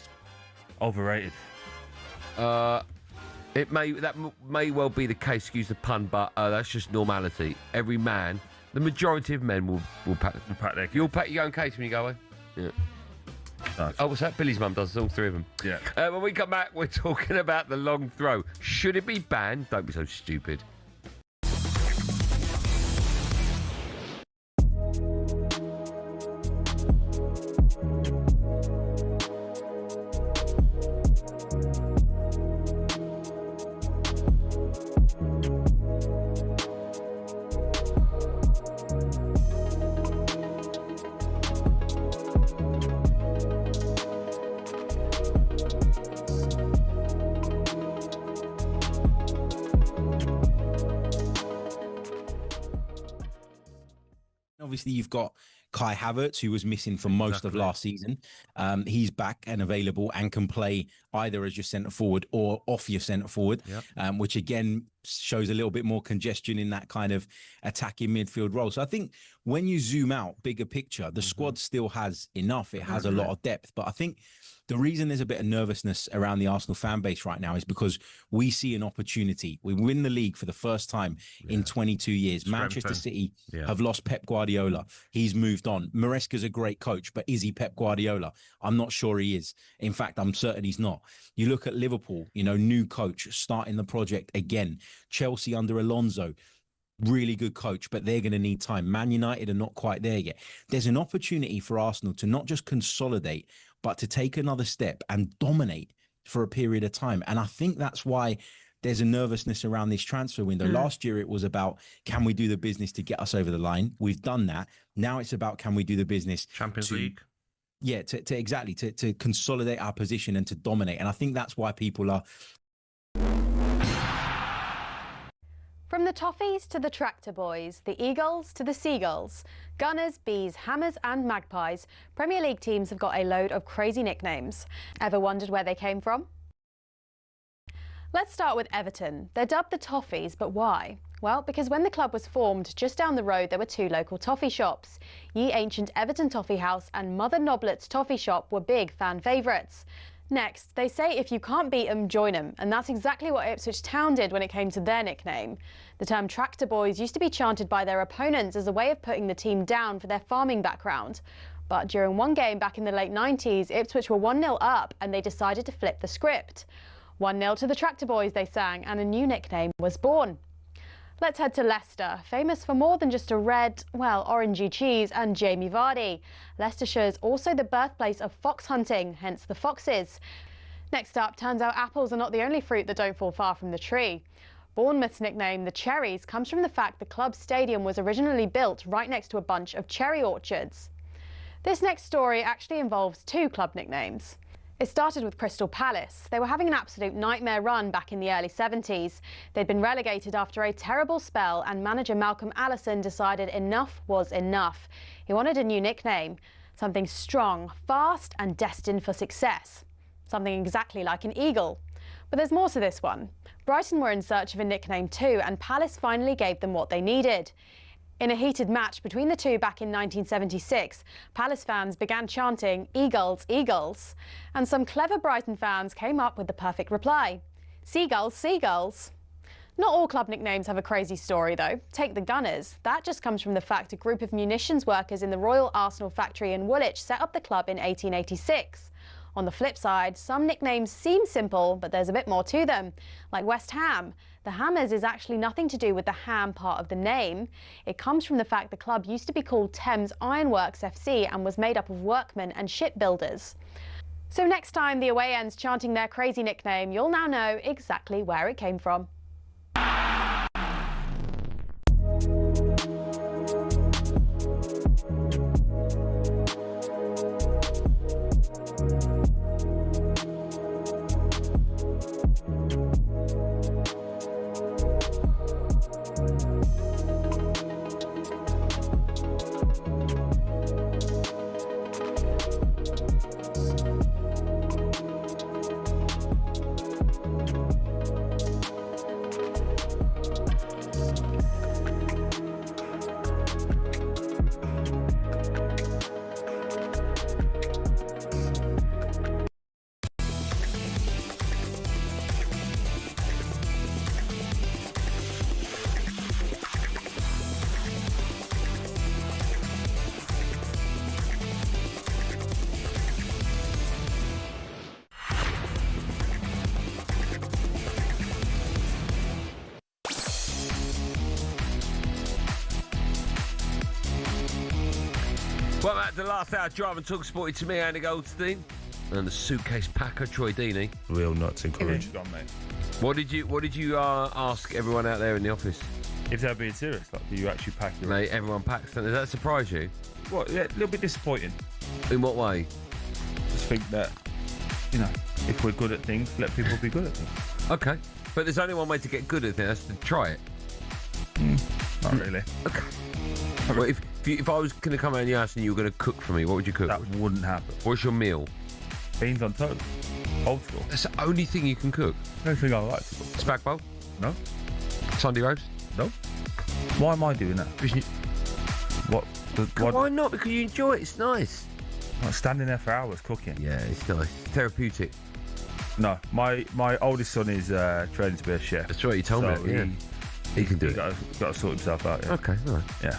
Speaker 5: Overrated.
Speaker 4: That may well be the case, excuse the pun, but that's just normality. Every man, the majority of men will pack
Speaker 5: their case.
Speaker 4: You'll pack your own case when you go away? Yeah.
Speaker 5: Nice.
Speaker 4: Oh, what's that? Billy's mum does, all three of them.
Speaker 5: Yeah.
Speaker 4: When we come back, we're talking about the long throw. Should it be banned? Don't be so stupid.
Speaker 8: Obviously, you've got Kai Havertz, who was missing for most of last season. He's back and available and can play either as your centre forward or off your centre forward, which again shows a little bit more congestion in that kind of attacking midfield role. So I think when you zoom out, bigger picture, the squad still has enough. It has a lot of depth. But I think the reason there's a bit of nervousness around the Arsenal fan base right now is because we see an opportunity. We win the league for the first time in 22 years. Manchester City have lost Pep Guardiola. He's moved on. Maresca's a great coach, but is he Pep Guardiola? I'm not sure he is. In fact, I'm certain he's not. You look at Liverpool, new coach starting the project again. Chelsea under Alonso. really good coach, but they're going to need time. Man United are not quite there yet. There's an opportunity for Arsenal to not just consolidate, but to take another step and dominate for a period of time. And I think that's why there's a nervousness around this transfer window. Last year, it was about, can we do the business to get us over the line? We've done that. Now it's about, can we do the business
Speaker 13: Champions League?
Speaker 8: Yeah, to consolidate our position and to dominate. And I think that's why people are...
Speaker 6: From the Toffees to the Tractor Boys, the Eagles to the Seagulls, Gunners, Bees, Hammers and Magpies, Premier League teams have got a load of crazy nicknames. Ever wondered where they came from? Let's start with Everton. They're dubbed the Toffees, but why? Well, because when the club was formed, just down the road there were 2 local toffee shops. Ye Ancient Everton Toffee House and Mother Noblet's Toffee Shop were big fan favourites. Next, they say if you can't beat 'em, join 'em, and that's exactly what Ipswich Town did when it came to their nickname. The term Tractor Boys used to be chanted by their opponents as a way of putting the team down for their farming background. But during one game back in the late 90s, Ipswich were 1-0 up and they decided to flip the script. 1-0 to the Tractor Boys, they sang, and a new nickname was born. Let's head to Leicester, famous for more than just a red, well, orangey cheese and Jamie Vardy. Leicestershire's also the birthplace of fox hunting, hence the Foxes. Next up, turns out apples are not the only fruit that don't fall far from the tree. Bournemouth's nickname, the Cherries, comes from the fact the club's stadium was originally built right next to a bunch of cherry orchards. This next story actually involves 2 club nicknames. It started with Crystal Palace. They were having an absolute nightmare run back in the early 70s. They'd been relegated after a terrible spell and manager Malcolm Allison decided enough was enough. He wanted a new nickname, something strong, fast and destined for success. Something exactly like an eagle. But there's more to this one. Brighton were in search of a nickname too, and Palace finally gave them what they needed. In a heated match between the two back in 1976, Palace fans began chanting, "Eagles, Eagles," and some clever Brighton fans came up with the perfect reply, "Seagulls, Seagulls." Not all club nicknames have a crazy story though. Take the Gunners. That just comes from the fact a group of munitions workers in the Royal Arsenal factory in Woolwich set up the club in 1886. On the flip side, some nicknames seem simple, but there's a bit more to them, like West Ham. The Hammers is actually nothing to do with the ham part of the name. It comes from the fact the club used to be called Thames Ironworks FC and was made up of workmen and shipbuilders. So next time the away end's chanting their crazy nickname, you'll now know exactly where it came from.
Speaker 4: Well, that's the last hour drive and talk sporty to me, Andy Goldstein, and the suitcase packer, Troy Deeney.
Speaker 5: Real nuts and courage.
Speaker 4: What did you ask everyone out there in the office?
Speaker 5: If they're being serious, like, do you actually pack your...
Speaker 4: Mate, everyone packs. Does that surprise you?
Speaker 5: What? Yeah, a little bit disappointing.
Speaker 4: In what way?
Speaker 5: Just think that, you know, if we're good at things, let people be good at things.
Speaker 4: Okay. But there's only one way to get good at things, that's to try it.
Speaker 5: Not really.
Speaker 4: Okay. Well, if I was going to come around your house and you were going to cook for me, what would you cook?
Speaker 5: That wouldn't happen.
Speaker 4: What's your meal?
Speaker 5: Beans on toast. Old school.
Speaker 4: That's the only thing you can cook?
Speaker 5: The only thing I like to cook.
Speaker 4: Spag bowl?
Speaker 5: No.
Speaker 4: Sunday roast?
Speaker 5: No. Why am I doing that? What?
Speaker 4: Why not? Because you enjoy it. It's nice.
Speaker 5: I'm standing there for hours cooking.
Speaker 4: Yeah, it's nice. Therapeutic.
Speaker 5: No, my oldest son is training to be a chef.
Speaker 4: That's right, you told me. Yeah. He can do it.
Speaker 5: Got to sort himself out. Yeah.
Speaker 4: Okay, all right.
Speaker 5: Yeah.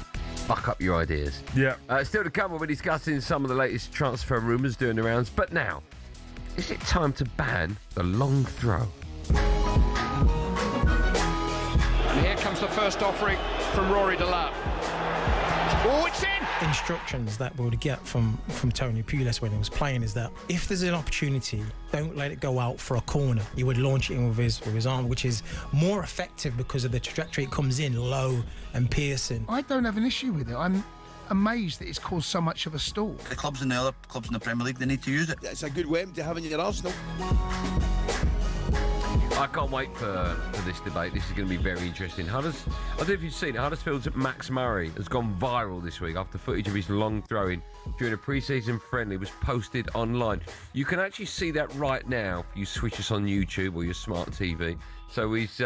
Speaker 4: Buck up your ideas.
Speaker 5: Yeah.
Speaker 4: Still to come, we'll be discussing some of the latest transfer rumours doing the rounds. But now, is it time to ban the long throw?
Speaker 9: And here comes comes the first offering from Rory Delap. Oh, it's in!
Speaker 10: Instructions that we would get from Tony Pulis when he was playing is that if there's an opportunity, don't let it go out for a corner. He would launch it in with his arm, which is more effective because of the trajectory it comes in low and piercing.
Speaker 11: I don't have an issue with it. I'm amazed that it's caused so much of a stall.
Speaker 24: The clubs in the other clubs in the Premier League, they need to use it.
Speaker 25: It's a good weapon to have in your arsenal.
Speaker 4: I can't wait for this debate. This is going to be very interesting. I don't know if you've seen it. Huddersfield's Max Murray has gone viral this week after footage of his long throwing during a pre-season friendly was posted online. You can actually see that right now if you switch us on YouTube or your smart TV. So he's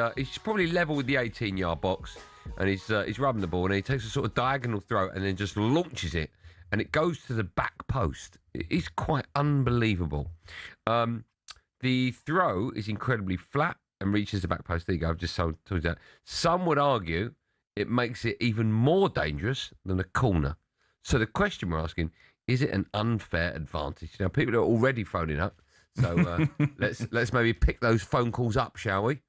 Speaker 4: probably level with the 18-yard box, and he's rubbing the ball, and he takes a sort of diagonal throw and then just launches it, and it goes to the back post. It's quite unbelievable. The throw is incredibly flat and reaches the back post. There you go, I've just told you that. Some would argue it makes it even more dangerous than a corner. So the question we're asking, is it an unfair advantage? Now, people are already phoning up, so let's maybe pick those phone calls up, shall we?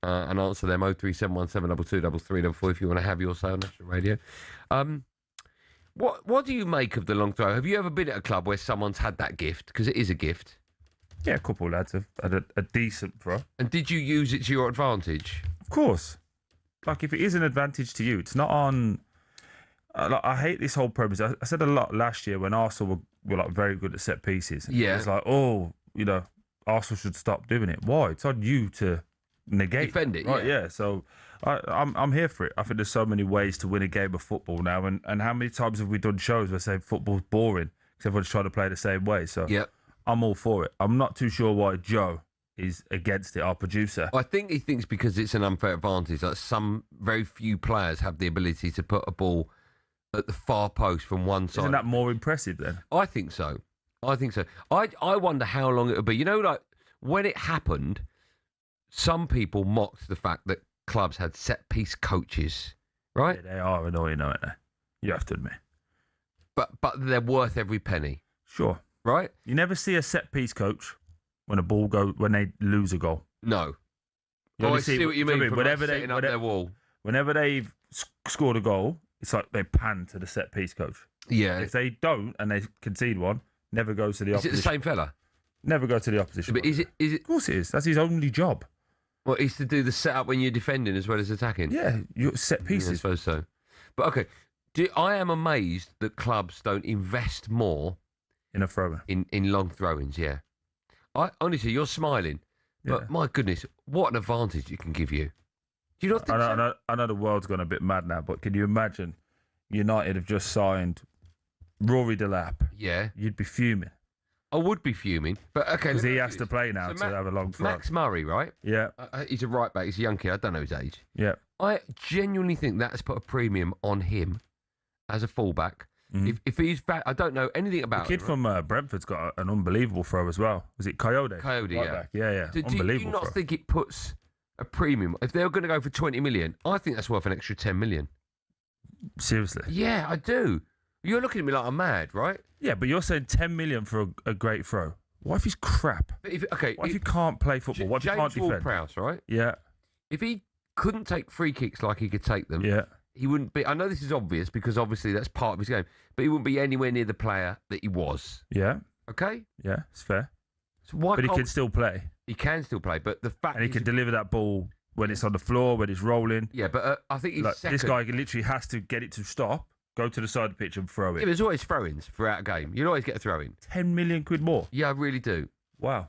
Speaker 4: And answer them 03717223344 if you want to have your say on National Radio. What do you make of the long throw? Have you ever been at a club where someone's had that gift? Because it is a gift.
Speaker 5: Yeah, a couple of lads have had a decent throw.
Speaker 4: And did you use it to your advantage?
Speaker 5: Of course. Like, if it is an advantage to you, it's not on... I hate this whole premise. I said a lot last year when Arsenal were like very good at set pieces.
Speaker 4: Yeah.
Speaker 5: It's like, Arsenal should stop doing it. Why? It's on you to negate.
Speaker 4: Defend it,
Speaker 5: right?
Speaker 4: yeah.
Speaker 5: So I'm here for it. I think there's so many ways to win a game of football now. And how many times have we done shows where saying football's boring because everyone's trying to play the same way? So
Speaker 4: yeah.
Speaker 5: I'm all for it. I'm not too sure why Joe is against it, our producer.
Speaker 4: I think he thinks because it's an unfair advantage. Like some very few players have the ability to put a ball at the far post from one side.
Speaker 5: Isn't that more impressive then?
Speaker 4: I think so. I wonder how long it would be. You know, like when it happened, some people mocked the fact that clubs had set-piece coaches, right?
Speaker 5: Yeah, they are annoying, aren't they? You have to admit.
Speaker 4: But they're worth every penny.
Speaker 5: Sure.
Speaker 4: Right?
Speaker 5: You never see a set-piece coach when they lose a goal.
Speaker 4: No.
Speaker 5: You only
Speaker 4: I see what you mean. From
Speaker 5: whenever
Speaker 4: setting up their wall.
Speaker 5: Whenever they've scored a goal, it's like they pan to the set-piece coach.
Speaker 4: Yeah.
Speaker 5: If they don't and they concede one, never goes to the opposition.
Speaker 4: Is it the same fella?
Speaker 5: Never go to the opposition.
Speaker 4: But is it?
Speaker 5: Of course it is. That's his only job.
Speaker 4: Well, he's to do the setup when you're defending as well as attacking.
Speaker 5: Yeah, you're set pieces.
Speaker 4: Yeah, I suppose so. But okay, I am amazed that clubs don't invest more
Speaker 5: in a throw
Speaker 4: in long throw-ins. Yeah, honestly, you're smiling, but my goodness, what an advantage it can give you. Do you not think so?
Speaker 5: I know the world's gone a bit mad now, but can you imagine United have just signed Rory Delap?
Speaker 4: Yeah,
Speaker 5: you'd be fuming.
Speaker 4: I would be fuming, but okay.
Speaker 5: Because he has to play now to have a long throw.
Speaker 4: Max Murray, right?
Speaker 5: Yeah.
Speaker 4: He's a right back. He's a young kid. I don't know his age.
Speaker 5: Yeah.
Speaker 4: I genuinely think that has put a premium on him as a fullback. Mm-hmm. If he's back, I don't know anything about
Speaker 5: the kid from Brentford's got an unbelievable throw as well. Was it Coyote?
Speaker 4: Coyote,
Speaker 5: right
Speaker 4: yeah.
Speaker 5: Back. Yeah.
Speaker 4: Do you not think it puts a premium? If they're going to go for 20 million, I think that's worth an extra 10 million.
Speaker 5: Seriously?
Speaker 4: Yeah, I do. You're looking at me like I'm mad, right?
Speaker 5: Yeah, but you're saying 10 million for a great throw. What if he's crap? What if you can't play football? What if you can't defend?
Speaker 4: James Ward-Prowse, right?
Speaker 5: Yeah.
Speaker 4: If he couldn't take free kicks like he could take them, he wouldn't be. I know this is obvious because obviously that's part of his game, but he wouldn't be anywhere near the player that he was.
Speaker 5: Yeah.
Speaker 4: Okay.
Speaker 5: Yeah, it's fair.
Speaker 4: So why?
Speaker 5: But he can still play.
Speaker 4: He can still play, but the fact
Speaker 5: and he can deliver that ball when it's on the floor, when it's rolling.
Speaker 4: Yeah, but I think he's
Speaker 5: this guy literally has to get it to stop. Go to the side of the pitch and throw it.
Speaker 4: Yeah, there's always throw-ins throughout a game. You'll always get a throw-in.
Speaker 5: 10 million quid more?
Speaker 4: Yeah, I really do.
Speaker 5: Wow.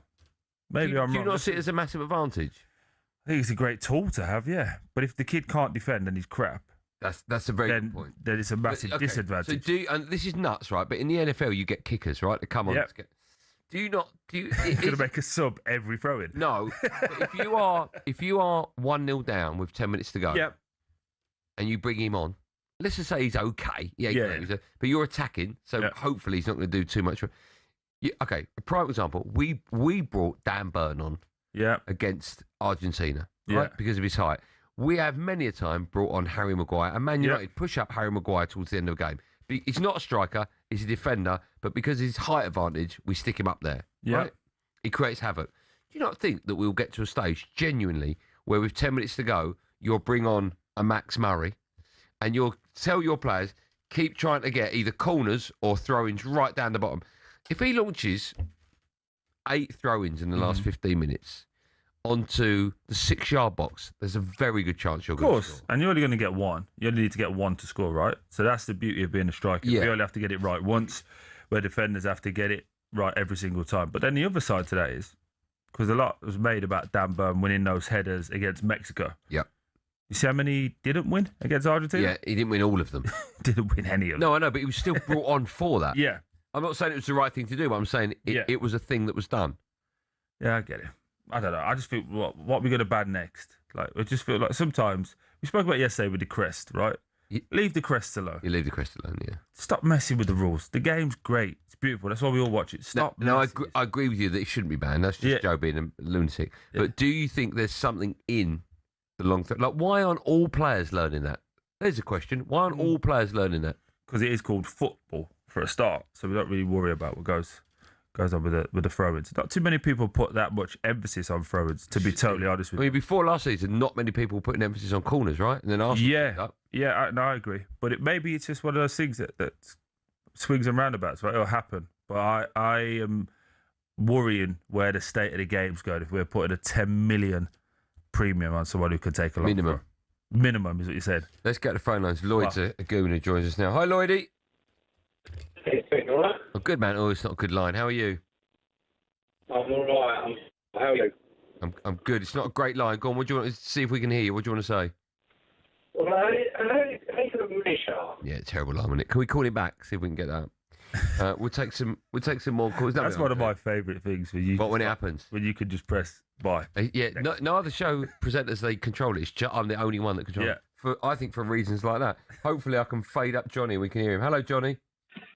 Speaker 5: Maybe I'm wrong.
Speaker 4: Do you not see it as a massive advantage?
Speaker 5: I think it's a great tool to have, yeah. But if the kid can't defend and he's crap...
Speaker 4: That's a very good point.
Speaker 5: Then it's a massive disadvantage.
Speaker 4: So and this is nuts, right? But in the NFL, you get kickers, right? They come on.
Speaker 5: Yep.
Speaker 4: Do you not...
Speaker 5: You're going to make a sub every throw-in?
Speaker 4: No. But if you are 1-0 down with 10 minutes to go...
Speaker 5: Yep.
Speaker 4: And you bring him on... Let's just say he's okay. Yeah. But you're attacking, so hopefully he's not going to do too much. Okay, a prime example. We brought Dan Burn on against Argentina, right? Because of his height. We have many a time brought on Harry Maguire, and Man United push up Harry Maguire towards the end of the game. He's not a striker, he's a defender, but because of his height advantage, we stick him up there, right? He creates havoc. Do you not think that we'll get to a stage, genuinely, where with 10 minutes to go, you'll bring on a Max Murray, and you'll tell your players, keep trying to get either corners or throw-ins right down the bottom. If he launches 8 throw-ins in the last 15 minutes onto the 6-yard box, there's a very good chance you're going to score.
Speaker 5: And you're only going to get one. You only need to get one to score, right? So that's the beauty of being a striker.
Speaker 4: Yeah.
Speaker 5: We only have to get it right once, where defenders have to get it right every single time. But then the other side to that is, because a lot was made about Dan Burn winning those headers against Mexico.
Speaker 4: Yep.
Speaker 5: You see how many he didn't win against Argentina?
Speaker 4: Yeah, he didn't win all of them.
Speaker 5: Didn't win any of them.
Speaker 4: No, I know, but he was still brought on for that.
Speaker 5: Yeah.
Speaker 4: I'm not saying it was the right thing to do, but I'm saying it was a thing that was done.
Speaker 5: Yeah, I get it. I don't know. I just feel what we got to ban next. Like, I just feel like sometimes we spoke about yesterday with the crest, right? Leave the crest alone.
Speaker 4: You leave the crest alone, yeah.
Speaker 5: Stop messing with the rules. The game's great. It's beautiful. That's why we all watch it. Stop.
Speaker 4: No, I agree with you that it shouldn't be banned. That's just Joe being a lunatic.
Speaker 5: Yeah.
Speaker 4: But do you think there's something in the long throw? Like, why aren't all players learning that? There's a question. Why aren't all players learning that?
Speaker 5: Because it is called football for a start, so we don't really worry about what goes on with the throw-ins. Not too many people put that much emphasis on throw-ins, to be totally honest with you.
Speaker 4: I mean, before last season, not many people were putting emphasis on corners, right? And then Arsenal
Speaker 5: I agree. But maybe it's just one of those things that swings and roundabouts, right? It'll happen. But I am worrying where the state of the game's going if we're putting a 10 million premium on someone who can take a long
Speaker 4: minimum.
Speaker 5: throw. Minimum is what you said.
Speaker 4: Let's get the phone lines. Lloyd's a goon who joins us now. Hi, Lloydie.
Speaker 7: All right?
Speaker 4: Oh, good, man. Oh, it's not a good line. How are you?
Speaker 7: I'm all right. How are you?
Speaker 4: I'm good. It's not a great line. Go on. What do you want to see if we can hear you? What do you want to say?
Speaker 7: Well, I can measure.
Speaker 4: Yeah, terrible line, isn't it? Can we call him back? See if we can get that. We'll take some more calls.
Speaker 5: That's one of my favourite things when you.
Speaker 4: But when it happens,
Speaker 5: when you could just press buy.
Speaker 4: Yeah, no other show presenters they control it. It's I'm the only one that controls it. I think for reasons like that. Hopefully, I can fade up Johnny and we can hear him. Hello, Johnny.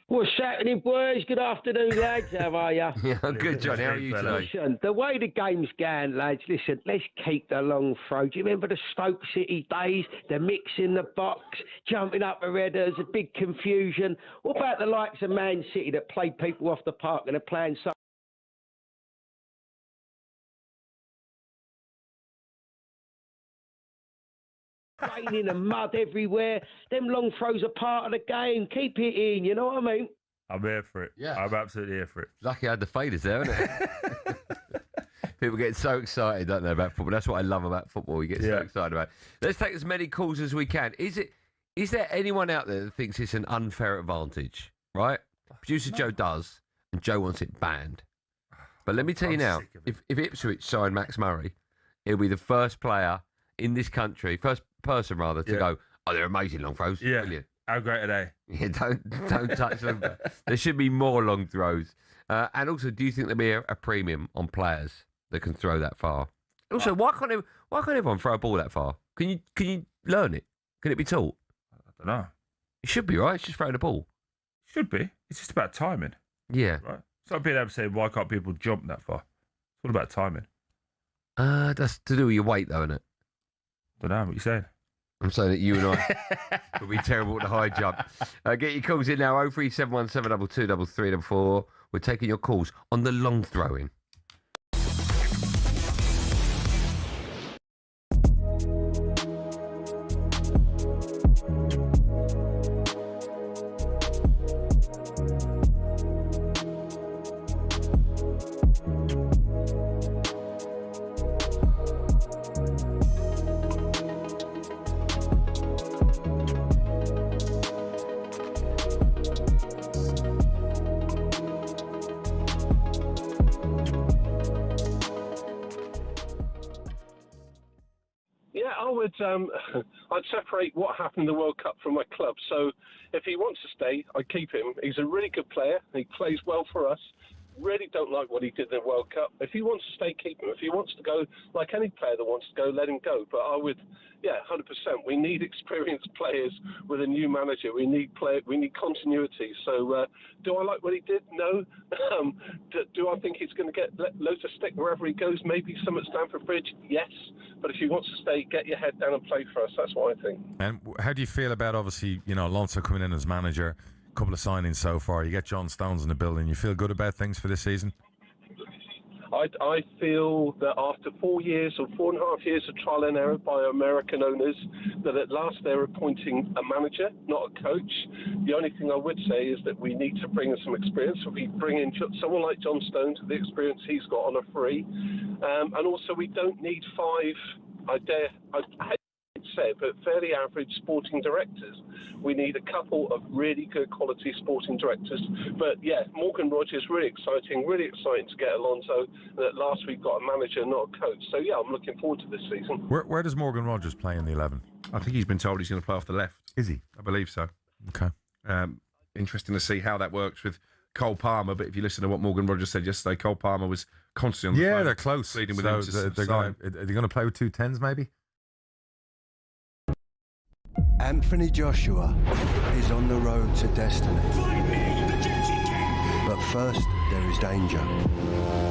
Speaker 15: What's happening, boys? Good afternoon, lads. How are you?
Speaker 4: Yeah, I'm good, Johnny. How are you today?
Speaker 15: Listen, the way the game's going, lads, listen, let's keep the long throw. Do you remember the Stoke City days? The mix in the box, jumping up the headers, a big confusion. What about the likes of Man City that played people off the park and are playing so... Raining and mud everywhere. Them long throws are part of the game. Keep it in, you know what I mean?
Speaker 5: I'm here for it.
Speaker 4: Yeah.
Speaker 5: I'm absolutely here for it.
Speaker 4: Lucky I had the faders there, isn't it? People get so excited, don't they, about football? That's what I love about football. You get so excited about it. Let's take as many calls as we can. Is there anyone out there that thinks it's an unfair advantage? Right? Producer Joe does, and Joe wants it banned. But let me tell you now, if Ipswich sign Max Murray, he'll be the first player in this country, first person rather, to go, oh, they're amazing long throws.
Speaker 5: Yeah.
Speaker 4: Brilliant.
Speaker 5: How great are they?
Speaker 4: Yeah, don't touch them. There should be more long throws. And also, do you think there'll be a premium on players that can throw that far? Also, why can't everyone throw a ball that far? Can you learn it? Can it be taught?
Speaker 5: I don't know.
Speaker 4: It should be, right? It's just throwing a ball.
Speaker 5: Should be. It's just about timing.
Speaker 4: Yeah.
Speaker 5: Right. It's not being able to say, why can't people jump that far? It's all about timing.
Speaker 4: That's to do with your weight, though, isn't it?
Speaker 5: Don't know what you're saying.
Speaker 4: I'm saying that you and I will be terrible at the high jump. Get your calls in now, 03717 223 We're taking your calls on the long throwing.
Speaker 17: I'd separate what happened in the World Cup from my club. So if he wants to stay, I keep him. He's a really good player. He plays well for us. Really don't like what he did in the World Cup. If he wants to stay, keep him. If he wants to go, like any player that wants to go, let him go. But I would, 100%. We need experienced players with a new manager. We need continuity. So do I like what he did? No. Do I think he's going to get loads of stick wherever he goes? Maybe some at Stamford Bridge? Yes. But if he wants to stay, get your head down and play for us. That's what I think.
Speaker 18: And how do you feel about, obviously, Alonso coming in as manager? Couple of signings so far. You get John Stones in the building. You feel good about things for this season?
Speaker 17: I feel that after 4 years or 4.5 years of trial and error by American owners, that at last they're appointing a manager, not a coach. The only thing I would say is that we need to bring in some experience. So we bring in someone like John Stones with the experience he's got on a free. And also we don't need I hate to say it, but fairly average sporting directors. We need a couple of really good quality sporting directors. But yeah, Morgan Rogers, really exciting to get Alonso. And at last we've got a manager, not a coach. So yeah, I'm looking forward to this season.
Speaker 18: Where does Morgan Rogers play in the 11?
Speaker 13: I think he's been told he's going to play off the left.
Speaker 18: Is he?
Speaker 13: I believe so.
Speaker 18: Okay.
Speaker 13: Interesting to see how that works with Cole Palmer. But if you listen to what Morgan Rogers said yesterday, Cole Palmer was constantly on the phone.
Speaker 18: They're close.
Speaker 13: Leading with
Speaker 18: So
Speaker 13: him to
Speaker 18: are they going to play with 2 10s maybe?
Speaker 14: Anthony Joshua is on the road to destiny. But first, there is danger.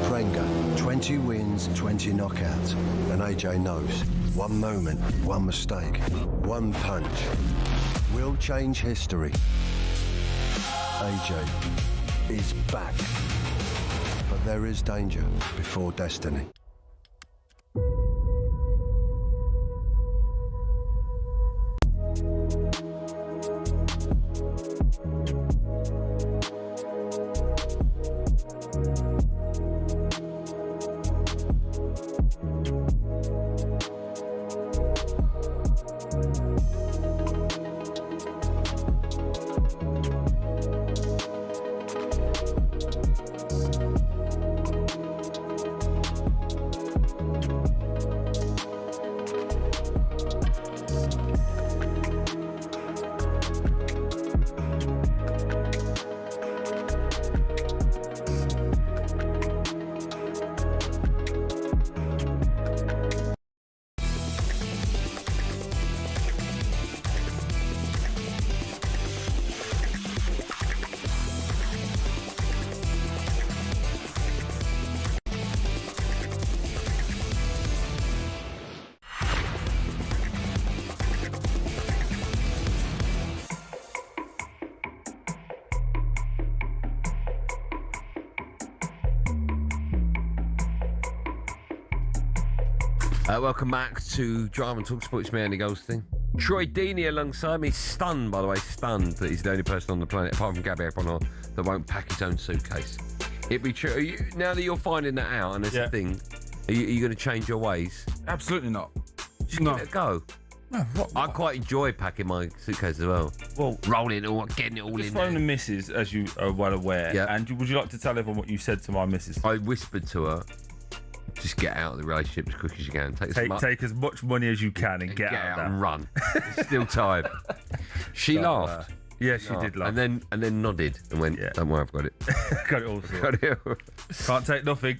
Speaker 14: Prenga, 20 wins, 20 knockouts. And AJ knows, one moment, one mistake, one punch will change history. AJ is back. But there is danger before destiny.
Speaker 4: Welcome back to Drive and Talk Sports. Me, Andy Goldstein. Troy Deeney alongside me. Stunned, by the way, stunned that he's the only person on the planet, apart from Gabby Aponor, that won't pack his own suitcase. It'd be true. Now that you're finding that out and it's a thing, are you going to change your ways?
Speaker 5: Absolutely not.
Speaker 4: Just give it a go.
Speaker 5: No,
Speaker 4: I quite enjoy packing my suitcase as well.
Speaker 5: Well,
Speaker 4: rolling it all, getting it all in
Speaker 5: phone
Speaker 4: there.
Speaker 5: the missus, as you are well aware.
Speaker 4: Yeah.
Speaker 5: And would you like to tell everyone what you said to my missus?
Speaker 4: I whispered to her, just get out of the relationship as quick as you can.
Speaker 5: Take as much money as you can and get out
Speaker 4: and run. There's still time. She laughed.
Speaker 5: Yeah, she did laugh.
Speaker 4: And then nodded and went, don't worry, I've got it.
Speaker 5: Got it all sorted.
Speaker 4: Got it all.
Speaker 5: Can't take nothing.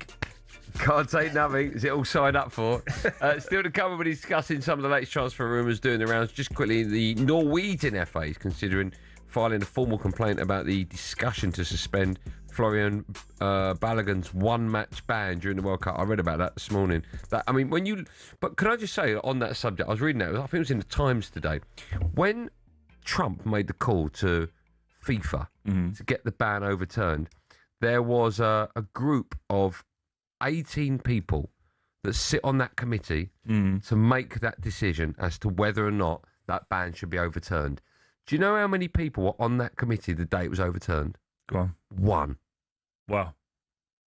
Speaker 4: Can't take nothing. Is it all signed up for? Still to come, we'll be discussing some of the latest transfer rumours doing the rounds. Just quickly, the Norwegian FA is considering filing a formal complaint about the discussion to suspend Florian Balogun's one-match ban during the World Cup. I read about that this morning. But can I just say on that subject, I was reading it, I think it was in the Times today. When Trump made the call to FIFA to get the ban overturned, there was a group of 18 people that sit on that committee to make that decision as to whether or not that ban should be overturned. Do you know how many people were on that committee the day it was overturned?
Speaker 5: Go on.
Speaker 4: 1.
Speaker 5: Wow.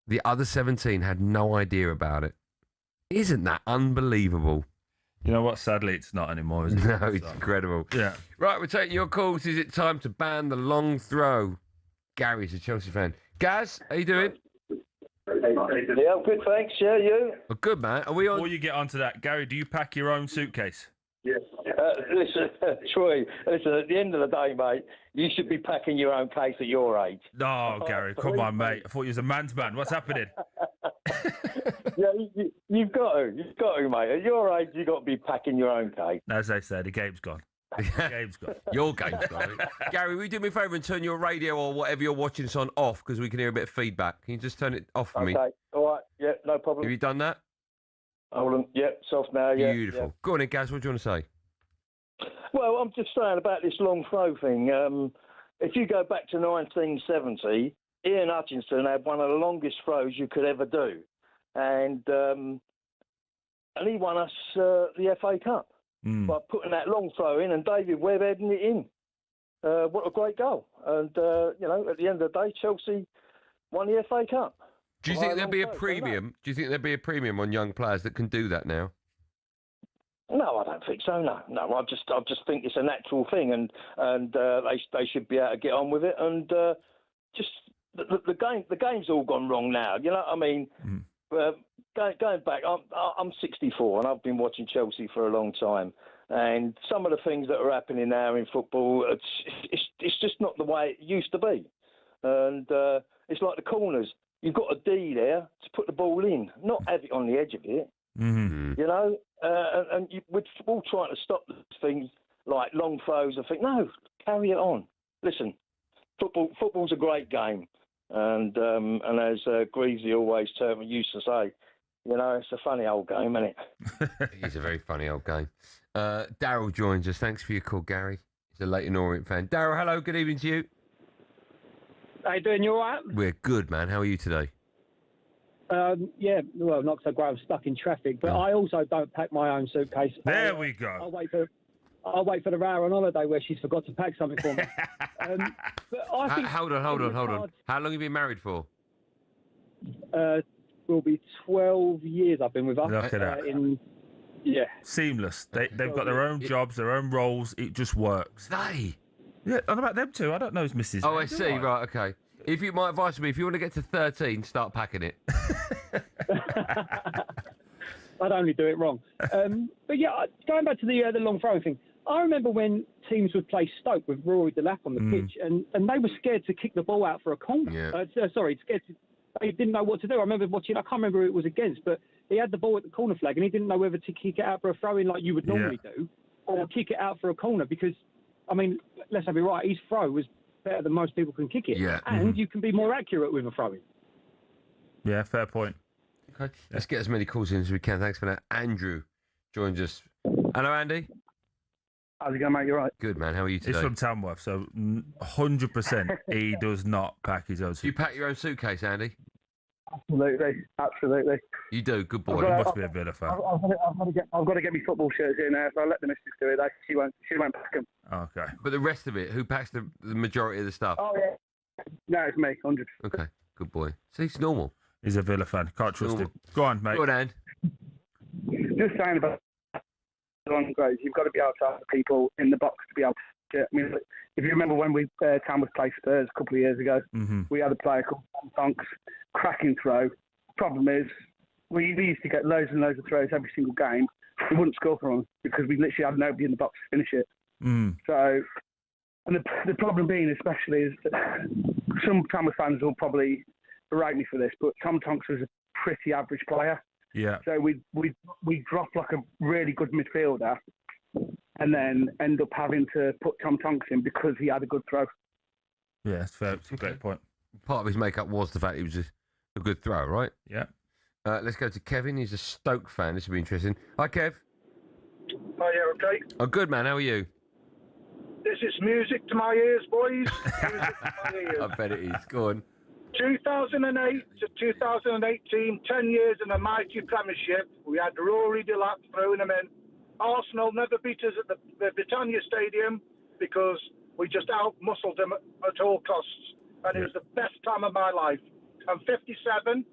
Speaker 4: The other 17 had no idea about it. Isn't that unbelievable?
Speaker 5: You know what? Sadly, it's not anymore, is it?
Speaker 4: No, it's incredible.
Speaker 5: Yeah.
Speaker 4: Right, we're taking your calls. Is it time to ban the long throw? Gary's a Chelsea fan. Gaz, how you doing?
Speaker 16: Yeah, I'm good, thanks. Yeah, you?
Speaker 4: Well, good, man. Are we on?
Speaker 5: Before you get onto that, Gary, do you pack your own suitcase?
Speaker 16: Yeah. Listen, Troy, at the end of the day, mate, you should be packing your own case at your age.
Speaker 5: No, Gary, come on, mate. I thought you was a man's man. What's happening?
Speaker 16: Yeah, you've got to, mate. At your age, you've got to be packing your own case.
Speaker 5: As they say, the game's gone. The game's gone.
Speaker 4: Your game's gone. Gary, will you do me a favour and turn your radio or whatever you're watching this on off, because we can hear a bit of feedback. Can you just turn it off for me?
Speaker 16: Okay, all right. Yeah, no problem.
Speaker 4: Have you done that?
Speaker 16: Hold on. Yeah, soft now. Yeah.
Speaker 4: Beautiful.
Speaker 16: Yeah.
Speaker 4: Go on in, Gaz. What do you want to say?
Speaker 16: Well, I'm just saying about this long throw thing. If you go back to 1970, Ian Hutchinson had one of the longest throws you could ever do. and he won us the FA Cup by putting that long throw in and David Webb heading it in. What a great goal! And you know, at the end of the day, Chelsea won the FA Cup.
Speaker 4: Do you think there'll be a premium? Do you think there'll be a premium on young players that can do that now?
Speaker 16: No, I don't think so. No. I just think it's a natural thing, and they should be able to get on with it. And just the game's all gone wrong now. You know what I mean? Going back, I'm 64 and I've been watching Chelsea for a long time. And some of the things that are happening now in football, it's just not the way it used to be. And it's like the corners. You've got a D there to put the ball in, not have it on the edge of it. You know, and we're all trying to stop things like long throws. I think no, carry it on. Listen, football's a great game, and as Greavesy always used to say, you know, it's a funny old game, isn't it?
Speaker 4: It is a very funny old game. Daryl joins us. Thanks for your call, Gary. He's a Leyton Orient fan. Daryl, hello. Good evening to you.
Speaker 19: How you doing? You all right?
Speaker 4: We're good, man. How are you today?
Speaker 19: Yeah, well, not so great. I'm stuck in traffic, but I also don't pack my own suitcase.
Speaker 5: There we go.
Speaker 19: I'll wait for the row on holiday where she's forgot to pack something for me. But I think
Speaker 4: hold on. How long have you been married for?
Speaker 19: Will be 12 years I've been with her.
Speaker 5: Look at that.
Speaker 19: Yeah.
Speaker 5: Seamless. They've got their own jobs, their own roles. It just works. Yeah, what about them two? I don't know his missus.
Speaker 4: Oh, I see. Right, okay. If you might advise me, if you want to get to 13, start packing it.
Speaker 19: I'd only do it wrong. But yeah, going back to the long throwing thing, I remember when teams would play Stoke with Rory Delap on the pitch, and they were scared to kick the ball out for a corner.
Speaker 4: Yeah.
Speaker 19: They didn't know what to do. I remember watching, I can't remember who it was against, but he had the ball at the corner flag and he didn't know whether to kick it out for a throw-in like you would normally do, or kick it out for a corner because, I mean, let's have it right, his throw was better than most people can kick it.
Speaker 4: Yeah.
Speaker 19: And you can be more accurate with a throw-in.
Speaker 5: Yeah, fair point.
Speaker 4: Okay. Let's get as many calls in as we can. Thanks for that. Andrew joins us. Hello, Andy.
Speaker 21: How's it going, mate? You all right?
Speaker 4: Good, man. How are you today?
Speaker 5: He's from Tamworth, so 100% he does not pack his own suitcase.
Speaker 4: Do you pack your own suitcase, Andy?
Speaker 21: Absolutely.
Speaker 4: You do? Good boy.
Speaker 5: You must be a bit of fan.
Speaker 21: I've got to get my football shirts in there, so I let the missus do it. She won't pack them.
Speaker 5: Okay.
Speaker 4: But the rest of it, who packs the majority of the stuff?
Speaker 21: Oh, yeah. No, it's me, 100.
Speaker 4: Okay, good boy. See, it's normal.
Speaker 5: He's a Villa fan. Can't trust him. Go on, mate.
Speaker 4: Go on, Andy.
Speaker 21: Just saying about long throws, you've got to be able to have people in the box to be able to. I mean, if you remember when Tamworth played Spurs a couple of years ago, we had a player called Tom Tonks, cracking throw. Problem is, we used to get loads and loads of throws every single game. We wouldn't score for them because we literally had nobody in the box to finish it. So, and the problem being especially is that some Tamworth fans will probably berate me for this, but Tom Tonks was a pretty average player.
Speaker 5: Yeah.
Speaker 21: So we drop like a really good midfielder and then end up having to put Tom Tonks in because he had a good throw.
Speaker 5: Yeah, it's fair. It's a great point.
Speaker 4: Part of his makeup was the fact he was a good throw, right?
Speaker 5: Yeah.
Speaker 4: Let's go to Kevin. He's a Stoke fan. This will be interesting. Hi, Kev.
Speaker 22: Oh, yeah, okay.
Speaker 4: Oh, good, man. How are you?
Speaker 22: This is music to my ears, boys. Music to my ears.
Speaker 4: I bet it is. Go on.
Speaker 22: 2008 to 2018, 10 years in the mighty Premiership. We had Rory Delap throwing them in. Arsenal never beat us at the Britannia Stadium because we just out-muscled them at all costs. And it was the best time of my life. I'm 57,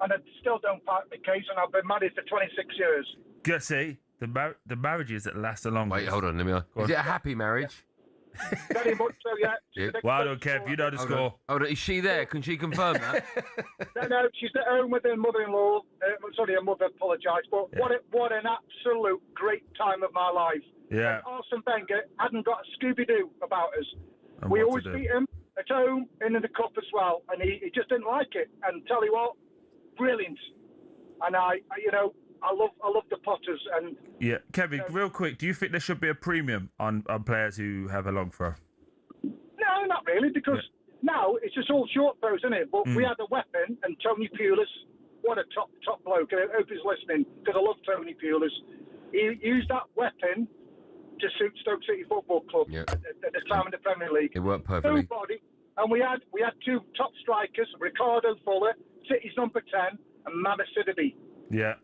Speaker 22: and I still don't pack my case, and I've been married for 26 years.
Speaker 5: Gussie, the marriages that last the longest.
Speaker 4: Wait, hold on. Let me. Is it a happy marriage?
Speaker 22: Very much so, yeah.
Speaker 5: Well done, Kev. You know the score.
Speaker 4: Hold on. Is she there? Can she confirm that?
Speaker 22: No, she's at home with her mother-in-law. Sorry, her mother apologised. But what an absolute great time of my life.
Speaker 5: Yeah.
Speaker 22: And Arsene Wenger hadn't got a Scooby-Doo about us.
Speaker 5: And
Speaker 22: we
Speaker 5: what
Speaker 22: always
Speaker 5: to do.
Speaker 22: beat him at home and in the cup as well. And he just didn't like it. And tell you what, brilliant. And I love the Potters. And
Speaker 5: Yeah, Kevin, real quick, do you think there should be a premium on players who have a long throw?
Speaker 22: No, not really, because now it's just all short throws, isn't it? But we had a weapon, and Tony Pulis, what a top bloke. I hope he's listening, because I love Tony Pulis. He used that weapon to suit Stoke City Football Club at the time in the Premier League.
Speaker 4: It worked perfectly.
Speaker 22: Nobody, and we had two top strikers, Ricardo Fuller, City's number 10, and Mama Sidney.
Speaker 5: Yeah.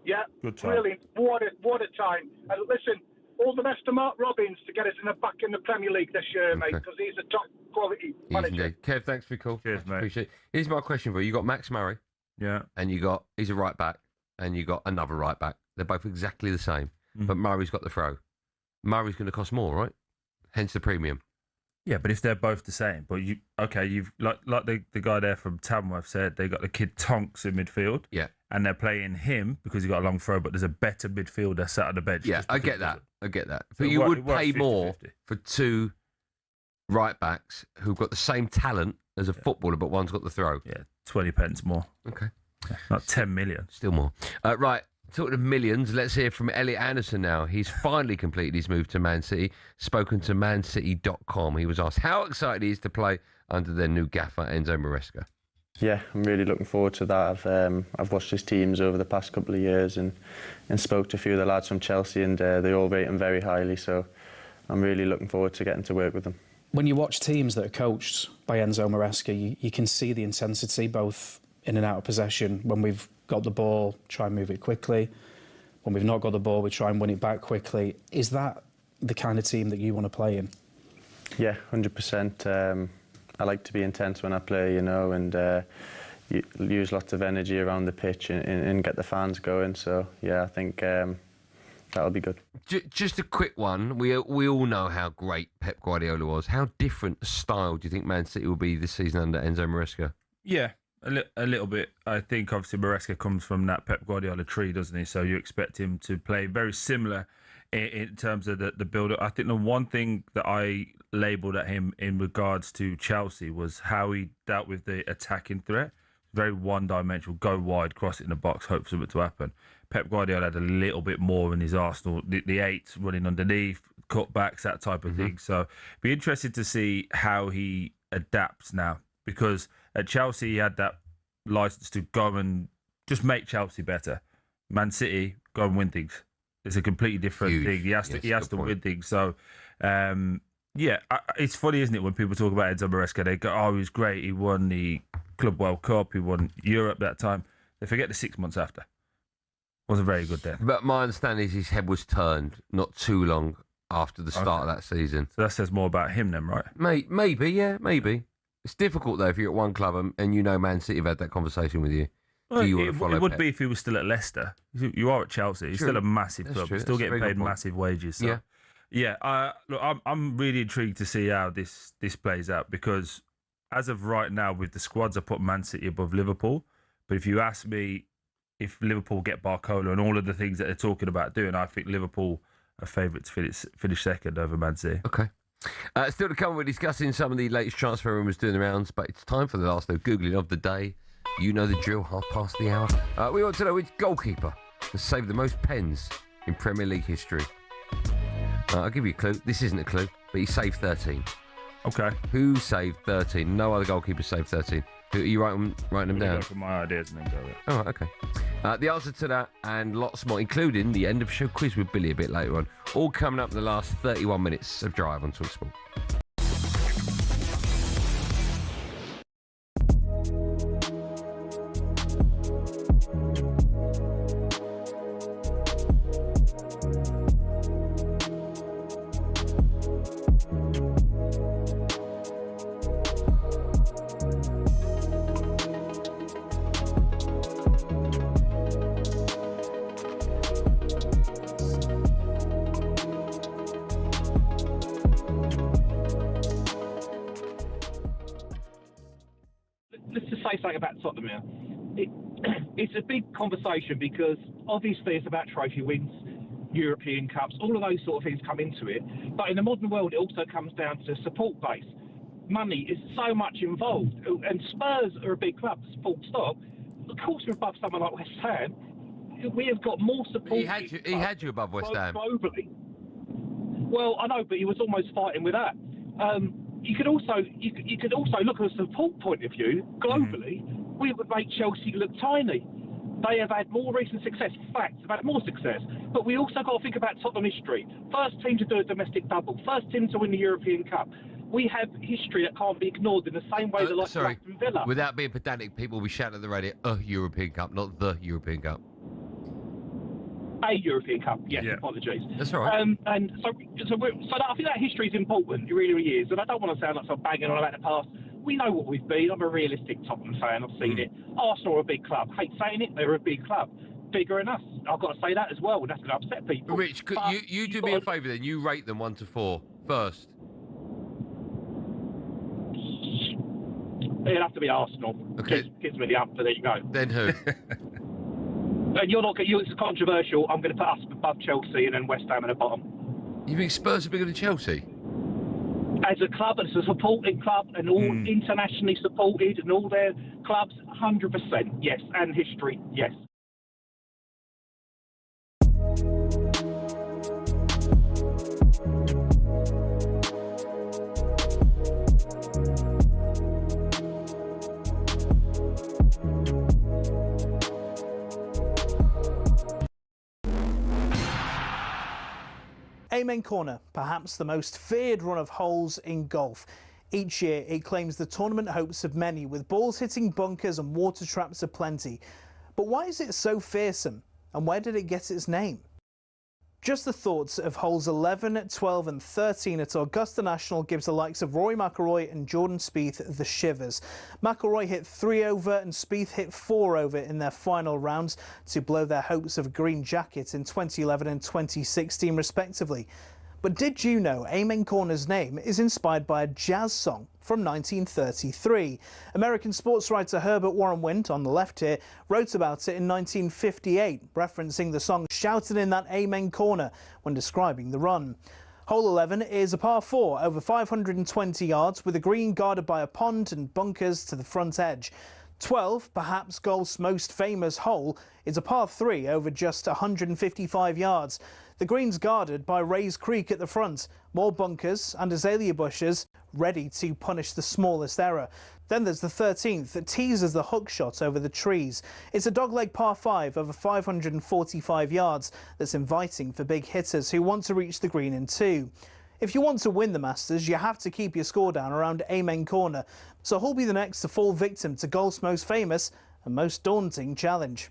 Speaker 22: Yeah,
Speaker 5: Good time.
Speaker 22: brilliant. What a time. And listen, all the best to Mark Robbins to get us back in the Premier League this year, mate, because he's a top quality manager.
Speaker 4: Indeed. Kev, thanks for your call.
Speaker 5: Cheers, mate.
Speaker 4: Appreciate it. Here's my question for you. You got Max Murray.
Speaker 5: Yeah.
Speaker 4: And he's a right back, and you got another right back. They're both exactly the same, but Murray's got the throw. Murray's going to cost more, right? Hence the premium.
Speaker 5: Yeah, but if they're both the same, but you've like the guy there from Tamworth said, they got the kid Tonks in midfield.
Speaker 4: Yeah.
Speaker 5: And they're playing him because he got a long throw, but there's a better midfielder sat on the bench.
Speaker 4: Yeah, I get that.
Speaker 5: So
Speaker 4: But you would pay
Speaker 5: 50-50.
Speaker 4: more for two right backs who've got the same talent as a footballer, but one's got the throw.
Speaker 5: Yeah, 20 pence more.
Speaker 4: Okay.
Speaker 5: Not 10 million.
Speaker 4: Still more. Right. Talking of millions, let's hear from Elliot Anderson now. He's finally completed his move to Man City, spoken to mancity.com. He was asked how excited he is to play under their new gaffer, Enzo Maresca.
Speaker 2: Yeah, I'm really looking forward to that. I've watched his teams over the past couple of years and spoke to a few of the lads from Chelsea, and they all rate him very highly, so I'm really looking forward to getting to work with them.
Speaker 3: When you watch teams that are coached by Enzo Maresca, you can see the intensity both in and out of possession. When we've got the ball, try and move it quickly. When we've not got the ball, we try and win it back quickly. Is that the kind of team that you want to play in?
Speaker 2: Yeah, 100%. I like to be intense when I play, and use lots of energy around the pitch and get the fans going. So, yeah, I think that'll be good.
Speaker 4: Just a quick one. We all know how great Pep Guardiola was. How different a style do you think Man City will be this season under Enzo Maresca?
Speaker 5: Yeah, a little bit. I think obviously Maresca comes from that Pep Guardiola tree, doesn't he? So you expect him to play very similar in terms of the build-up. I think the one thing that I labelled at him in regards to Chelsea was how he dealt with the attacking threat. Very one-dimensional, go wide, cross it in the box, hope something to happen. Pep Guardiola had a little bit more in his arsenal, the eight running underneath, cutbacks, that type of thing. So be interested to see how he adapts now, because at Chelsea he had that license to go and just make Chelsea better. Man City, go and win things. It's a completely different thing. He has to win things. So, yeah, it's funny, isn't it, when people talk about Enzo Maresca, they go, oh, he was great. He won the Club World Cup. He won Europe that time. They forget the 6 months after. Wasn't very good then.
Speaker 4: But my understanding is his head was turned not too long after the start of that season.
Speaker 5: So that says more about him then, right?
Speaker 4: Maybe, yeah, maybe. It's difficult, though, if you're at one club and you know Man City have had that conversation with you.
Speaker 5: Well,
Speaker 4: Do you want to follow
Speaker 5: it would
Speaker 4: Pep?
Speaker 5: be if he was still at Leicester. You are at Chelsea. He's still a massive club.
Speaker 4: True.
Speaker 5: He's still
Speaker 4: That's a
Speaker 5: getting
Speaker 4: very
Speaker 5: paid
Speaker 4: good point.
Speaker 5: massive wages. So.
Speaker 4: Yeah.
Speaker 5: Yeah, look, I'm really intrigued to see how this plays out, because as of right now, with the squads, I put Man City above Liverpool. But if you ask me if Liverpool get Barcola and all of the things that they're talking about doing, I think Liverpool are favourites to finish second over Man City.
Speaker 4: Okay. Still to come, we're discussing some of the latest transfer rumours doing the rounds, but it's time for the last Googling of the day. You know the drill, 1:30. We want to know which goalkeeper has saved the most pens in Premier League history. I'll give you a clue. This isn't a clue, but he saved 13.
Speaker 5: Okay.
Speaker 4: Who saved 13? No other goalkeeper saved 13. Who are you writing them down?
Speaker 5: Go for my ideas and then go with it.
Speaker 4: Oh, okay. The answer to that and lots more, including the end of show quiz with Billy a bit later on, all coming up in the last 31 minutes of Drive on talkSPORT.
Speaker 20: Let's just say something about Tottenham here. It's a big conversation because obviously it's about trophy wins, European Cups, all of those sort of things come into it. But in the modern world, it also comes down to support base. Money is so much involved, and Spurs are a big club, full stop. Of course, we're above someone like West Ham. We have got more support.
Speaker 4: He had you above West Ham.
Speaker 20: Globally. Well, I know, but he was almost fighting with that. You could also look at a support point of view globally. We would make Chelsea look tiny. They have had more recent success. Facts, they've had more success. But we also got to think about Tottenham history. First team to do a domestic double. First team to win the European Cup. we have history that can't be ignored in the same way that, like,
Speaker 4: Sorry,
Speaker 20: Aston Villa.
Speaker 4: without being pedantic, people will be shouting at the radio, European Cup, not the European Cup.
Speaker 20: A European Cup, yes, apologies.
Speaker 4: That's all right.
Speaker 20: And so I think that history is important, it really, really is. And I don't want to sound like I'm banging on about the past. We know what we've been. I'm a realistic Tottenham fan, I've seen it. Arsenal are a big club. Hate saying it, they're a big club. Bigger than us. I've got to say that as well, and that's going to upset people.
Speaker 4: Rich, could you do me a favour then? You rate them 1 to 4 first.
Speaker 20: It'll have to be Arsenal.
Speaker 4: Okay.
Speaker 20: Gives me the up, but there you go.
Speaker 4: Then who?
Speaker 20: And you're not. It's controversial. I'm going to put us above Chelsea and then West Ham at the bottom.
Speaker 4: You think Spurs are bigger than Chelsea?
Speaker 20: As a club, as a supporting club, and all internationally supported, and all their clubs, 100%, yes. And history, yes.
Speaker 1: Amen Corner, perhaps the most feared run of holes in golf. Each year it claims the tournament hopes of many, with balls hitting bunkers and water traps aplenty. But why is it so fearsome, and where did it get its name? Just the thoughts of holes 11, 12 and 13 at Augusta National gives the likes of Rory McIlroy and Jordan Spieth the shivers. McIlroy hit 3 over and Spieth hit 4 over in their final rounds to blow their hopes of a green jacket in 2011 and 2016 respectively. But did you know Amen Corner's name is inspired by a jazz song from 1933? American sports writer Herbert Warren Wind, on the left here, wrote about it in 1958, referencing the song shouted in that Amen Corner when describing the run. Hole 11 is a par 4 over 520 yards with a green guarded by a pond and bunkers to the front edge. 12, perhaps golf's most famous hole, is a par 3 over just 155 yards. The green's guarded by Rays Creek at the front, more bunkers and azalea bushes ready to punish the smallest error. Then there's the 13th that teases the hook shot over the trees. It's a dogleg par 5 over 545 yards that's inviting for big hitters who want to reach the green in 2. If you want to win the Masters, you have to keep your score down around Amen Corner. So who'll be the next to fall victim to golf's most famous and most daunting challenge?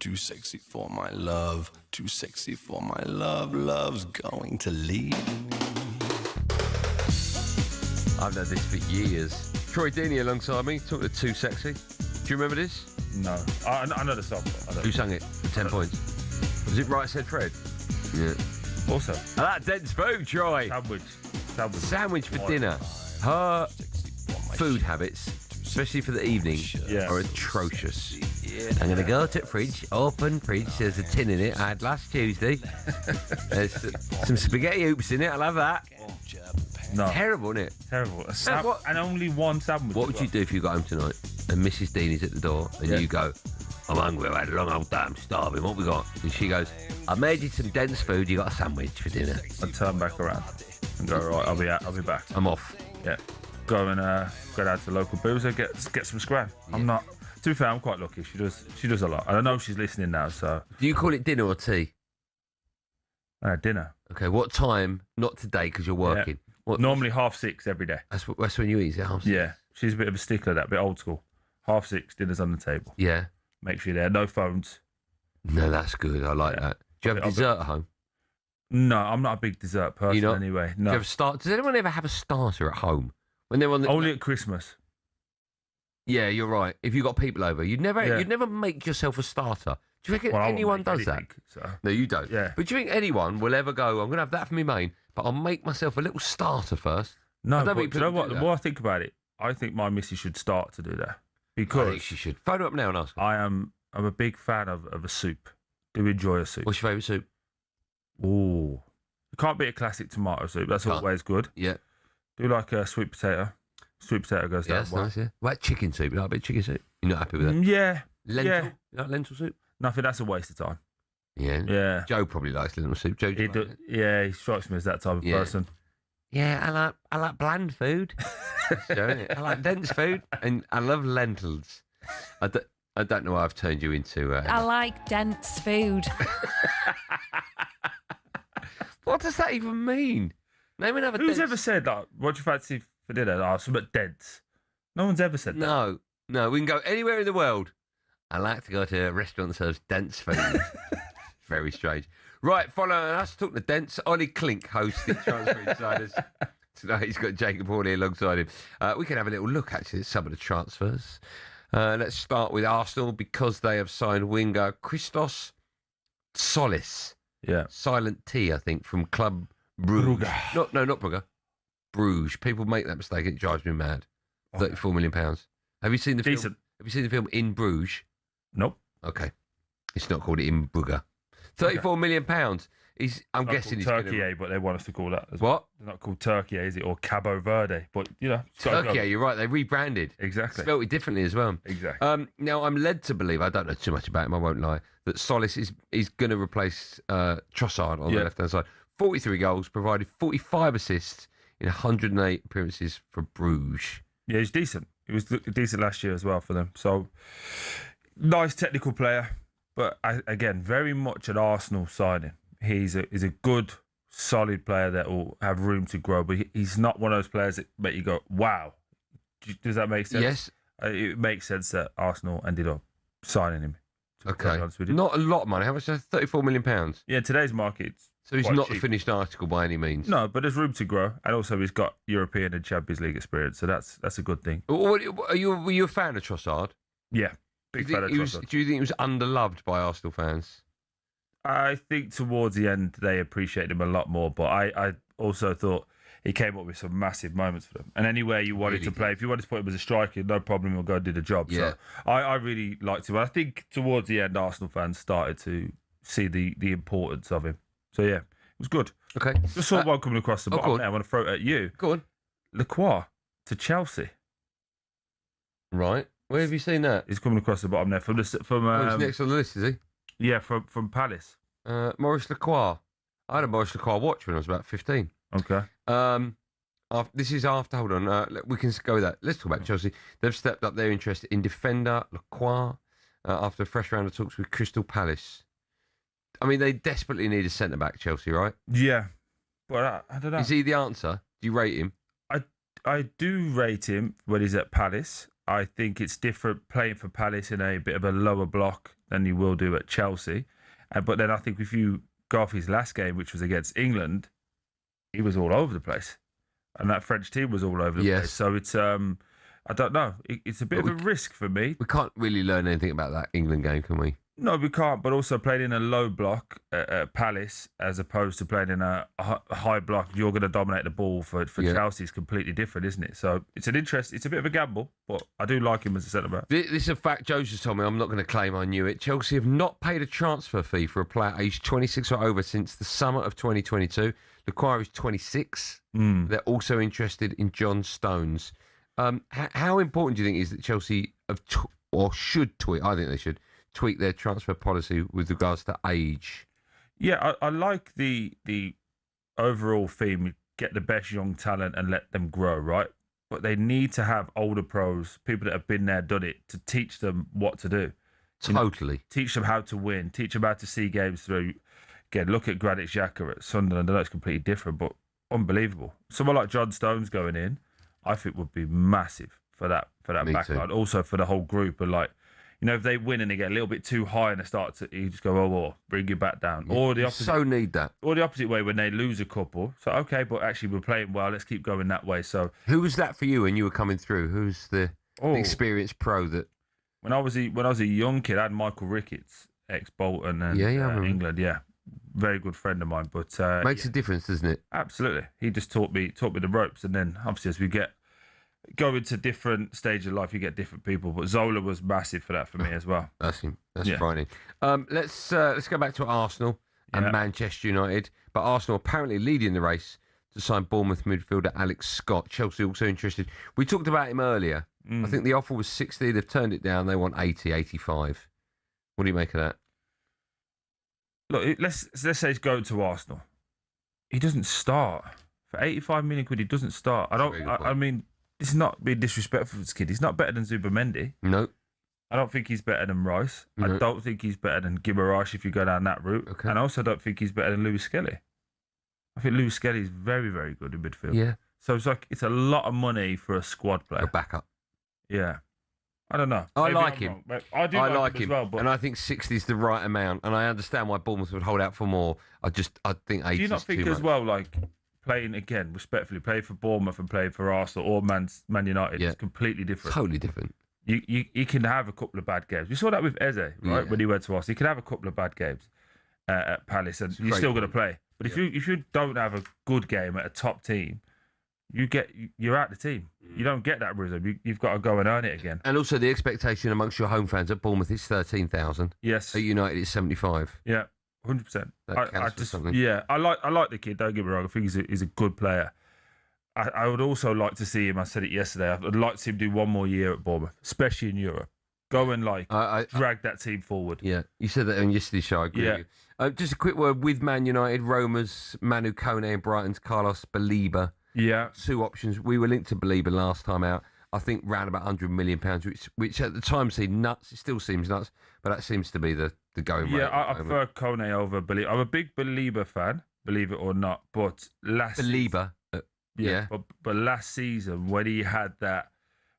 Speaker 8: Too sexy for my love, too sexy for my love, love's going to leave me.
Speaker 4: I've known this for years. Troy Deeney alongside me, talking to Too Sexy. Do you remember this?
Speaker 5: No. I know the song. But I don't
Speaker 4: Who sang it? 10 points. Was it Right Said Fred? Yeah.
Speaker 5: Also.
Speaker 4: And that dense food, Troy. Sandwich for dinner. Her food habits, especially for the evening, are atrocious. I'm going to go to the fridge, open fridge, there's a tin in it I had last Tuesday. There's some spaghetti hoops in it, I'll have that.
Speaker 5: No.
Speaker 4: Terrible, isn't it?
Speaker 5: Terrible. And only one sandwich.
Speaker 4: What would you do if you got home tonight and Mrs. Deeney's at the door and you go, I'm hungry, I've had a long old day, I'm starving, what we got? And she goes, I made you some dense food, you got a sandwich for dinner.
Speaker 5: I'd turn back around and go, right, I'll be back.
Speaker 4: I'm off.
Speaker 5: Yeah. Go down to the local boozer, get some scran. I'm not. To be fair, I'm quite lucky. She does a lot. And I know she's listening now, so.
Speaker 4: Do you call it dinner or tea?
Speaker 5: Dinner.
Speaker 4: Okay, what time? Not today because you're working.
Speaker 5: Yeah. Normally 6:30 every day.
Speaker 4: That's when you eat, is it 6:30?
Speaker 5: Yeah. She's a bit of a stickler, that, a bit old school. 6:30, dinner's on the table.
Speaker 4: Yeah.
Speaker 5: Make sure you're there. No phones.
Speaker 4: No, that's good. I like that. Do you have dessert at home?
Speaker 5: No, I'm not a big dessert person anyway. No.
Speaker 4: Do you have Does anyone ever have a starter at home? When they're on the...
Speaker 5: Only at Christmas.
Speaker 4: Yeah, you're right. If you've got people over, you'd never make yourself a starter. Do you reckon anyone does that?
Speaker 5: So.
Speaker 4: No, you don't.
Speaker 5: Yeah.
Speaker 4: But do you think anyone will ever go, I'm going to have that for me main, but I'll make myself a little starter first?
Speaker 5: No, but do you know what? The more I think about it, I think my missus should start to do that. Because
Speaker 4: I think she should. Phone her up now and ask her.
Speaker 5: I'm a big fan of a soup. Do enjoy a soup.
Speaker 4: What's your favourite soup?
Speaker 5: Ooh. It can't be a classic tomato soup. That's always good.
Speaker 4: Yeah.
Speaker 5: Do like a sweet potato. Sweet potato goes down
Speaker 4: that's
Speaker 5: well.
Speaker 4: Nice, yeah. What about chicken soup? You like a bit of chicken soup? You're not happy with that?
Speaker 5: Yeah.
Speaker 4: Lentil?
Speaker 5: Yeah.
Speaker 4: You like lentil soup?
Speaker 5: Nothing. That's a waste of time.
Speaker 4: Yeah.
Speaker 5: Yeah.
Speaker 4: Joe probably likes lentil soup. Joe,
Speaker 5: he strikes me as that type of person.
Speaker 4: Yeah, I like bland food. I like dense food, and I love lentils. I don't know why I've turned you into...
Speaker 6: I like dense food.
Speaker 4: What does that even mean? Name another
Speaker 5: Who's ever said, like, what do you fancy for dinner? Oh, something dense. No one's ever said that.
Speaker 4: No, we can go anywhere in the world. I like to go to a restaurant that serves dense food. Very strange. Right, following us, talking to dense, Ollie Klink, host the Transfer Insiders. Tonight he's got Jacob Horley alongside him. We can have a little look, actually, at some of the transfers. Let's start with Arsenal because they have signed winger Christos Solis.
Speaker 5: Yeah.
Speaker 4: Silent T, I think, from Club Bruges. Not Brugge. Bruges. People make that mistake. It drives me mad. £34 million. Have you seen the film? Have you seen the film In Bruges?
Speaker 5: Nope.
Speaker 4: Okay. It's not called In Brugge. £34 million. I'm guessing he's
Speaker 5: Turkey, but they want us to call that.
Speaker 4: What?
Speaker 5: It's not called Turkey, is it? Or Cabo Verde. But, you know.
Speaker 4: Turkey, you're right. They rebranded.
Speaker 5: Exactly.
Speaker 4: Spelled it differently as well.
Speaker 5: Exactly.
Speaker 4: Now, I'm led to believe, I don't know too much about him, I won't lie, that Solis is going to replace Trossard on the left-hand side. 43 goals, provided 45 assists in 108 appearances for Bruges.
Speaker 5: Yeah, he's decent. He was decent last year as well for them. So, nice technical player. But, again, very much an Arsenal signing. He's a good, solid player that will have room to grow. But he's not one of those players that make you go, wow. Does that make sense?
Speaker 4: Yes.
Speaker 5: It makes sense that Arsenal ended up signing him.
Speaker 4: Okay. Not a lot of money. How much is that? £34 million?
Speaker 5: Yeah, today's market.
Speaker 4: So he's not a finished article by any means.
Speaker 5: No, but there's room to grow, and also he's got European and Champions League experience, so that's a good thing.
Speaker 4: Were you a fan of Trossard?
Speaker 5: Yeah, big fan of Trossard.
Speaker 4: Do you think he was underloved by Arsenal fans?
Speaker 5: I think towards the end they appreciated him a lot more, but I also thought he came up with some massive moments for them. And anywhere you wanted to play, if you wanted to put him as a striker, no problem, he'll go and do the job.
Speaker 4: Yeah.
Speaker 5: So I really liked him. I think towards the end, Arsenal fans started to see the importance of him. So, yeah, it was good.
Speaker 4: Okay.
Speaker 5: Just saw one coming across the bottom there. I want to throw it at you.
Speaker 4: Go on.
Speaker 5: Lacroix to Chelsea.
Speaker 4: Right. Where have you seen that?
Speaker 5: He's coming across the bottom there. He's
Speaker 4: next on the list, is he?
Speaker 5: Yeah, from Palace.
Speaker 4: Maurice Lacroix. I had a Maurice Lacroix watch when I was about 15.
Speaker 5: Okay.
Speaker 4: This is after, hold on, we can go with that. Let's talk about Chelsea. They've stepped up their interest in defender Lacroix after a fresh round of talks with Crystal Palace. I mean, they desperately need a centre-back, Chelsea, right?
Speaker 5: Yeah, but I don't know.
Speaker 4: Is he the answer? Do you rate him?
Speaker 5: I do rate him when he's at Palace. I think it's different playing for Palace in a bit of a lower block than you will do at Chelsea. But then I think if you go off his last game, which was against England, he was all over the place. And that French team was all over the place. So it's I don't know. It's a bit of a risk for me.
Speaker 4: We can't really learn anything about that England game, can we?
Speaker 5: No, we can't. But also playing in a low block at Palace as opposed to playing in a high block, you're going to dominate the ball for Chelsea is completely different, isn't it? So it's an interest. It's a bit of a gamble, but I do like him as a centre back.
Speaker 4: This is a fact. Joe's just told me. I'm not going to claim I knew it. Chelsea have not paid a transfer fee for a player aged 26 or over since the summer of 2022. Lequire is 26. They're also interested in John Stones. How important do you think is that Chelsea have or should tweak? I think they should tweak their transfer policy with regards to age.
Speaker 5: Yeah, I like the overall theme. Get the best young talent and let them grow, right? But they need to have older pros, people that have been there, done it, to teach them what to do.
Speaker 4: Totally.
Speaker 5: Teach them how to win. Teach them how to see games through. Again, look at Granit Xhaka at Sunderland. I know it's completely different, but unbelievable. Someone like John Stones going in, I think would be massive for that backline. Also for the whole group. And like, you know, if they win and they get a little bit too high and they start to, you just go, oh, bring you back down.
Speaker 4: Yeah,
Speaker 5: or the opposite.
Speaker 4: So need that.
Speaker 5: Or the opposite way when they lose a couple. So okay, but actually we're playing well. Let's keep going that way. So
Speaker 4: who was that for you when you were coming through? Who's the experienced pro that?
Speaker 5: When I was a young kid, I had Michael Ricketts, ex-Bolton and England. Yeah, very good friend of mine. But
Speaker 4: makes a difference, doesn't it?
Speaker 5: Absolutely. He just taught me the ropes, and then obviously as we go into different stages of life, you get different people. But Zola was massive for that for me as well.
Speaker 4: That's frightening. Let's go back to Arsenal and Manchester United. But Arsenal apparently leading the race to sign Bournemouth midfielder Alex Scott. Chelsea also interested. We talked about him earlier. I think the offer was 60. They've turned it down. They want 80, 85. What do you make of that?
Speaker 5: Look, let's say he's going to Arsenal. He doesn't start for 85 million quid. He doesn't start. I mean, this is not being disrespectful to this kid. He's not better than Zubimendi.
Speaker 4: No.
Speaker 5: I don't think he's better than Rice. No. I don't think he's better than Guimaraes if you go down that route. Okay. And I also don't think he's better than Louis Skelly. I think Louis Skelly is very, very good in midfield.
Speaker 4: Yeah.
Speaker 5: So it's a lot of money for a squad player.
Speaker 4: A backup.
Speaker 5: Yeah. I don't know.
Speaker 4: I like him.
Speaker 5: I do like him as well. But
Speaker 4: and I think 60 is the right amount. And I understand why Bournemouth would hold out for more. I think 80 is too much.
Speaker 5: Do you not think as well, like, playing, again, respectfully, playing for Bournemouth and playing for Arsenal or Man United is completely different.
Speaker 4: Totally different.
Speaker 5: You can have a couple of bad games. We saw that with Eze, right? Yeah. When he went to Arsenal. You can have a couple of bad games at Palace and you're still going to play. But if you don't have a good game at a top team, you're out the team. You don't get that rhythm. You've got to go and earn it again.
Speaker 4: And also the expectation amongst your home fans at Bournemouth is 13,000.
Speaker 5: Yes.
Speaker 4: At United it's 75.
Speaker 5: Yeah, 100%.
Speaker 4: I
Speaker 5: like the kid. Don't get me wrong. I think he's a good player. I would also like to see him. I said it yesterday. I'd like to see him do one more year at Bournemouth, especially in Europe. Go and drag that team forward.
Speaker 4: Yeah, you said that on yesterday's show. I agree with you. Just a quick word with Man United, Roma's Manu Kone and Brighton's Carlos Baliba.
Speaker 5: Yeah.
Speaker 4: 2 options. We were linked to Baliba last time out. I think round about £100 million, which at the time seemed nuts. It still seems nuts, but that seems to be the going rate.
Speaker 5: Yeah, I prefer Kone over Baliba. I'm a big Baliba fan, believe it or not. But
Speaker 4: Baliba,
Speaker 5: but last season when he had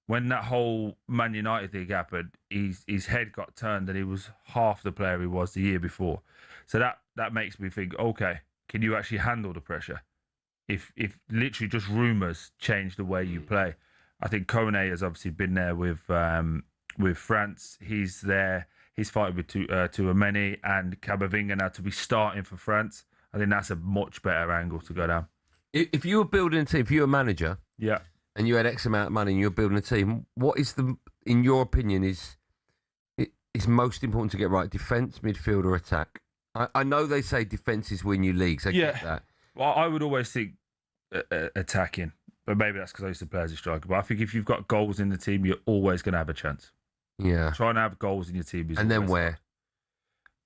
Speaker 5: when that whole Man United thing happened, his head got turned and he was half the player he was the year before. So that makes me think, okay, can you actually handle the pressure? If literally just rumours change the way you play. I think Kone has obviously been there with France. He's there. He's fighting with Tchouaméni and Camavinga now to be starting for France. I think that's a much better angle to go down.
Speaker 4: If you were building a team, if you were a manager, and you had X amount of money and you're building a team, what is in your opinion, is most important to get right? Defence, midfield, or attack? I know they say defence is win you leagues. I get that.
Speaker 5: Well, I would always think attacking, but maybe that's because I used to play as a striker. But I think if you've got goals in the team, you're always going to have a chance.
Speaker 4: Yeah.
Speaker 5: Trying to have goals in your team is.
Speaker 4: And then where?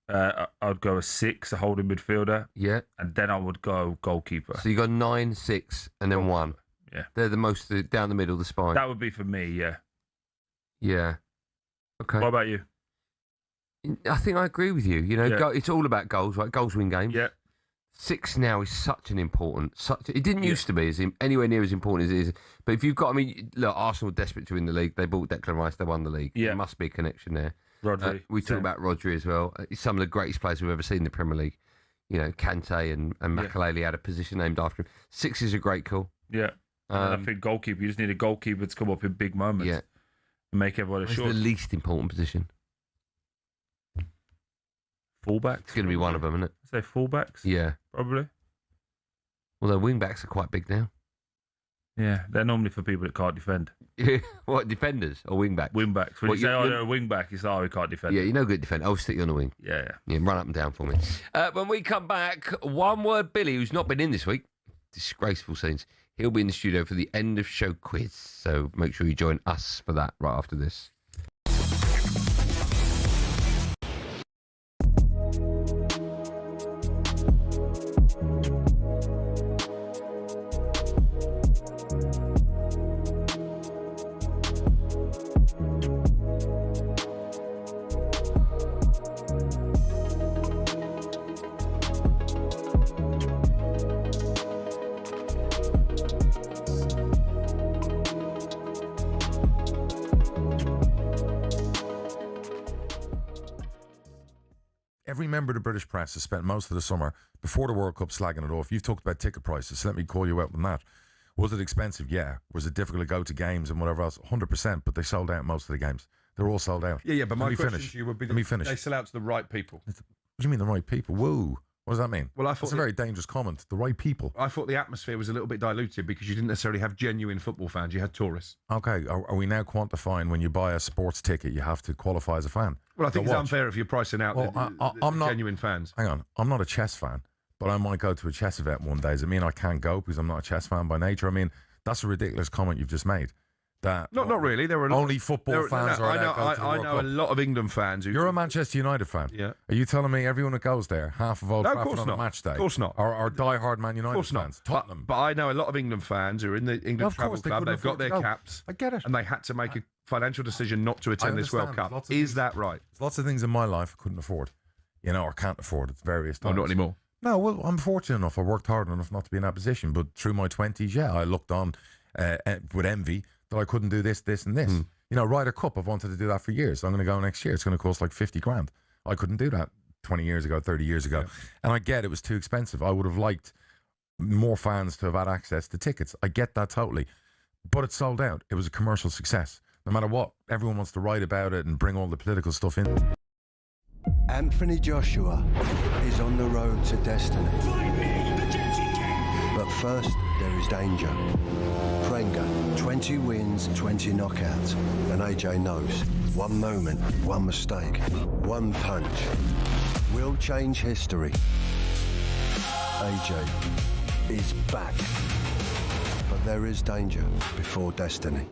Speaker 5: I'd go a 6, a holding midfielder.
Speaker 4: Yeah.
Speaker 5: And then I would go goalkeeper.
Speaker 4: So you got 9, 6, and then 1.
Speaker 5: Yeah.
Speaker 4: They're the most down the middle of the spine.
Speaker 5: That would be for me. Yeah.
Speaker 4: Yeah. Okay.
Speaker 5: What about you?
Speaker 4: I think I agree with you. You know, it's all about goals, right? Goals win games.
Speaker 5: Yeah.
Speaker 4: 6 now is such an important. It didn't used to be anywhere near as important as it is. But if you've got, look, Arsenal were desperate to win the league. They bought Declan Rice. They won the league.
Speaker 5: Yeah.
Speaker 4: There must be a connection there.
Speaker 5: Rodri.
Speaker 4: We talk about Rodri as well. He's some of the greatest players we've ever seen in the Premier League. You know, Kante and Makelele had a position named after him. 6 is a great call.
Speaker 5: Yeah. I think goalkeeper. You just need a goalkeeper to come up in big moments.
Speaker 4: Yeah.
Speaker 5: And make everyone
Speaker 4: What's
Speaker 5: assured.
Speaker 4: the least important position?
Speaker 5: Fullbacks.
Speaker 4: It's going to be one of them, isn't it?
Speaker 5: Say fullbacks.
Speaker 4: Yeah.
Speaker 5: Probably.
Speaker 4: Although wing-backs are quite big now.
Speaker 5: Yeah, they're normally for people that can't defend.
Speaker 4: What, defenders or wing-backs?
Speaker 5: Wing-backs. When
Speaker 4: What,
Speaker 5: you say,
Speaker 4: you're-
Speaker 5: they're a wing-back, it's like, oh, he can't defend.
Speaker 4: Yeah, you're no good defender. I'll stick you on the wing.
Speaker 5: Yeah.
Speaker 4: Yeah, run up and down for me. When we come back, one word Billy, who's not been in this week, disgraceful scenes, he'll be in the studio for the end of show quiz. So make sure you join us for that right after this.
Speaker 18: Every member of the British press has spent most of the summer before the World Cup slagging it off. You've talked about ticket prices, so let me call you out on that. Was it expensive? Yeah. Was it difficult to go to games and whatever else? 100%, but they sold out most of the games. They're all sold out.
Speaker 9: Yeah, but my
Speaker 18: Let me
Speaker 9: question
Speaker 18: finish.
Speaker 9: to you would be,
Speaker 18: Let me finish.
Speaker 9: they sell out to the right people.
Speaker 18: What do you mean the right people? Whoa. What does that mean?
Speaker 9: Well, I
Speaker 18: That's
Speaker 9: thought
Speaker 18: a very dangerous comment. The right people.
Speaker 9: I thought the atmosphere was a little bit diluted because you didn't necessarily have genuine football fans. You had tourists.
Speaker 18: Okay, are we now quantifying when you buy a sports ticket, you have to qualify as a fan?
Speaker 9: Well, I think
Speaker 18: To
Speaker 9: it's
Speaker 18: watch?
Speaker 9: unfair if you're pricing out
Speaker 18: I'm not
Speaker 9: genuine fans.
Speaker 18: Hang on, I'm not a chess fan, but I might go to a chess event one day. Does it mean I can't go because I'm not a chess fan by nature? I mean, that's a ridiculous comment you've just made. That
Speaker 9: Not really. There were
Speaker 18: only football fans are allowed to go to the
Speaker 9: I
Speaker 18: World
Speaker 9: know a
Speaker 18: Cup.
Speaker 9: lot of England fans who.
Speaker 18: You're a Manchester United fan.
Speaker 9: Yeah.
Speaker 18: Are you telling me everyone that goes there, half of Old
Speaker 9: No, of
Speaker 18: Trafford
Speaker 9: course
Speaker 18: on
Speaker 9: not.
Speaker 18: a match day,
Speaker 9: Of course not.
Speaker 18: are diehard Man United
Speaker 9: Of course
Speaker 18: fans?
Speaker 9: not.
Speaker 18: Tottenham.
Speaker 9: But I know a lot of England fans who are in the England
Speaker 18: Of
Speaker 9: Travel
Speaker 18: course, they
Speaker 9: Club.
Speaker 18: couldn't
Speaker 9: They've got
Speaker 18: afford to
Speaker 9: their
Speaker 18: go.
Speaker 9: caps.
Speaker 18: I get it.
Speaker 9: And they had to make a financial decision not to attend this World
Speaker 18: understand.
Speaker 9: Cup.
Speaker 18: Lots of
Speaker 9: Is
Speaker 18: things-
Speaker 9: that right?
Speaker 18: There's lots of things in my life I couldn't afford, or can't afford at various
Speaker 9: Oh,
Speaker 18: times.
Speaker 9: not anymore.
Speaker 18: No, well, I'm fortunate enough. I worked hard enough not to be in that position. But through my 20s, yeah, I looked on with envy that I couldn't do this, this, and this. Ryder Cup, I've wanted to do that for years. I'm going to go next year. It's going to cost like 50 grand. I couldn't do that 20 years ago, 30 years ago. And I get it was too expensive. I would have liked more fans to have had access to tickets. I get that totally. But it sold out. It was a commercial success. No matter what, everyone wants to write about it and bring all the political stuff in.
Speaker 14: Anthony Joshua is on the road to destiny. But first, there is danger. Prenga, 20 wins, 20 knockouts. And AJ knows, one moment, one mistake, one punch will change history. AJ is back. But there is danger before destiny.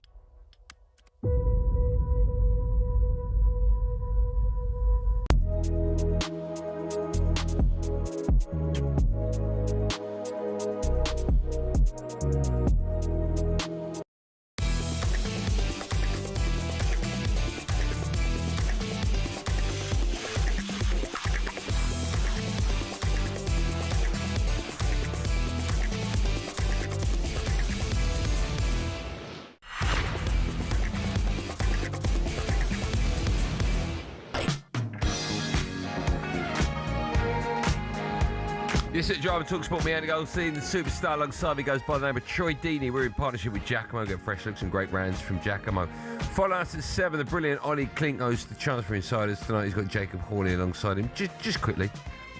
Speaker 4: This is Drive and talkSPORT. Me, Andy Goldstein, the superstar alongside me goes by the name of Troy Deeney. We're in partnership with Giacomo. Get fresh looks and great brands from Giacomo. Follow us at 7. The brilliant Ollie Klink hosts the Transfer Insiders tonight. He's got Jacob Hawley alongside him. Just quickly,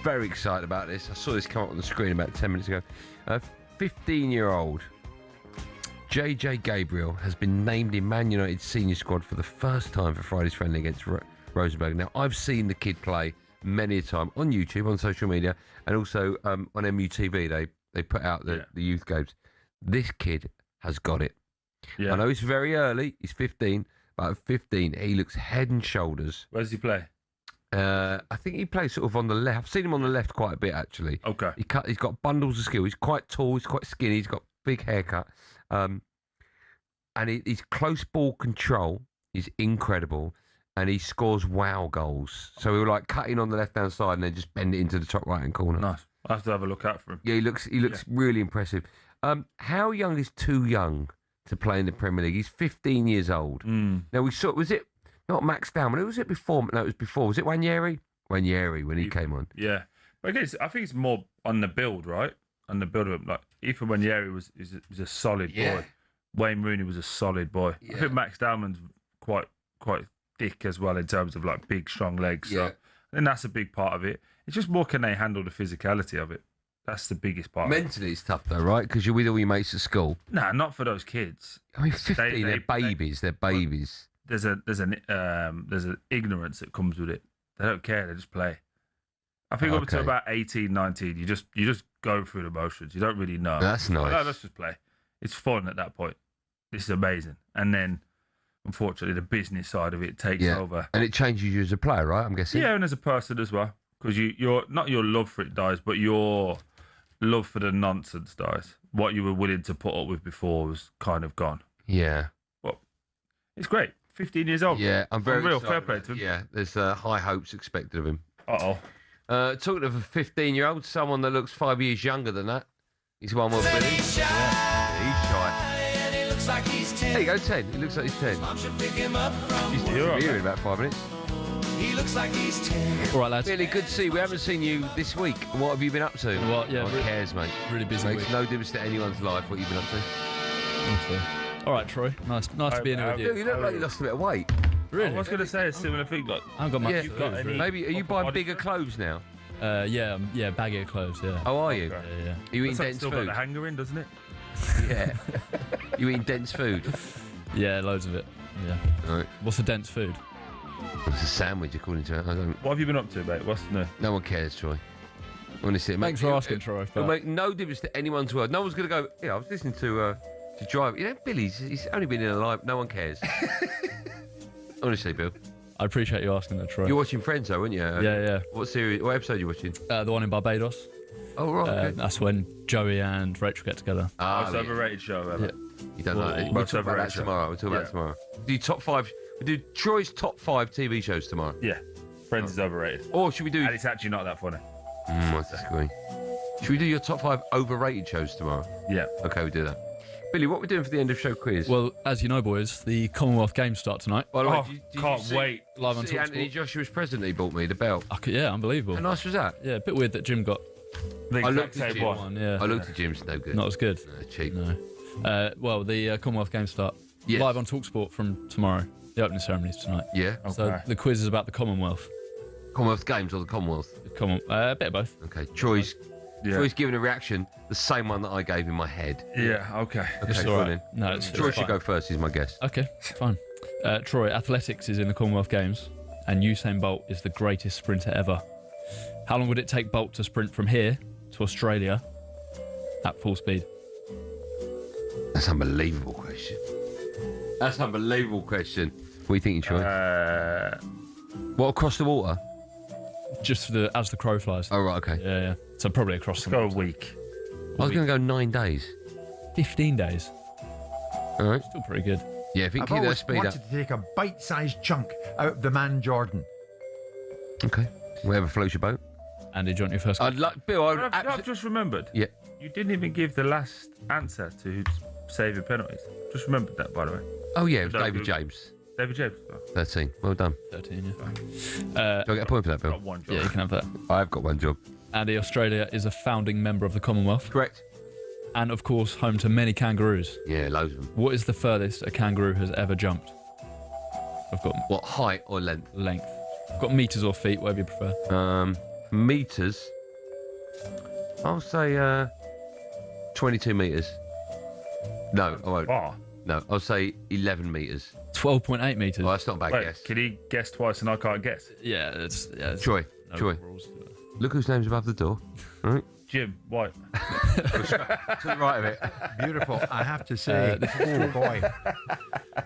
Speaker 4: very excited about this. I saw this come up on the screen about 10 minutes ago. 15-year-old JJ Gabriel has been named in Man United senior squad for the first time for Friday's friendly against Rosenborg. Now, I've seen the kid play many a time on YouTube, on social media, and also on MUTV. They put out the youth games. This kid has got it.
Speaker 5: Yeah.
Speaker 4: I know it's very early. He's 15, but at 15, he looks head and shoulders.
Speaker 5: Where does he play?
Speaker 4: I think he plays sort of on the left. I've seen him on the left quite a bit, actually.
Speaker 5: Okay.
Speaker 4: He's got bundles of skill. He's quite tall. He's quite skinny. He's got big haircut. And his close ball control is incredible. And he scores wow goals. So we were like cutting on the left-hand side and then just bend it into the top right-hand corner.
Speaker 5: Nice. I have to have a look out for him.
Speaker 4: Yeah, he looks really impressive. How young is too young to play in the Premier League? He's 15 years old. Now, we saw, was it not Max Down? Who was it before? No, it was before. Was it Wanyeri? Wanyeri when he came on.
Speaker 5: Yeah. But I guess I think it's more on the build, right? and the build of him. Like Ethan Wanyeri was a solid boy. Wayne Rooney was a solid boy. I think Max Dowman's quite thick as well in terms of like big, strong legs. So I think that's a big part of it. It's just more, can they handle the physicality of it? That's the biggest part.
Speaker 4: Mentally, it's tough though, right? Because you're with all your mates at school.
Speaker 5: Nah, not for those kids.
Speaker 4: I mean, 15, they're babies. They're babies.
Speaker 5: There's an ignorance that comes with it. They don't care. They just play. I think up to about 18, 19, you just go through the motions. You don't really know.
Speaker 4: That's nice.
Speaker 5: No, let's just play. It's fun at that point. This is amazing. And then, unfortunately, the business side of it takes over.
Speaker 4: And it changes you as a player, right? I'm guessing.
Speaker 5: Yeah, and as a person as well. Because you're not your love for it dies, but your love for the nonsense dies. What you were willing to put up with before was kind of gone.
Speaker 4: Yeah.
Speaker 5: But it's great. 15 years old.
Speaker 4: Yeah, I'm very
Speaker 5: real
Speaker 4: excited.
Speaker 5: fair play to him.
Speaker 4: Yeah, there's high hopes expected of him.
Speaker 5: Talking
Speaker 4: of a 15-year-old, someone that looks 5 years younger than that. He's one more Billy. He's shy.
Speaker 10: He looks like he's 10.
Speaker 4: There you go, 10. He looks like he's 10. He's here in about 5 minutes.
Speaker 10: He looks like he's 10.
Speaker 4: All right, lads. Billy, good to see you. We haven't seen you this week. What have you been up to?
Speaker 11: What? Yeah.
Speaker 4: Who cares, mate?
Speaker 11: Really busy
Speaker 4: Makes
Speaker 11: week.
Speaker 4: no difference to anyone's life what you've been up to.
Speaker 11: All right, Troy. Nice to be in here with you.
Speaker 4: You look like you lost a bit of weight.
Speaker 11: Really?
Speaker 5: I was going to say a similar thing. Like,
Speaker 11: I haven't got much.
Speaker 4: Yeah. Maybe, are you buying bigger clothes now?
Speaker 11: Yeah, baggier clothes, yeah.
Speaker 4: Oh, are you?
Speaker 11: Yeah.
Speaker 4: Are you eating dense
Speaker 5: still
Speaker 4: food?
Speaker 5: got the hanger in, doesn't it?
Speaker 4: Yeah. You eating dense food?
Speaker 11: Yeah, loads of it. Yeah.
Speaker 4: All right.
Speaker 11: What's a dense food?
Speaker 4: It's a sandwich, according to it. I don't.
Speaker 5: What have you been up to, mate? What's new?
Speaker 4: No one cares, Troy. Honestly,
Speaker 11: Thanks for asking, Troy.
Speaker 4: It'll make no difference to anyone's world. No one's going to go, yeah, I was listening to Drive. You know, Billy's, he's only been in a live. No one cares. Honestly, Bill.
Speaker 11: I appreciate you asking that, Troy.
Speaker 4: You're watching Friends, though, aren't you?
Speaker 11: Yeah.
Speaker 4: What series? What episode are you watching?
Speaker 11: The one in Barbados.
Speaker 4: Oh, right. Okay.
Speaker 11: That's when Joey and Rachel get together.
Speaker 5: Most overrated show ever.
Speaker 11: Yeah.
Speaker 4: You don't like it. We'll talk about that tomorrow. We'll talk about it tomorrow. Do top 5. We do Troy's top 5 TV shows tomorrow.
Speaker 5: Yeah. Friends is overrated.
Speaker 4: Or should we do?
Speaker 5: And it's actually not that funny.
Speaker 4: I disagree. Should we do your top 5 overrated shows tomorrow?
Speaker 5: Yeah.
Speaker 4: Okay, we do that. Billy, what are we doing for the end of show quiz?
Speaker 11: Well, as you know, boys, the Commonwealth Games start tonight.
Speaker 4: By the way,
Speaker 5: can't wait.
Speaker 11: Live on
Speaker 4: see
Speaker 11: talkSPORT.
Speaker 4: Anthony Joshua's present he bought me, the belt.
Speaker 11: Yeah, unbelievable.
Speaker 4: How nice was that?
Speaker 11: Yeah, a bit weird that Jim got.
Speaker 5: The
Speaker 4: I
Speaker 5: exact
Speaker 4: looked at
Speaker 5: same
Speaker 4: Jim.
Speaker 5: one.
Speaker 11: Yeah.
Speaker 4: I looked at Jim's, no good.
Speaker 11: Not as good.
Speaker 4: No, cheap.
Speaker 11: No. Well, the Commonwealth Games start live on talkSPORT from tomorrow. The opening ceremony's tonight.
Speaker 4: Yeah.
Speaker 11: So the quiz is about the Commonwealth.
Speaker 4: Commonwealth Games or the Commonwealth?
Speaker 11: A bit of both.
Speaker 4: Okay. Troy's giving a reaction, the same one that I gave in my head.
Speaker 5: Yeah, okay.
Speaker 11: It's
Speaker 4: go
Speaker 11: all
Speaker 4: on
Speaker 11: right.
Speaker 4: then.
Speaker 11: No, it's
Speaker 4: Troy should
Speaker 11: fine.
Speaker 4: go first, he's my guest.
Speaker 11: Okay, fine. Troy, athletics is in the Commonwealth Games, and Usain Bolt is the greatest sprinter ever. How long would it take Bolt to sprint from here to Australia at full speed?
Speaker 4: That's an unbelievable question. That's an unbelievable question. What are you thinking, Troy? What, across the water?
Speaker 11: Just as the crow flies.
Speaker 4: Oh, right, okay.
Speaker 11: Yeah. So probably across the
Speaker 5: Go a week.
Speaker 4: I was going to go 9 days.
Speaker 11: 15 days.
Speaker 4: All right.
Speaker 11: Still pretty good.
Speaker 4: Yeah, if you
Speaker 12: I've
Speaker 4: can keep that
Speaker 12: always
Speaker 4: speed up.
Speaker 12: wanted to take a bite-sized chunk out of the man Jordan.
Speaker 4: Okay. Wherever floats your boat.
Speaker 11: Andy, do you want your first
Speaker 4: I'd like, Bill,
Speaker 5: I've just remembered.
Speaker 4: Yeah.
Speaker 5: You didn't even give the last answer to who's saving penalties. Just remembered that, by the way.
Speaker 4: Oh, yeah, it was David James.
Speaker 5: David James.
Speaker 4: 13. Well done.
Speaker 11: 13, yeah.
Speaker 4: Do I get a point for that, Bill?
Speaker 5: Got one job.
Speaker 11: Yeah, you can have that.
Speaker 4: I've got one job.
Speaker 11: Andy, Australia is a founding member of the Commonwealth.
Speaker 4: Correct.
Speaker 11: And, of course, home to many kangaroos.
Speaker 4: Yeah, loads of them.
Speaker 11: What is the furthest a kangaroo has ever jumped? I've got...
Speaker 4: What, height or length?
Speaker 11: Length. I've got metres or feet, whatever you prefer.
Speaker 4: Metres. I'll say 22 metres. No, I won't.
Speaker 5: Far.
Speaker 4: No, I'll say 11 metres.
Speaker 11: 12.8 metres.
Speaker 4: Oh, that's not a bad
Speaker 5: Wait,
Speaker 4: guess.
Speaker 5: can he guess twice and I can't guess?
Speaker 11: Yeah, it's
Speaker 4: Troy,
Speaker 11: no
Speaker 4: Troy.
Speaker 11: rules to it.
Speaker 4: Look whose name's above the door. All right.
Speaker 5: Jim White.
Speaker 4: To the right of it.
Speaker 12: Beautiful, I have to say. Oh, boy.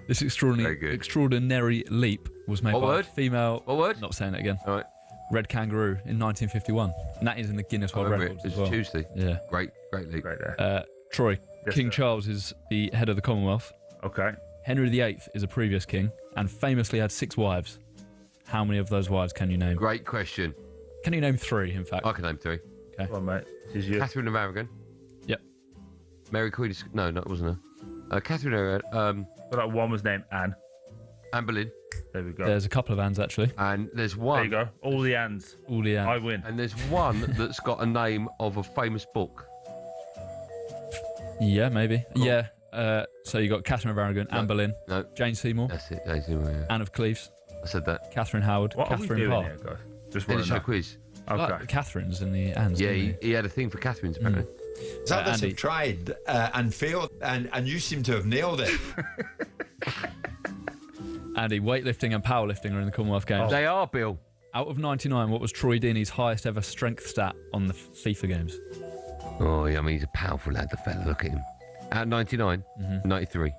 Speaker 11: This extraordinary leap was made
Speaker 4: What
Speaker 11: by
Speaker 4: word?
Speaker 11: a female...
Speaker 4: What word?
Speaker 11: Not saying it again.
Speaker 4: All right.
Speaker 11: Red kangaroo in 1951. And that is in the Guinness
Speaker 4: I
Speaker 11: World
Speaker 4: remember
Speaker 11: Records
Speaker 4: it.
Speaker 11: as
Speaker 4: It's
Speaker 11: well.
Speaker 4: Tuesday.
Speaker 11: Yeah.
Speaker 4: Great leap.
Speaker 5: Great there.
Speaker 11: Troy,
Speaker 5: Yes,
Speaker 11: King
Speaker 5: sir.
Speaker 11: Charles is the head of the Commonwealth.
Speaker 5: Okay.
Speaker 11: Henry VIII is a previous king and famously had 6 wives. How many of those wives can you name?
Speaker 4: Great question.
Speaker 11: Can you name 3, in fact?
Speaker 4: I can name 3.
Speaker 11: Okay.
Speaker 5: Come on, mate. This is you.
Speaker 4: Catherine of Aragon.
Speaker 11: Yep.
Speaker 4: Mary Queen of... No, it wasn't her. Catherine of Aragon.
Speaker 5: But that one was named Anne.
Speaker 4: Anne Boleyn.
Speaker 5: There we go.
Speaker 11: There's a couple of Anns, actually.
Speaker 4: And there's one...
Speaker 5: There you go. All the Anns.
Speaker 11: All the Anns.
Speaker 5: I win.
Speaker 4: And there's one that's got a name of a famous book.
Speaker 11: Yeah, maybe. Yeah. So you got Catherine of Aragon, Anne Boleyn, Jane Seymour.
Speaker 4: That's it, Jane Seymour. Yeah.
Speaker 11: Anne of Cleves.
Speaker 4: I said that.
Speaker 11: Catherine Howard.
Speaker 5: What are we
Speaker 11: Catherine
Speaker 5: doing
Speaker 11: Parr.
Speaker 5: here, guys? Just
Speaker 4: Finish
Speaker 5: want to
Speaker 4: our
Speaker 5: know.
Speaker 4: quiz.
Speaker 5: Okay.
Speaker 11: Like the Catherines and the Annes.
Speaker 4: Yeah,
Speaker 11: didn't
Speaker 4: he had a thing for Catherines, apparently.
Speaker 7: So others
Speaker 11: Andy.
Speaker 7: have tried and failed, and you seem to have nailed it.
Speaker 11: Andy, weightlifting and powerlifting are in the Commonwealth Games.
Speaker 4: They are, Bill.
Speaker 11: Out of 99, what was Troy Deeney's highest ever strength stat on the FIFA Games?
Speaker 4: Oh, yeah, I mean, he's a powerful lad, the fella. Look at him. At 99, 93.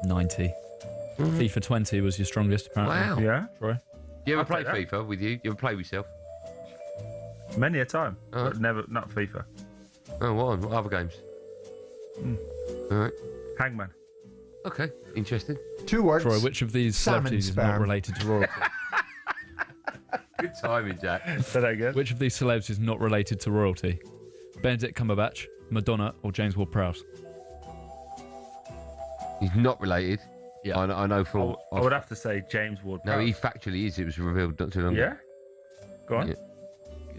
Speaker 11: 90. FIFA 20 was your strongest, apparently.
Speaker 4: Wow.
Speaker 5: Yeah?
Speaker 11: Troy?
Speaker 4: You ever
Speaker 5: I'll
Speaker 4: play
Speaker 5: take that.
Speaker 4: FIFA with you? You ever play with yourself?
Speaker 5: Many a time, but never, not FIFA.
Speaker 4: Oh, what other games? All right.
Speaker 5: Hangman.
Speaker 4: Okay, interesting.
Speaker 12: 2 words.
Speaker 11: Troy, which of these
Speaker 12: Salmon
Speaker 11: celebrities is not
Speaker 12: sperm.
Speaker 11: related to royalty?
Speaker 4: Good timing, Jack.
Speaker 5: Say that again.
Speaker 11: Which of these celebs is not related to royalty? Benedict Cumberbatch, Madonna, or James Ward-Prowse?
Speaker 4: He's not related.
Speaker 11: Yeah.
Speaker 4: I know for...
Speaker 5: I would have to say James Ward.
Speaker 4: No, he factually is. It was revealed not too long ago.
Speaker 5: Yeah? Go on.
Speaker 4: Yeah.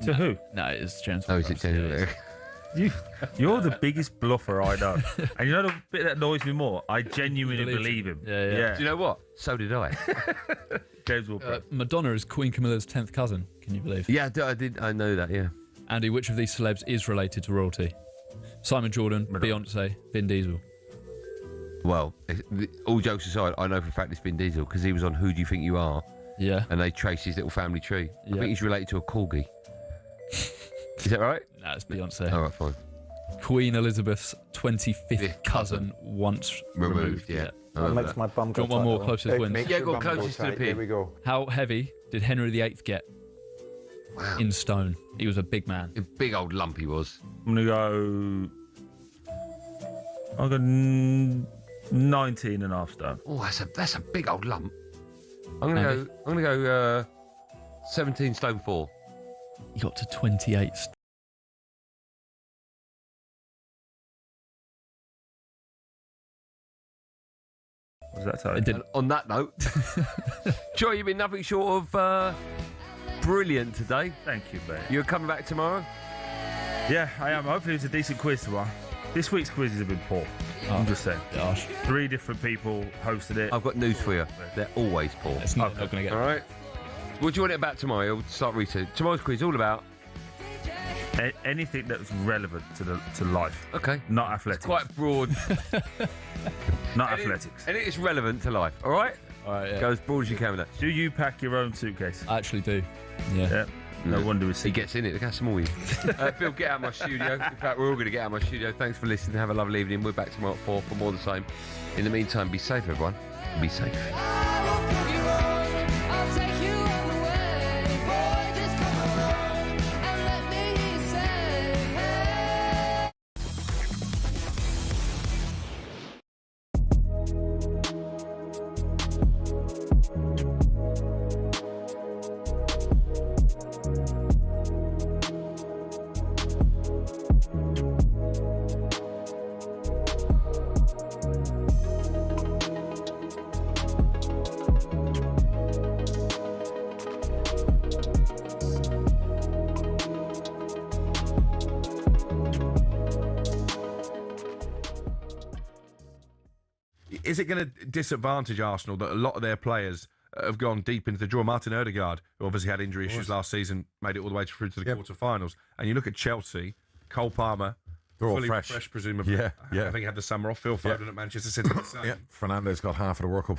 Speaker 5: To who?
Speaker 11: No, it's James
Speaker 4: Oh, is
Speaker 11: Ward-Prowse.
Speaker 4: it James?
Speaker 5: You're the biggest bluffer I know. And you know the bit that annoys me more? I genuinely believe him.
Speaker 11: Yeah.
Speaker 4: Do you know what? So did I.
Speaker 5: James Ward-Prowse.
Speaker 11: Madonna is Queen Camilla's 10th cousin, can you believe?
Speaker 4: Yeah, I did. I know that, yeah.
Speaker 11: Andy, which of these celebs is related to royalty? Simon Jordan, Beyonce, Vin Diesel.
Speaker 4: Well, all jokes aside, I know for a fact it's Vin Diesel because he was on Who Do You Think You Are?
Speaker 11: Yeah.
Speaker 4: And they traced his little family tree. I
Speaker 11: Yeah.
Speaker 4: think he's related to a corgi. Is that right?
Speaker 11: No, it's Beyonce.
Speaker 4: All right, fine.
Speaker 11: Queen Elizabeth's 25th cousin once removed.
Speaker 4: Yeah.
Speaker 15: That makes my bum
Speaker 11: Do
Speaker 15: go
Speaker 11: you want one
Speaker 15: tight,
Speaker 11: more
Speaker 15: that
Speaker 11: closest
Speaker 15: one.
Speaker 11: wins?
Speaker 15: Makes
Speaker 4: Yeah,
Speaker 15: your
Speaker 4: go
Speaker 15: bum
Speaker 4: closest to the
Speaker 15: tight.
Speaker 4: pin.
Speaker 15: Here we go.
Speaker 11: How heavy did Henry VIII get?
Speaker 4: Wow.
Speaker 11: In stone. He was a big man.
Speaker 4: A big old lump he was.
Speaker 5: I'm going to go... I'll go 19 and a half stone.
Speaker 4: Oh, that's a big old lump. I'm gonna go 17 stone 4.
Speaker 11: He got to 28
Speaker 5: Was that so?
Speaker 11: It did.
Speaker 4: And on that note, Troy, you've been nothing short of brilliant today.
Speaker 5: Thank you, mate.
Speaker 4: You're coming back tomorrow?
Speaker 5: Yeah, I am. Hopefully it's a decent quiz tomorrow. This week's quizzes have been poor. I'm just saying.
Speaker 11: Gosh.
Speaker 5: 3 different people hosted it.
Speaker 4: I've got news for you. They're always poor.
Speaker 11: It's not going to get.
Speaker 4: All right. What do you want it about tomorrow? I'll start research. Tomorrow's quiz is all about
Speaker 5: anything that's relevant to life.
Speaker 4: Okay.
Speaker 5: Not athletics.
Speaker 4: It's quite broad.
Speaker 5: Not athletics.
Speaker 4: And it's relevant to life. All right.
Speaker 11: All right. Yeah.
Speaker 4: Go as broad as you can with that.
Speaker 5: Do you pack your own suitcase?
Speaker 11: I actually do. Yeah.
Speaker 5: No wonder we see.
Speaker 4: He gets in it. Look how small he is. Phil, get out of my studio. In fact, we're all going to get out of my studio. Thanks for listening. Have a lovely evening. We're back tomorrow at 4 for more of the same. In the meantime, be safe, everyone. Be safe.
Speaker 9: Is it going to disadvantage Arsenal that a lot of their players have gone deep into the draw? Martin Odegaard, who obviously had injury issues last season, made it all the way through to the quarter-finals. And you look at Chelsea, Cole Palmer,
Speaker 18: They're all
Speaker 9: fully
Speaker 18: fresh.
Speaker 9: presumably.
Speaker 18: Yeah.
Speaker 9: I think he had the summer off. Phil Foden at Manchester City. The same.
Speaker 18: Yeah. Fernando's got half of the World Cup